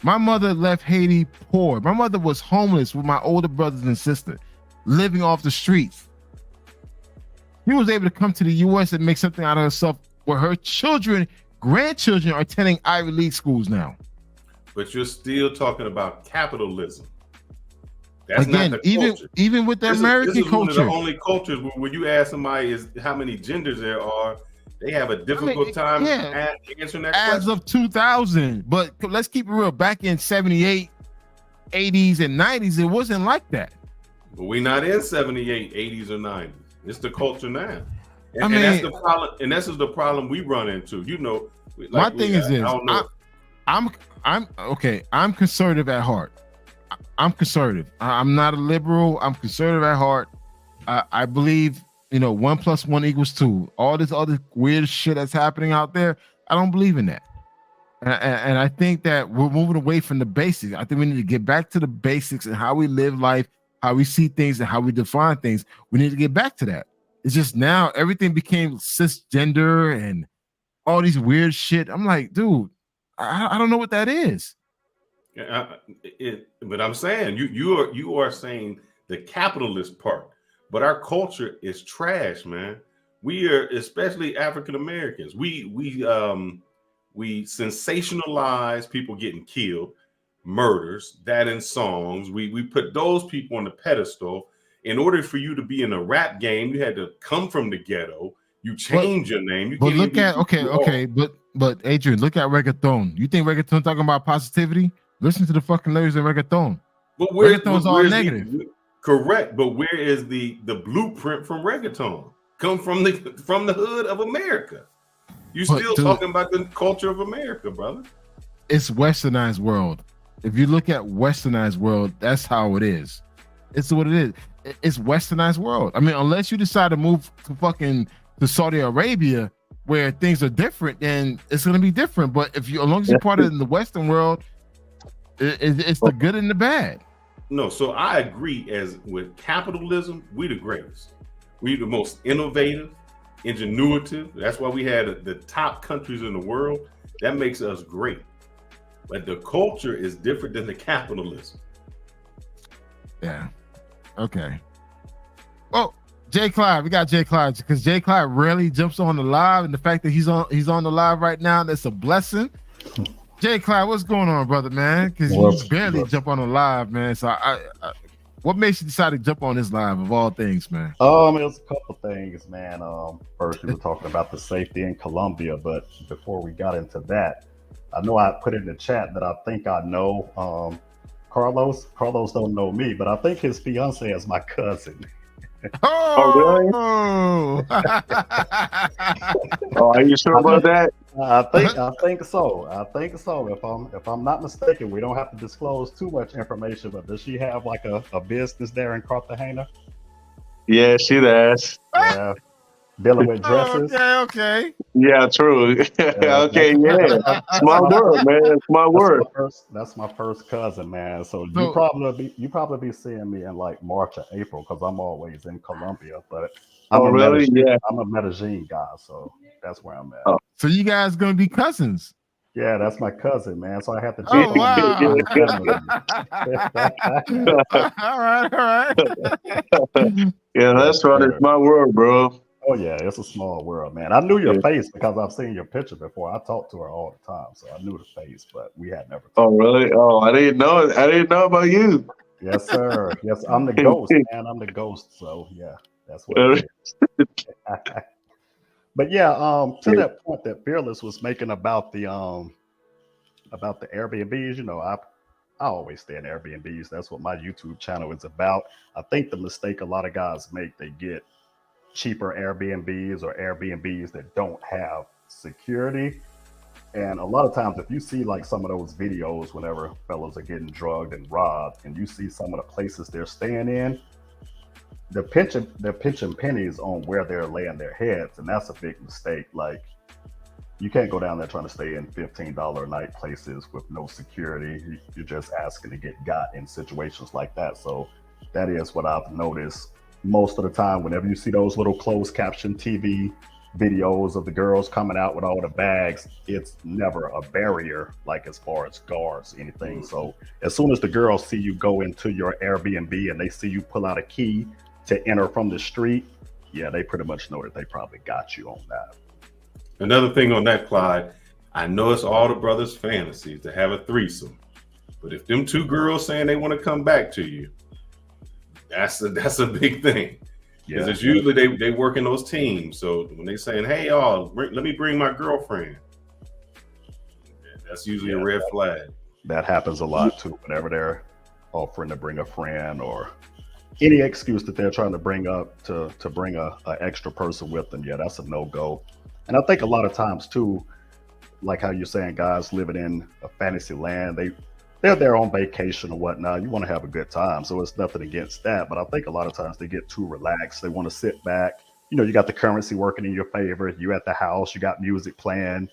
My mother left Haiti poor. My mother was homeless with my older brothers and sisters, living off the streets. She was able to come to the U.S. and make something out of herself where her grandchildren are attending Ivy League schools now. But you're still talking about capitalism. That's again, not the culture. Even with the American culture. One of the only cultures where you ask somebody is how many genders there are, they have a difficult time answering that question. As of 2000, but let's keep it real. Back in 78, 80s, and 90s, it wasn't like that. But we're not in 78, 80s, or 90s. It's the culture now. And mean, that's the problem. And this is the problem we run into. You know, my thing is this. I'm okay. I'm conservative at heart. I'm conservative. I'm not a liberal. I'm conservative at heart. I believe, 1 + 1 = 2. All this other weird shit that's happening out there, I don't believe in that. And I think that we're moving away from the basics. I think we need to get back to the basics and how we live life, how we see things, and how we define things. We need to get back to that. It's just now everything became cisgender and all these weird shit. I'm like, dude, I don't know what that is. But I'm saying you are saying the capitalist part, but our culture is trash, man. We are, especially African Americans. We sensationalize people getting killed, murders, that in songs. We put those people on the pedestal. In order for you to be in a rap game, you had to come from the ghetto. You change your name. You but can't look at okay, but Adrian, look at reggaeton. You think reggaeton talking about positivity? Listen to the fucking lyrics of reggaeton. But reggaeton's all negative. Correct, but where is the blueprint from reggaeton? Come from the hood of America. You still talking about the culture of America, brother. It's westernized world. If you look at westernized world, that's how it is. It's what it is. It's westernized world. I mean, unless you decide to move to Saudi Arabia where things are different, then it's going to be different. But as long as you're part of the Western world, it's the good and the bad. No, so I agree. As with capitalism, we the greatest. We the most innovative, ingenuitive. That's why we had the top countries in the world. That makes us great. But the culture is different than the capitalism. Yeah. Okay. Well, Jay Clyde, we got Jay Clyde because Jay Clyde rarely jumps on the live, and the fact that he's on the live right now, that's a blessing. Jay Clyde, what's going on, brother, man? Because you barely jump on the live, man. So I what makes you decide to jump on this live of all things, man? There's a couple things, man. First, we were talking about the safety in Colombia, but before we got into that, I know I put in the chat that I think I know Carlos. Carlos don't know me, but I think his fiance is my cousin. Really? Oh, are you sure about that? I think so. If I'm not mistaken, we don't have to disclose too much information, but does she have like a business there in Cartagena? Yeah, she does. Yeah. Dealing with dresses. Okay. Yeah, true. Okay, yeah. Small world, man. Small world. That's my first cousin, man. So you probably be seeing me in like March or April because I'm always in Colombia. But I'm a Medellin guy, so that's where I'm at. Oh. So you guys gonna be cousins? Yeah, that's my cousin, man. So I have to. Oh wow! All right. Yeah, that's right. It's my world, bro. Oh yeah, it's a small world, man. I knew your face because I've seen your picture before. I talked to her all the time, so I knew the face, but we had never talked. Oh really? Oh, I didn't know. I didn't know about you. Yes, sir. Yes, I'm the ghost, man. I'm the ghost. So yeah, that's what it is. But yeah, to that point that Fearless was making about the Airbnbs, you know, I always stay in Airbnbs. That's what my YouTube channel is about. I think the mistake a lot of guys make, they get cheaper Airbnbs or Airbnbs that don't have security. And a lot of times if you see like some of those videos whenever fellas are getting drugged and robbed and you see some of the places they're staying in, they're pinching pennies on where they're laying their heads, and that's a big mistake. Like, you can't go down there trying to stay in $15 a night places with no security. You're just asking to get got in situations like that. So that is what I've noticed most of the time. Whenever you see those little closed caption TV videos of the girls coming out with all the bags, it's never a barrier, like as far as guards, anything. So as soon as the girls see you go into your Airbnb and they see you pull out a key to enter from the street, yeah, they pretty much know that they probably got you on that. Another thing on that, Clyde, I know it's all the brothers' fantasies to have a threesome, but if them two girls saying they want to come back to you, that's a big thing. Because it's usually they work in those teams. So when they saying, "Hey, y'all, let me bring my girlfriend," that's usually a red flag. That happens a lot too. Whenever they're offering to bring a friend or any excuse that they're trying to bring up to bring a extra person with them, yeah, that's a no-go. And I think a lot of times too, like how you're saying, guys living in a fantasy land, they're there on vacation or whatnot. You want to have a good time, so it's nothing against that. But I think a lot of times they get too relaxed. They want to sit back. You know, you got the currency working in your favor. You at the house. You got music playing.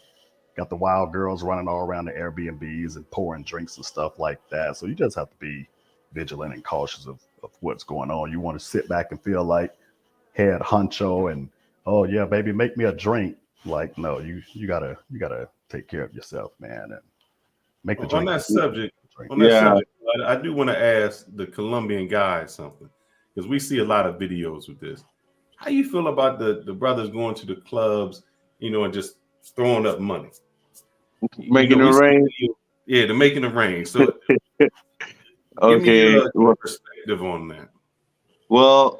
Got the wild girls running all around the Airbnbs and pouring drinks and stuff like that. So you just have to be vigilant and cautious of what's going on. You want to sit back and feel like head honcho and, oh yeah, baby, make me a drink. Like, no, you gotta take care of yourself, man, and make the drink. On that subject, On that subject, I do want to ask the Colombian guys something, because we see a lot of videos with this. How you feel about the brothers going to the clubs, and just throwing up money, making it rain? Yeah, they're making it rain. So, okay, give me your perspective on that. Well,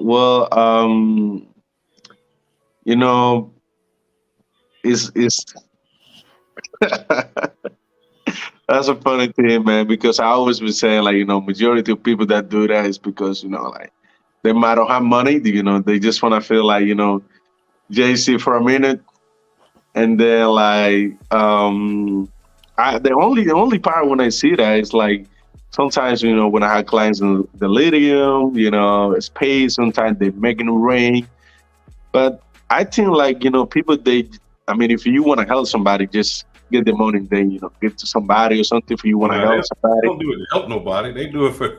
it's that's a funny thing, man. Because I always been saying, like, majority of people that do that is because like they might don't have money. They just want to feel like JC for a minute, and then like the only part when I see that is like sometimes when I have clients in the lithium, it's paid. Sometimes they making it rain, but I think like people if you want to help somebody, just get the money, then give to somebody or something. If you want to help somebody, they don't do it to help nobody. They do it for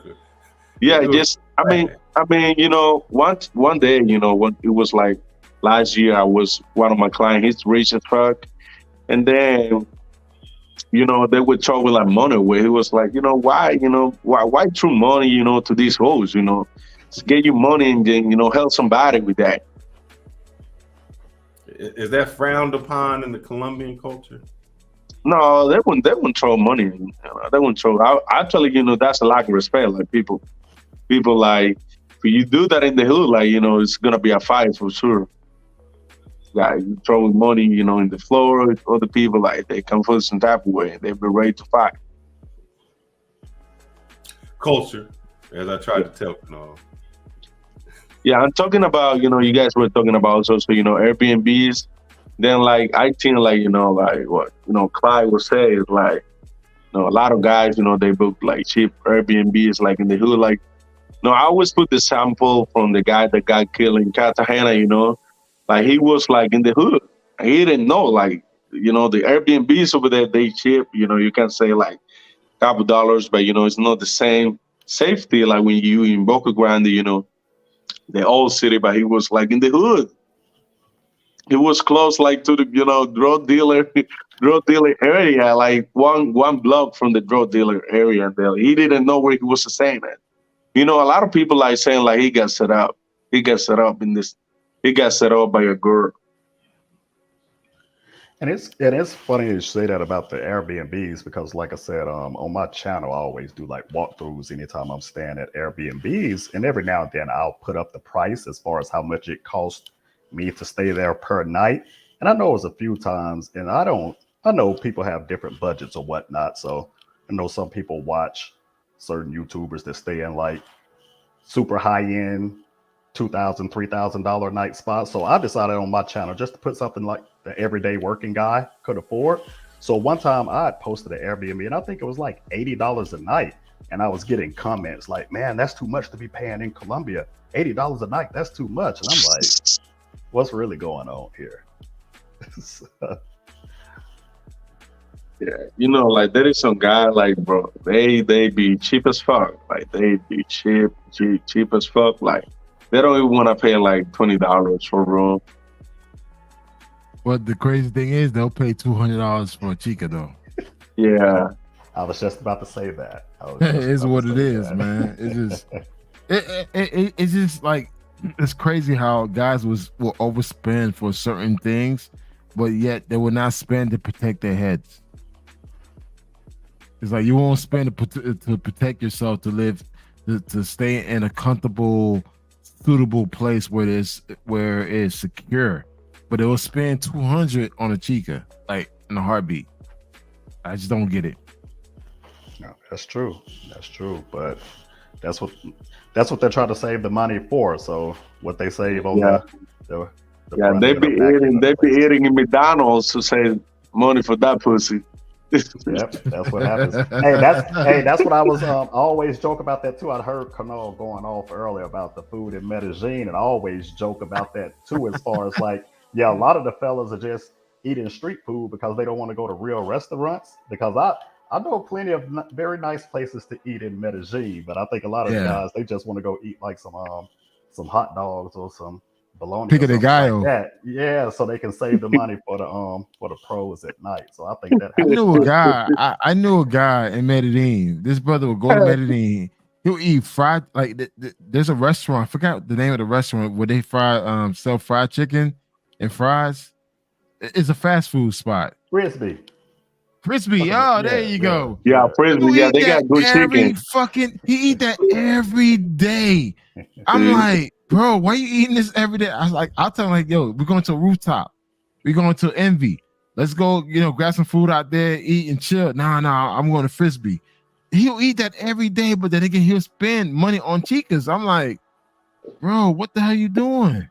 one day, when it was like last year, I was one of my clients. He's rich as fuck, and then they would throw like money away. He was like, why throw money, to these hoes, just get you money and then help somebody with that. Is that frowned upon in the Colombian culture? No, they wouldn't throw money. They wouldn't throw. Actually, that's a lack of respect. Like people like, if you do that in the hood, like it's gonna be a fight for sure. Like you throwing money, in the floor. Other people like they come for some type of way. They be ready to fight. Culture, as I tried to tell you. Yeah, I'm talking about, you guys were talking about also, Airbnbs. Then like I think like, like what, Clyde was saying, like, a lot of guys, they book like cheap Airbnbs like in the hood. Like, I always put the sample from the guy that got killed in Cartagena, like he was like in the hood. He didn't know, like, the Airbnbs over there, they cheap, you can say like a couple dollars, but it's not the same safety like when you in Boca Grande, the old city, but he was like in the hood. He was close like to the drug dealer area, like one block from the drug dealer area. And he didn't know where he was staying at. A lot of people like saying like he got set up. He got set up by a girl. And it's funny you say that about the Airbnbs, because like I said, on my channel, I always do like walkthroughs anytime I'm staying at Airbnbs. And every now and then I'll put up the price as far as how much it costs me to stay there per night. And I know it was a few times, and I know people have different budgets or whatnot. So I know some people watch certain YouTubers that stay in like super high end $2,000, $3,000 a night spots. So I decided on my channel just to put something like the everyday working guy could afford. So one time I had posted an Airbnb, and I think it was like $80 a night. And I was getting comments like, man, that's too much to be paying in Colombia. $80 a night, that's too much. And I'm like, what's really going on here? Yeah, like there is some guy like, bro, they be cheap as fuck. Like they be cheap as fuck. Like they don't even want to pay like $20 for a room. But the crazy thing is, they'll pay $200 for a chica though. Yeah, I was just about to say that. It's what it is, man. It's just, it's just like, it's crazy how guys will overspend for certain things, but yet they will not spend to protect their heads. It's like you won't spend to protect yourself, to live, to stay in a comfortable, suitable place where it's secure. But they will spend $200 on a chica, like in a heartbeat. I just don't get it. No, that's true. That's true. But that's what they're trying to save the money for. So what they save on the they be eating in McDonald's to save money for that pussy. Yep, that's what happens. That's what I was always joke about that too. I heard Canal going off earlier about the food in Medellin, and I always joke about that too, as far as like, yeah, a lot of the fellas are just eating street food because they don't want to go to real restaurants. Because I know plenty of very nice places to eat in Medellin, but I think a lot of the guys, they just want to go eat like some hot dogs or some bologna Pico or de something like gallo. that. Yeah, so they can save the money for the pros at night. So I think that I happens. knew a guy. I knew a guy in Medellin. This brother would go to Medellin. He'll eat fried like there's a restaurant. I forgot the name of the restaurant where they sell fried chicken and fries. It's a fast food spot. Frisbee. Crispy. Oh, there you go. Yeah, Frisbee. You Yeah, eat they that got good every chicken. he eat that every day. I'm like, bro, why you eating this every day? I was like, I'll tell him like, yo, we're going to a rooftop. We're going to Envy. Let's go, grab some food out there, eat and chill. Nah, I'm going to Frisbee. He'll eat that every day, but then again, he'll spend money on chicas. I'm like, bro, what the hell you doing?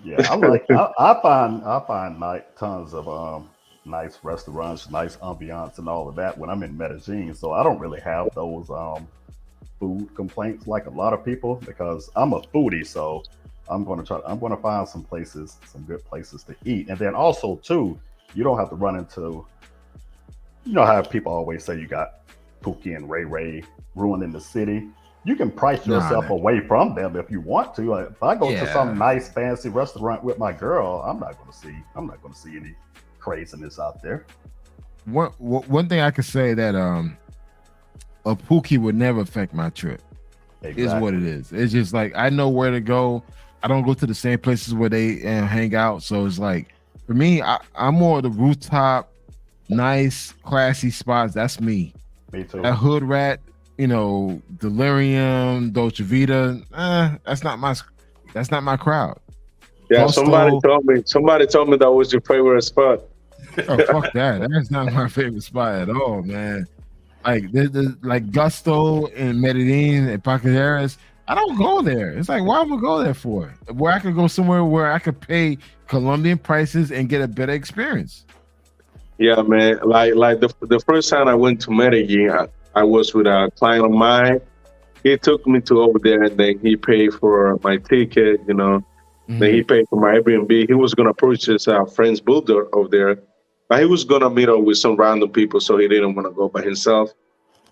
Yeah, I find like tons of nice restaurants, nice ambiance, and all of that when I'm in Medellin. So I don't really have those food complaints like a lot of people because I'm a foodie. So I'm going to find some good places to eat, and then also too, you don't have to run into, how people always say you got Pookie and Ray Ray ruining the city. You can price yourself away from them if you want to. Like, if I go to some nice fancy restaurant with my girl, I'm not going to see any craziness out there. One thing I could say that a Pookie would never affect my trip. Exactly. Is what it is. It's just like I know where to go. I don't go to the same places where they hang out. So it's like for me, I'm more of the rooftop, nice, classy spots. That's me. Me too. That hood rat, Delirium, Dolce Vita. That's not my crowd. Yeah, Coastal, somebody told me that was your favorite spot. Oh, fuck that. That's not my favorite spot at all, man. Like there's like Gusto in Medellin and Pacaderas. I don't go there. It's like, why would I go there for? Where I could go somewhere where I could pay Colombian prices and get a better experience. Yeah, man. Like the first time I went to Medellin, I was with a client of mine. He took me to over there, and then he paid for my ticket. Then he paid for my Airbnb. He was gonna purchase a friend's bulldog over there, but he was gonna meet up with some random people, so he didn't want to go by himself.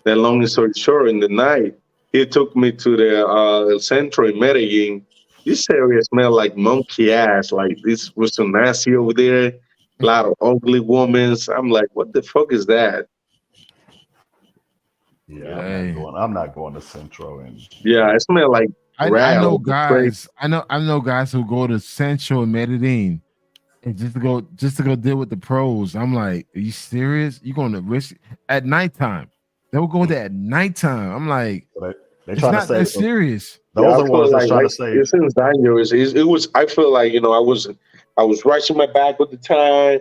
Then, long story short, in the night, he took me to the El Centro in Medellin. This area smelled like monkey ass. Like this was so nasty over there. A lot of ugly women. I'm like, what the fuck is that? Yeah, I'm not going to Centro. And yeah, it smelled like. I know guys. I know guys who go to Centro and Medellin and just to go deal with the pros. I'm like, are you serious? You going to risk at nighttime? They'll go there at nighttime. I'm like, it's not that serious. Those are ones that's trying to say it's dangerous. It was. I feel like I was rushing my back with the time.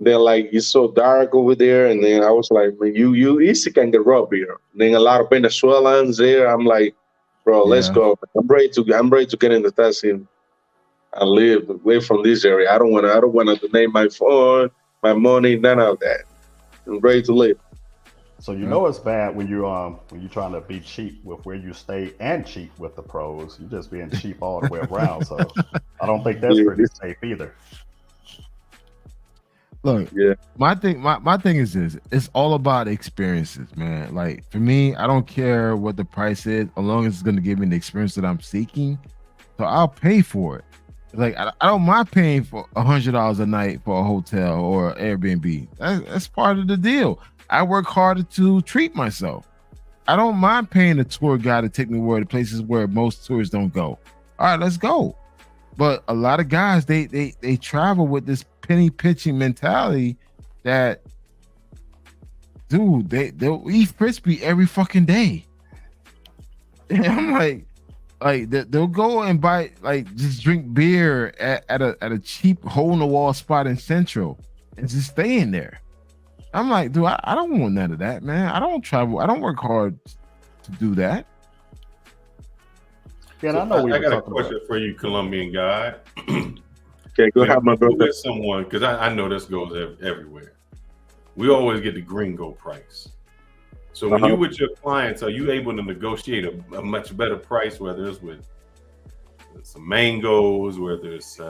Then like it's so dark over there, and then I was like, man, you easy can get robbed here. Then a lot of Venezuelans there. I'm like, bro, let's go. I'm ready to get in the taxi and live away from this area. I don't want to donate my phone, my money, none of that. I'm ready to live. So it's bad when you're trying to be cheap with where you stay and cheap with the pros. You're just being cheap all the way around. So I don't think that's pretty safe either. Look, my thing is this: it's all about experiences, man. Like for me, I don't care what the price is, as long as it's going to give me the experience that I'm seeking. So I'll pay for it. Like I don't mind paying for $100 a night for a hotel or Airbnb. That's part of the deal. I work harder to treat myself. I don't mind paying a tour guide to take me where the places where most tourists don't go. All right, let's go. But a lot of guys, they travel with this penny pinching mentality that, dude, they'll eat crispy every fucking day. And I'm like they'll go and buy just drink beer at a cheap hole in the wall spot in Central and just stay in there. I'm like, dude, I don't want none of that, man. I don't travel. I don't work hard to do that. Yeah, I know. I got a question for you, Colombian guy. Okay, go ahead, my brother. With someone, because I know this goes everywhere. We always get the gringo price. So when you're with your clients, are you able to negotiate a much better price, whether it's with some mangoes, whether it's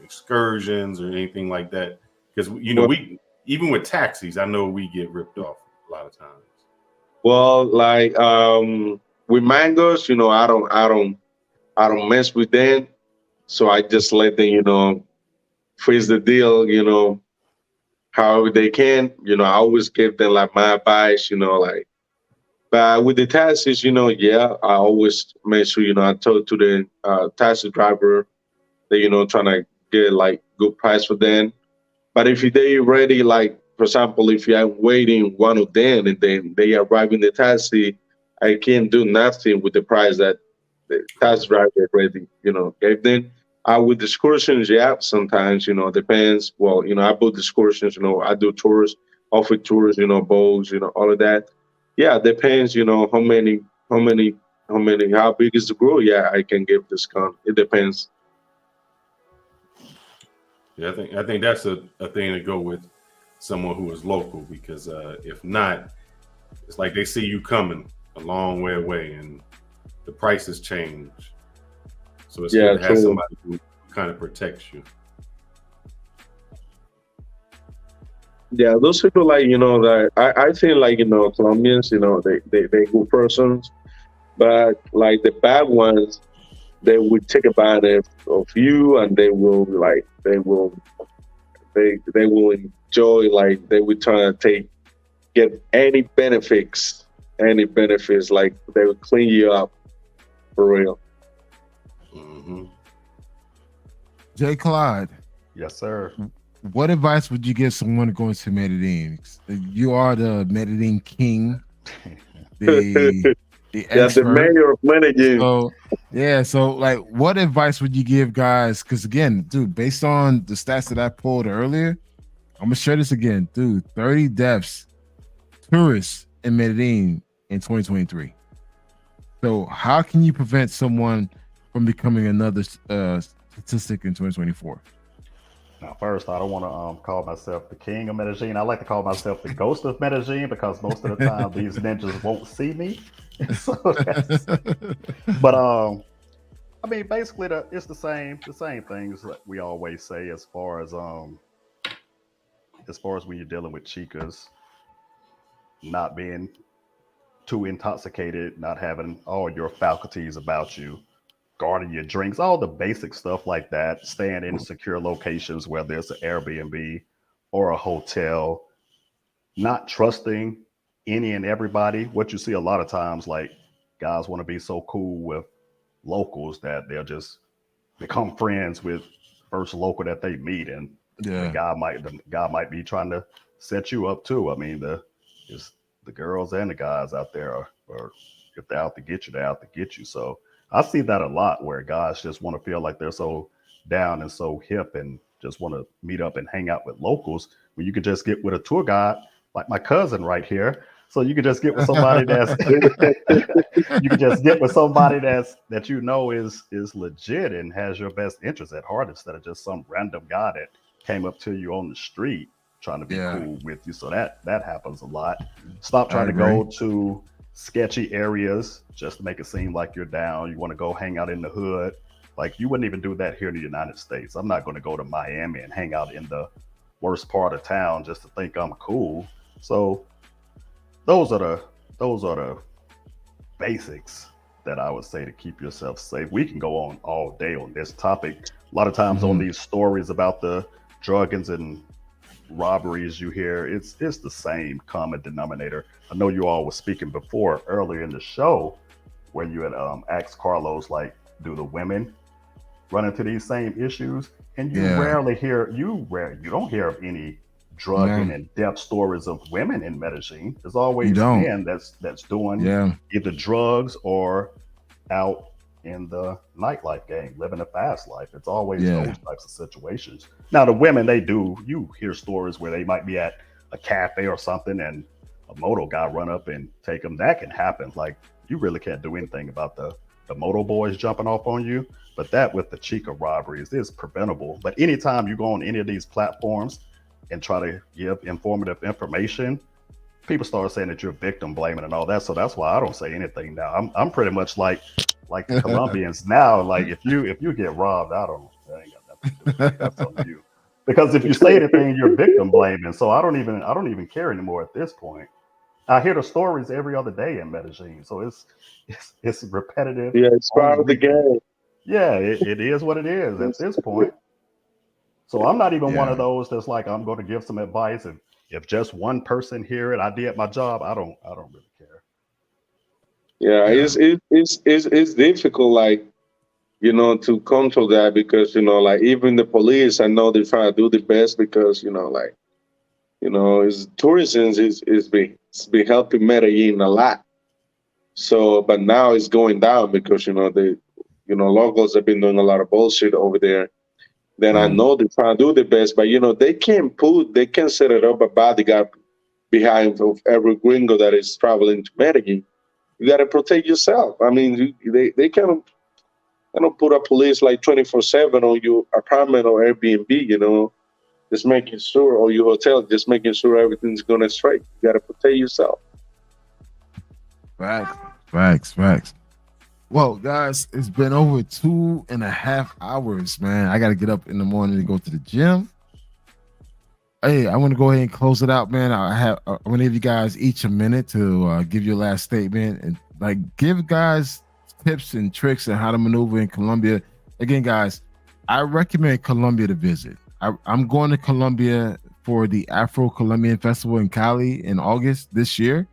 excursions or anything like that? Because we even with taxis, I know we get ripped off a lot of times. Well, like with mangoes, I don't mess with them. So I just let them, freeze the deal, however they can. I always give them like my advice, like. But with the taxis, yeah, I always make sure, I talk to the taxi driver that, trying to get like good price for them. But if they already like, for example, if I'm waiting one of them and then they arrive in the taxi, I can't do nothing with the price that the taxi driver already, gave them. With excursions, yeah, sometimes, depends. Well, I book excursions, I do tours, offer tours, boats, all of that. Yeah, depends, how big is the group? Yeah, I can give discount. It depends. Yeah, I think that's a thing to go with someone who is local, because if not, it's like they see you coming a long way away and the prices change. So it's good to have somebody who kind of protects you. Yeah, those people like, that I think like, Colombians, they good persons, but like the bad ones, they would take advantage of you, and they will enjoy, like they will try to get any benefits, like they will clean you up for real. Mm-hmm. J. Clyde. Yes, sir. What advice would you give someone going to Medellin? You are the Medellin king, the expert. The mayor of Medellin. So like, what advice would you give guys? Because again, dude, based on the stats that I pulled earlier, I'm gonna share this again, dude. 30 deaths, tourists in Medellin in 2023. So how can you prevent someone from becoming another statistic in 2024? Now, first, I don't want to call myself the king of Medellin. I like to call myself the ghost of Medellin, because most of the time these ninjas won't see me. But I mean, basically, it's the same things that we always say as far as when you're dealing with chicas, not being too intoxicated, not having all your faculties about you, guarding your drinks, all the basic stuff like that, staying in secure locations, whether it's an Airbnb or a hotel, not trusting any and everybody. What you see a lot of times, like guys want to be so cool with locals that they'll just become friends with first local that they meet, and the guy might be trying to set you up too. I mean, the girls and the guys out there are if they're out to get you, they're out to get you. So I see that a lot, where guys just want to feel like they're so down and so hip and just want to meet up and hang out with locals, when you could just get with a tour guide like my cousin right here. So you could just get with somebody that is legit and has your best interest at heart, instead of just some random guy that came up to you on the street trying to be cool with you. So that happens a lot. Stop trying to go to sketchy areas just to make it seem like you're down. You want to go hang out in the hood. Like, you wouldn't even do that here in the United States. I'm not going to go to Miami and hang out in the worst part of town just to think I'm cool. So those are the basics that I would say to keep yourself safe. We can go on all day on this topic. A lot of times on these stories about the druggings and robberies you hear, it's the same common denominator. I know you all were speaking before earlier in the show where you had asked Carlos, like, do the women run into these same issues? And you rarely hear, you don't hear of any drugging and death stories of women in Medellin. There's always men that's doing either drugs or out in the nightlife game, living a fast life. It's always those types of situations. Now the women, you hear stories where they might be at a cafe or something and a moto guy run up and take them. That can happen. Like, you really can't do anything about the moto boys jumping off on you. But that with the Chica robberies is preventable. But anytime you go on any of these platforms and try to give informative information, people start saying that you're victim blaming and all that. So that's why I don't say anything now. I'm pretty much like the Colombians now. Like, if you get robbed, I ain't got nothing to do with it. That's on you. Because if you say anything, you're victim blaming. So I don't even care anymore at this point. I hear the stories every other day in Medellin. So it's repetitive. Yeah, it's part of the game. Yeah, it is what it is at this point. So I'm not even one of those that's like, I'm going to give some advice, and if just one person hear it, I did my job. I don't really care. Yeah, it's difficult, like, to control that, because like, even the police, I know they're trying to do the best, because like, is tourism it's been helping Medellin a lot. So, but now it's going down because the locals have been doing a lot of bullshit over there. Then I know they're trying to do the best, but they can't set it up a bodyguard behind of every gringo that is traveling to Medellin. You got to protect yourself. I mean, they cannot put a police like 24/7 on your apartment or Airbnb. Just making sure, or your hotel, just making sure everything's going straight. You got to protect yourself. Facts. Well, guys, it's been over 2.5 hours, man. I got to get up in the morning to go to the gym. Hey, I want to go ahead and close it out, man. I want to give you guys each a minute to give your last statement and like give guys tips and tricks on how to maneuver in Colombia. Again, guys, I recommend Colombia to visit. I'm going to Colombia for the Afro-Colombian Festival in Cali in August this year.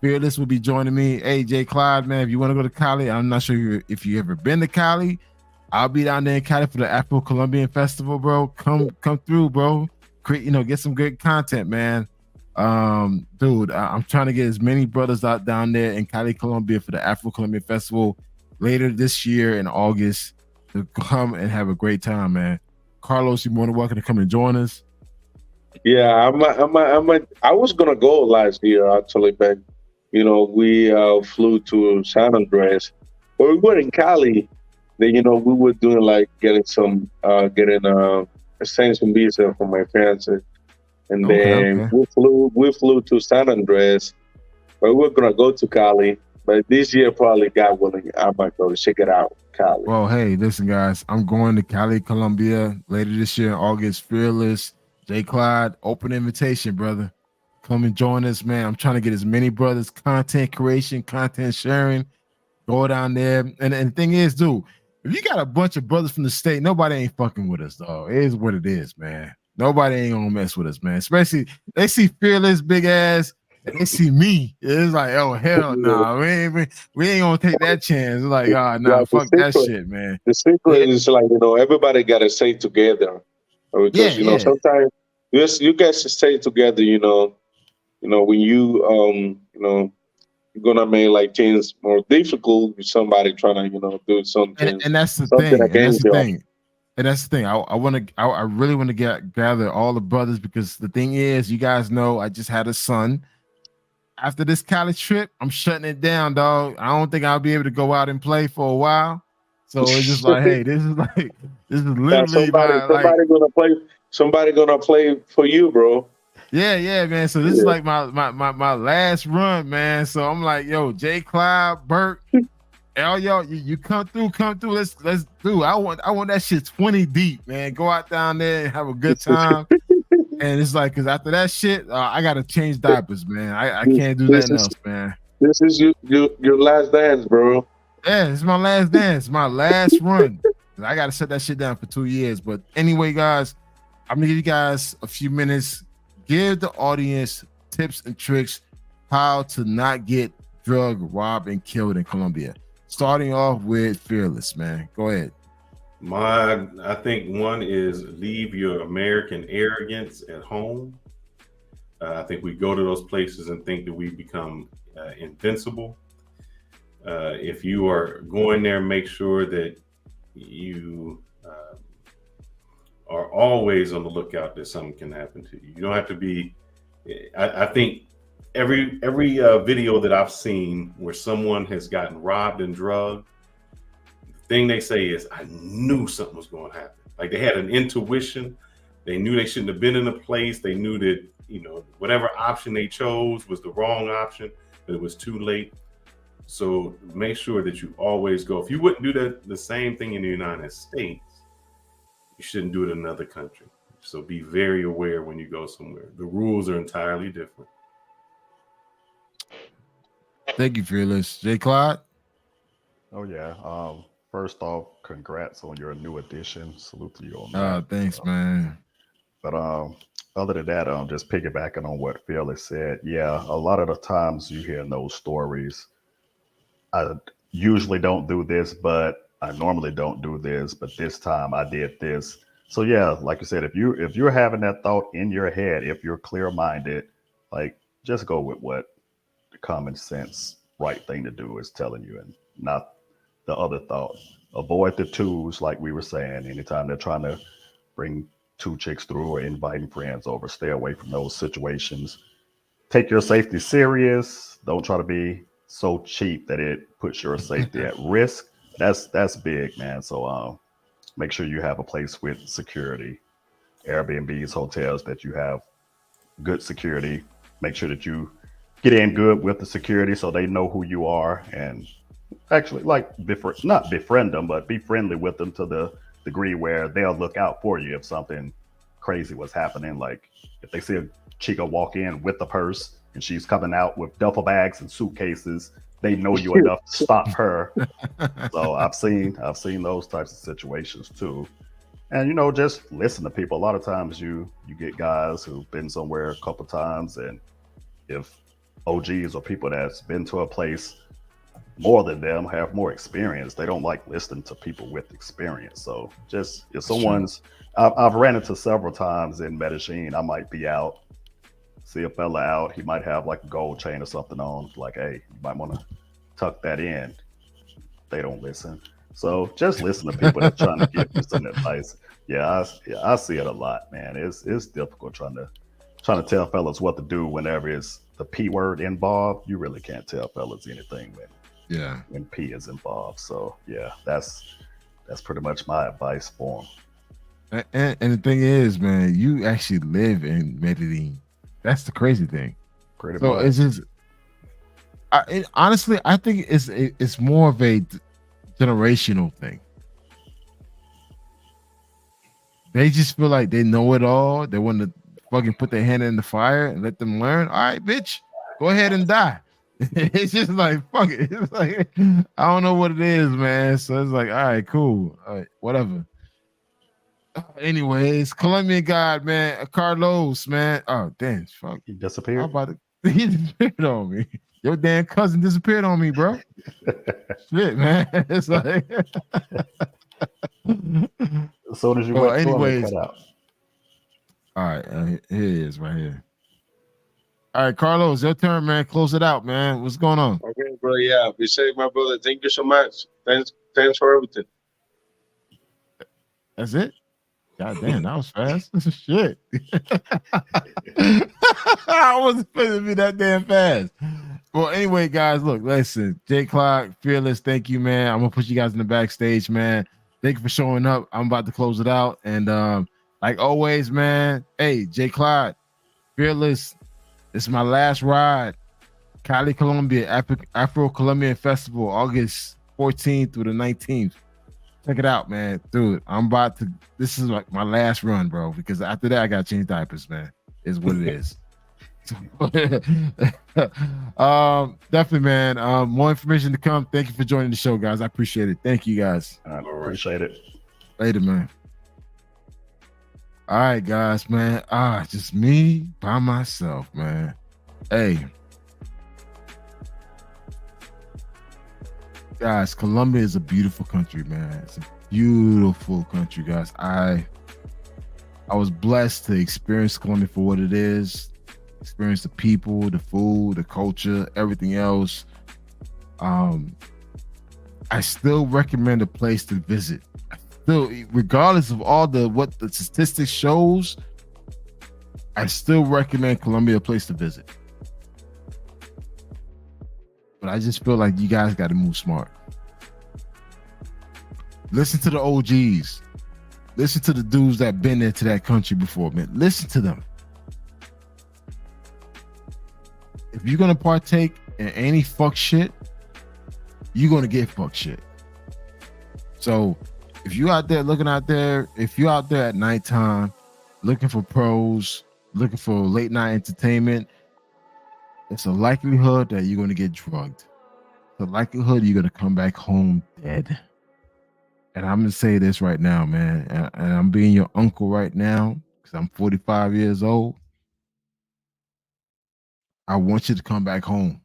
Fearless will be joining me. Hey, Jay Clyde, man, if you want to go to Cali, I'm not sure if you ever been to Cali. I'll be down there in Cali for the Afro-Colombian Festival, bro. Come through, bro. Get some good content, man. Dude, I'm trying to get as many brothers out down there in Cali, Colombia for the Afro-Colombian Festival later this year in August to come and have a great time, man. Carlos, you're more than welcome to come and join us. Yeah, I was gonna go last year actually, but we flew to San Andres. But we were in Cali. Then we were doing like getting extension visa for my fiance, and then we flew to San Andres. But we're gonna go to Cali. But this year, probably, God willing, I might go check it out, Cali. Well, hey, listen, guys, I'm going to Cali, Colombia later this year in August. Fearless, Jay Clyde, open invitation, brother. Come and join us, man. I'm trying to get as many brothers, content creation, content sharing. Go down there. And the thing is, dude, if you got a bunch of brothers from the state, nobody ain't fucking with us, dog. It is what it is, man. Nobody ain't gonna mess with us, man. Especially they see Fearless, big ass, and they see me. It's like, oh hell no, nah. we ain't gonna take that chance. It's like, oh no, nah, fuck that shit, man. The secret is like, everybody gotta stay together. Because sometimes you guys stay together, when you're gonna make like things more difficult with somebody trying to do something. And that's the thing. And that's the thing. I really want to gather all the brothers, because the thing is, you guys know I just had a son. After this college trip, I'm shutting it down, dog. I don't think I'll be able to go out and play for a while. So it's just like, hey, this is literally somebody gonna play for you, bro. Yeah, man. So this is like my last run, man. So I'm like, yo, Jay Clyde, Burt, all y'all, you come through. Let's do. I want that shit 20 deep, man. Go out down there and have a good time. And it's like, because after that shit, I gotta change diapers, man. I can't do nothing else, man. This is your last dance, bro. Yeah, it's my last dance, my last run. I gotta shut that shit down for 2 years. But anyway, guys, I'm gonna give you guys a few minutes. Give the audience tips and tricks how to not get drugged, robbed, and killed in Colombia. Starting off with Fearless, man. Go ahead. I think one is leave your American arrogance at home. I think we go to those places and think that we become invincible. If you are going there, make sure that you are always on the lookout that something can happen to you. You don't have to be. I think every video that I've seen where someone has gotten robbed and drugged, the thing they say is, I knew something was going to happen. Like they had an intuition. They knew they shouldn't have been in a place. They knew that, whatever option they chose was the wrong option, but it was too late. So make sure that you always go. If you wouldn't do the same thing in the United States, you shouldn't do it in another country. So be very aware when you go somewhere. The rules are entirely different. Thank you, Fearless. Jay Clyde? Oh, yeah. First off, congrats on your new addition. Salute to you on that. Thanks, man. But other than that, just piggybacking on what Phyllis said, yeah, a lot of the times you hear those stories. I usually don't do this, but I normally don't do this, but this time I did this. So yeah, like you said, if you're having that thought in your head, if you're clear-minded, like just go with what the common sense right thing to do is telling you, and not the other thought. Avoid the twos, like we were saying. Anytime they're trying to bring two chicks through or inviting friends over, stay away from those situations. Take your safety serious. Don't try to be so cheap that it puts your safety at risk. That's big, man. So make sure you have a place with security. Airbnbs, hotels that you have good security. Make sure that you get in good with the security so they know who you are, and actually like not befriend them, but be friendly with them to the degree where they'll look out for you if something crazy was happening. Like if they see a chica walk in with a purse and she's coming out with duffel bags and suitcases, they know you enough to stop her. So I've seen those types of situations too. And just listen to people. A lot of times you get guys who've been somewhere a couple times, and if OGs or people that's been to a place more than them have more experience, they don't like listening to people with experience. So just if someone's I've ran into several times in Medellin, I might be out, see a fella out, he might have like a gold chain or something on, like, hey, you might want to tuck that in. They don't listen. So just listen to people that's trying to give you some advice. Yeah, I see it a lot, man. It's difficult trying to tell fellas what to do whenever it's the P word involved. You really can't tell fellas anything when P is involved. So yeah, that's pretty much my advice for them. And the thing is, man, you actually live in Medellin. That's the crazy thing. Pretty so much. It's just, honestly, I think it's more of a generational thing. They just feel like they know it all. They want to fucking put their hand in the fire and let them learn. All right, bitch, go ahead and die. It's just like, fuck it. It's like, I don't know what it is, man. So it's like, all right, cool. All right, whatever. Anyways, Colombian God, man, Carlos, man. Oh, damn, fuck. He disappeared. He disappeared on me. Your damn cousin disappeared on me, bro. Shit, man. It's like as soon as you went anyways, cut out. All right, here it is right here. All right, Carlos, your turn, man. Close it out, man. What's going on? Okay, bro. Yeah, be safe, my brother. Thank you so much. Thanks for everything. That's it? God damn, that was fast. Shit. I wasn't supposed to be that damn fast. Well, anyway, guys, look, listen. J Clock, Fearless, thank you, man. I'm gonna put you guys in the backstage, man. Thank you for showing up. I'm about to close it out. And like always, man, hey, J Clock, Fearless, this is my last ride. Cali, Colombia, Afro-Colombian Festival, August 14th through the 19th. Check it out, man. Dude, this is like my last run, bro, because after that, I got to change diapers, man. Is what it is. Definitely, man. More information to come. Thank you for joining the show, guys. I appreciate it. Thank you, guys. I appreciate it. Later, man. All right, guys, man. Just me by myself, man. Hey. Guys, Colombia is a beautiful country, man. It's a beautiful country, guys. I was blessed to experience Colombia for what it is, experience the people, the food, the culture, everything else. I still recommend a place to visit. Still, regardless of all what the statistics shows, I still recommend Colombia a place to visit. But I just feel like you guys got to move smart. Listen to the OGs. Listen to the dudes that been there to that country before, man. Listen to them. If you're going to partake in any fuck shit, you're going to get fuck shit. So if you out there if you're out there at nighttime looking for pros, looking for late night entertainment, it's a likelihood that you're going to get drugged. The likelihood you're going to come back home dead. And I'm gonna say this right now, man, and I'm being your uncle right now because I'm 45 years old. I want you to come back home.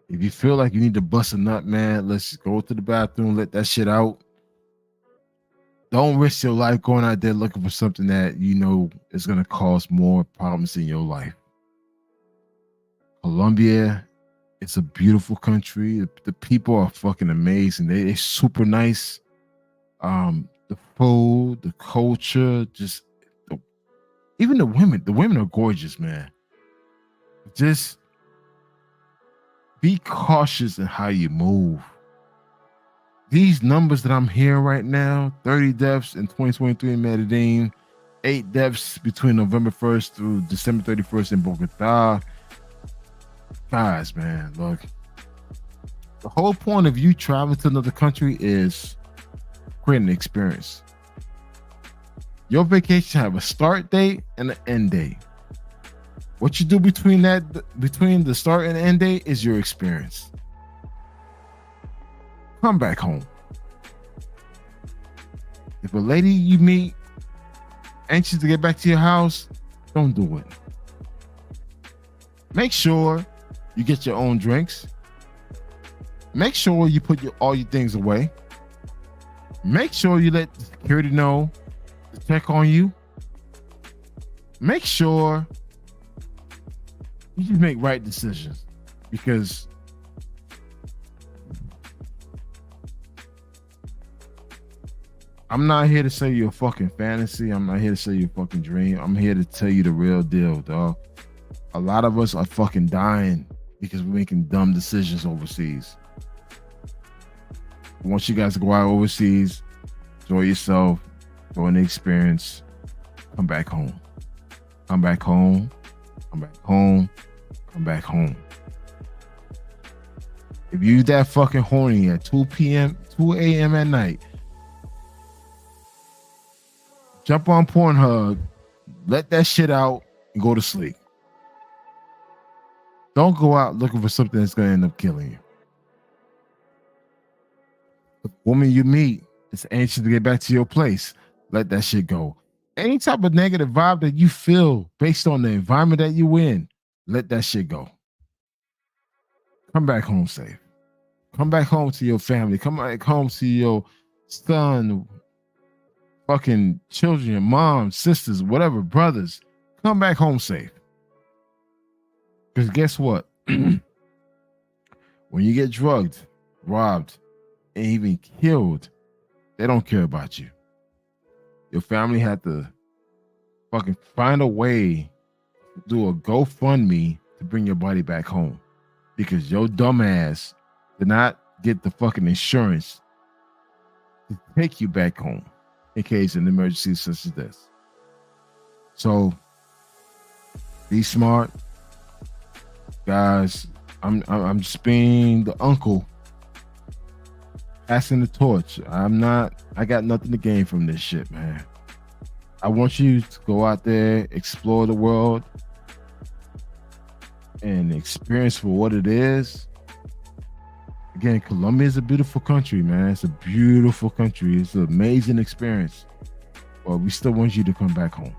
If you feel like you need to bust a nut, man, let's go to the bathroom, let that shit out. Don't risk your life going out there looking for something that you know is going to cause more problems in your life. Colombia, it's a beautiful country. The people are fucking amazing. They're super nice. The food, the culture, just even the women. The women are gorgeous, man. Just be cautious in how you move. These numbers that I'm hearing right now, 30 deaths in 2023 in Medellin, 8 deaths between November 1st through December 31st in Bogota. Guys, man, look. The whole point of you traveling to another country is creating an experience. Your vacation have a start date and an end date. What you do between the start and end date is your experience. Come back home. If a lady you meet anxious to get back to your house, don't do it. Make sure you get your own drinks. Make sure you put all your things away. Make sure you let the security know to check on you. Make sure you just make right decisions, because I'm not here to say you're a fucking fantasy. I'm not here to say you're a fucking dream. I'm here to tell you the real deal, dog. A lot of us are fucking dying because we're making dumb decisions overseas. I want you guys to go out overseas, enjoy yourself, enjoy the experience, come back home. Come back home. Come back home. Come back home. If you that fucking horny at 2 a.m. at night, jump on Pornhub, let that shit out, and go to sleep. Don't go out looking for something that's going to end up killing you. The woman you meet is anxious to get back to your place. Let that shit go. Any type of negative vibe that you feel based on the environment that you in, let that shit go. Come back home safe. Come back home to your family. Come back home to your son, fucking children, your mom, sisters, whatever, brothers. Come back home safe. Because guess what? When you get drugged, robbed, and even killed, they don't care about you. Your family had to fucking find a way to do a GoFundMe to bring your body back home, because your dumb ass did not get the fucking insurance to take you back home in case an emergency such as this. So be smart, guys. I'm just being the uncle, passing the torch. I got nothing to gain from this shit, man. I want you to go out there, explore the world, and experience for what it is. Again, Colombia is a beautiful country, man. It's a beautiful country. It's an amazing experience. But we still want you to come back home.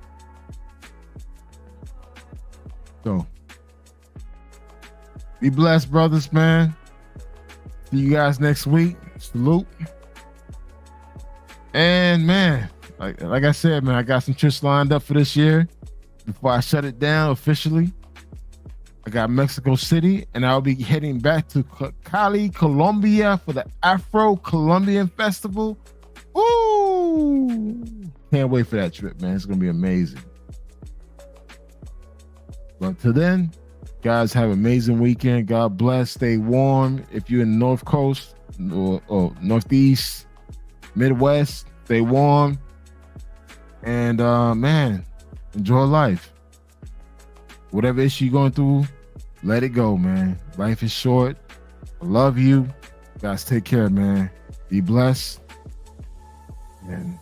So, be blessed, brothers, man. See you guys next week. Salute. And man, like I said, man, I got some trips lined up for this year. Before I shut it down officially, I got Mexico City, and I'll be heading back to Cali, Colombia for the Afro-Colombian Festival. Ooh! Can't wait for that trip, man. It's going to be amazing. But till then, guys, have an amazing weekend. God bless. Stay warm. If you're in the North Coast or Northeast, Midwest, stay warm. And, man, enjoy life. Whatever issue you're going through, let it go, man. Life is short. I love you. Guys, take care, man. Be blessed. And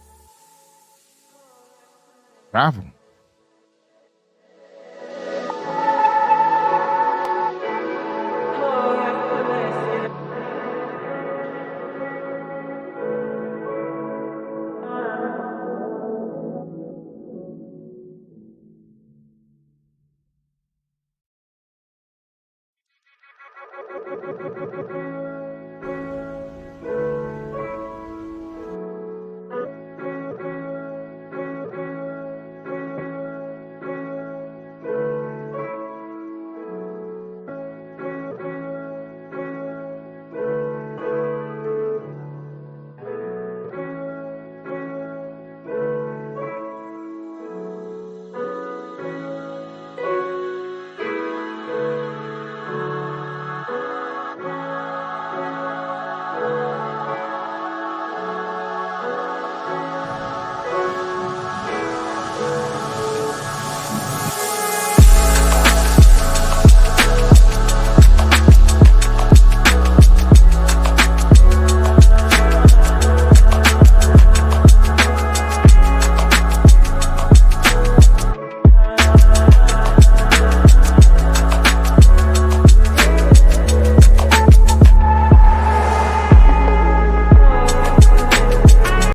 travel.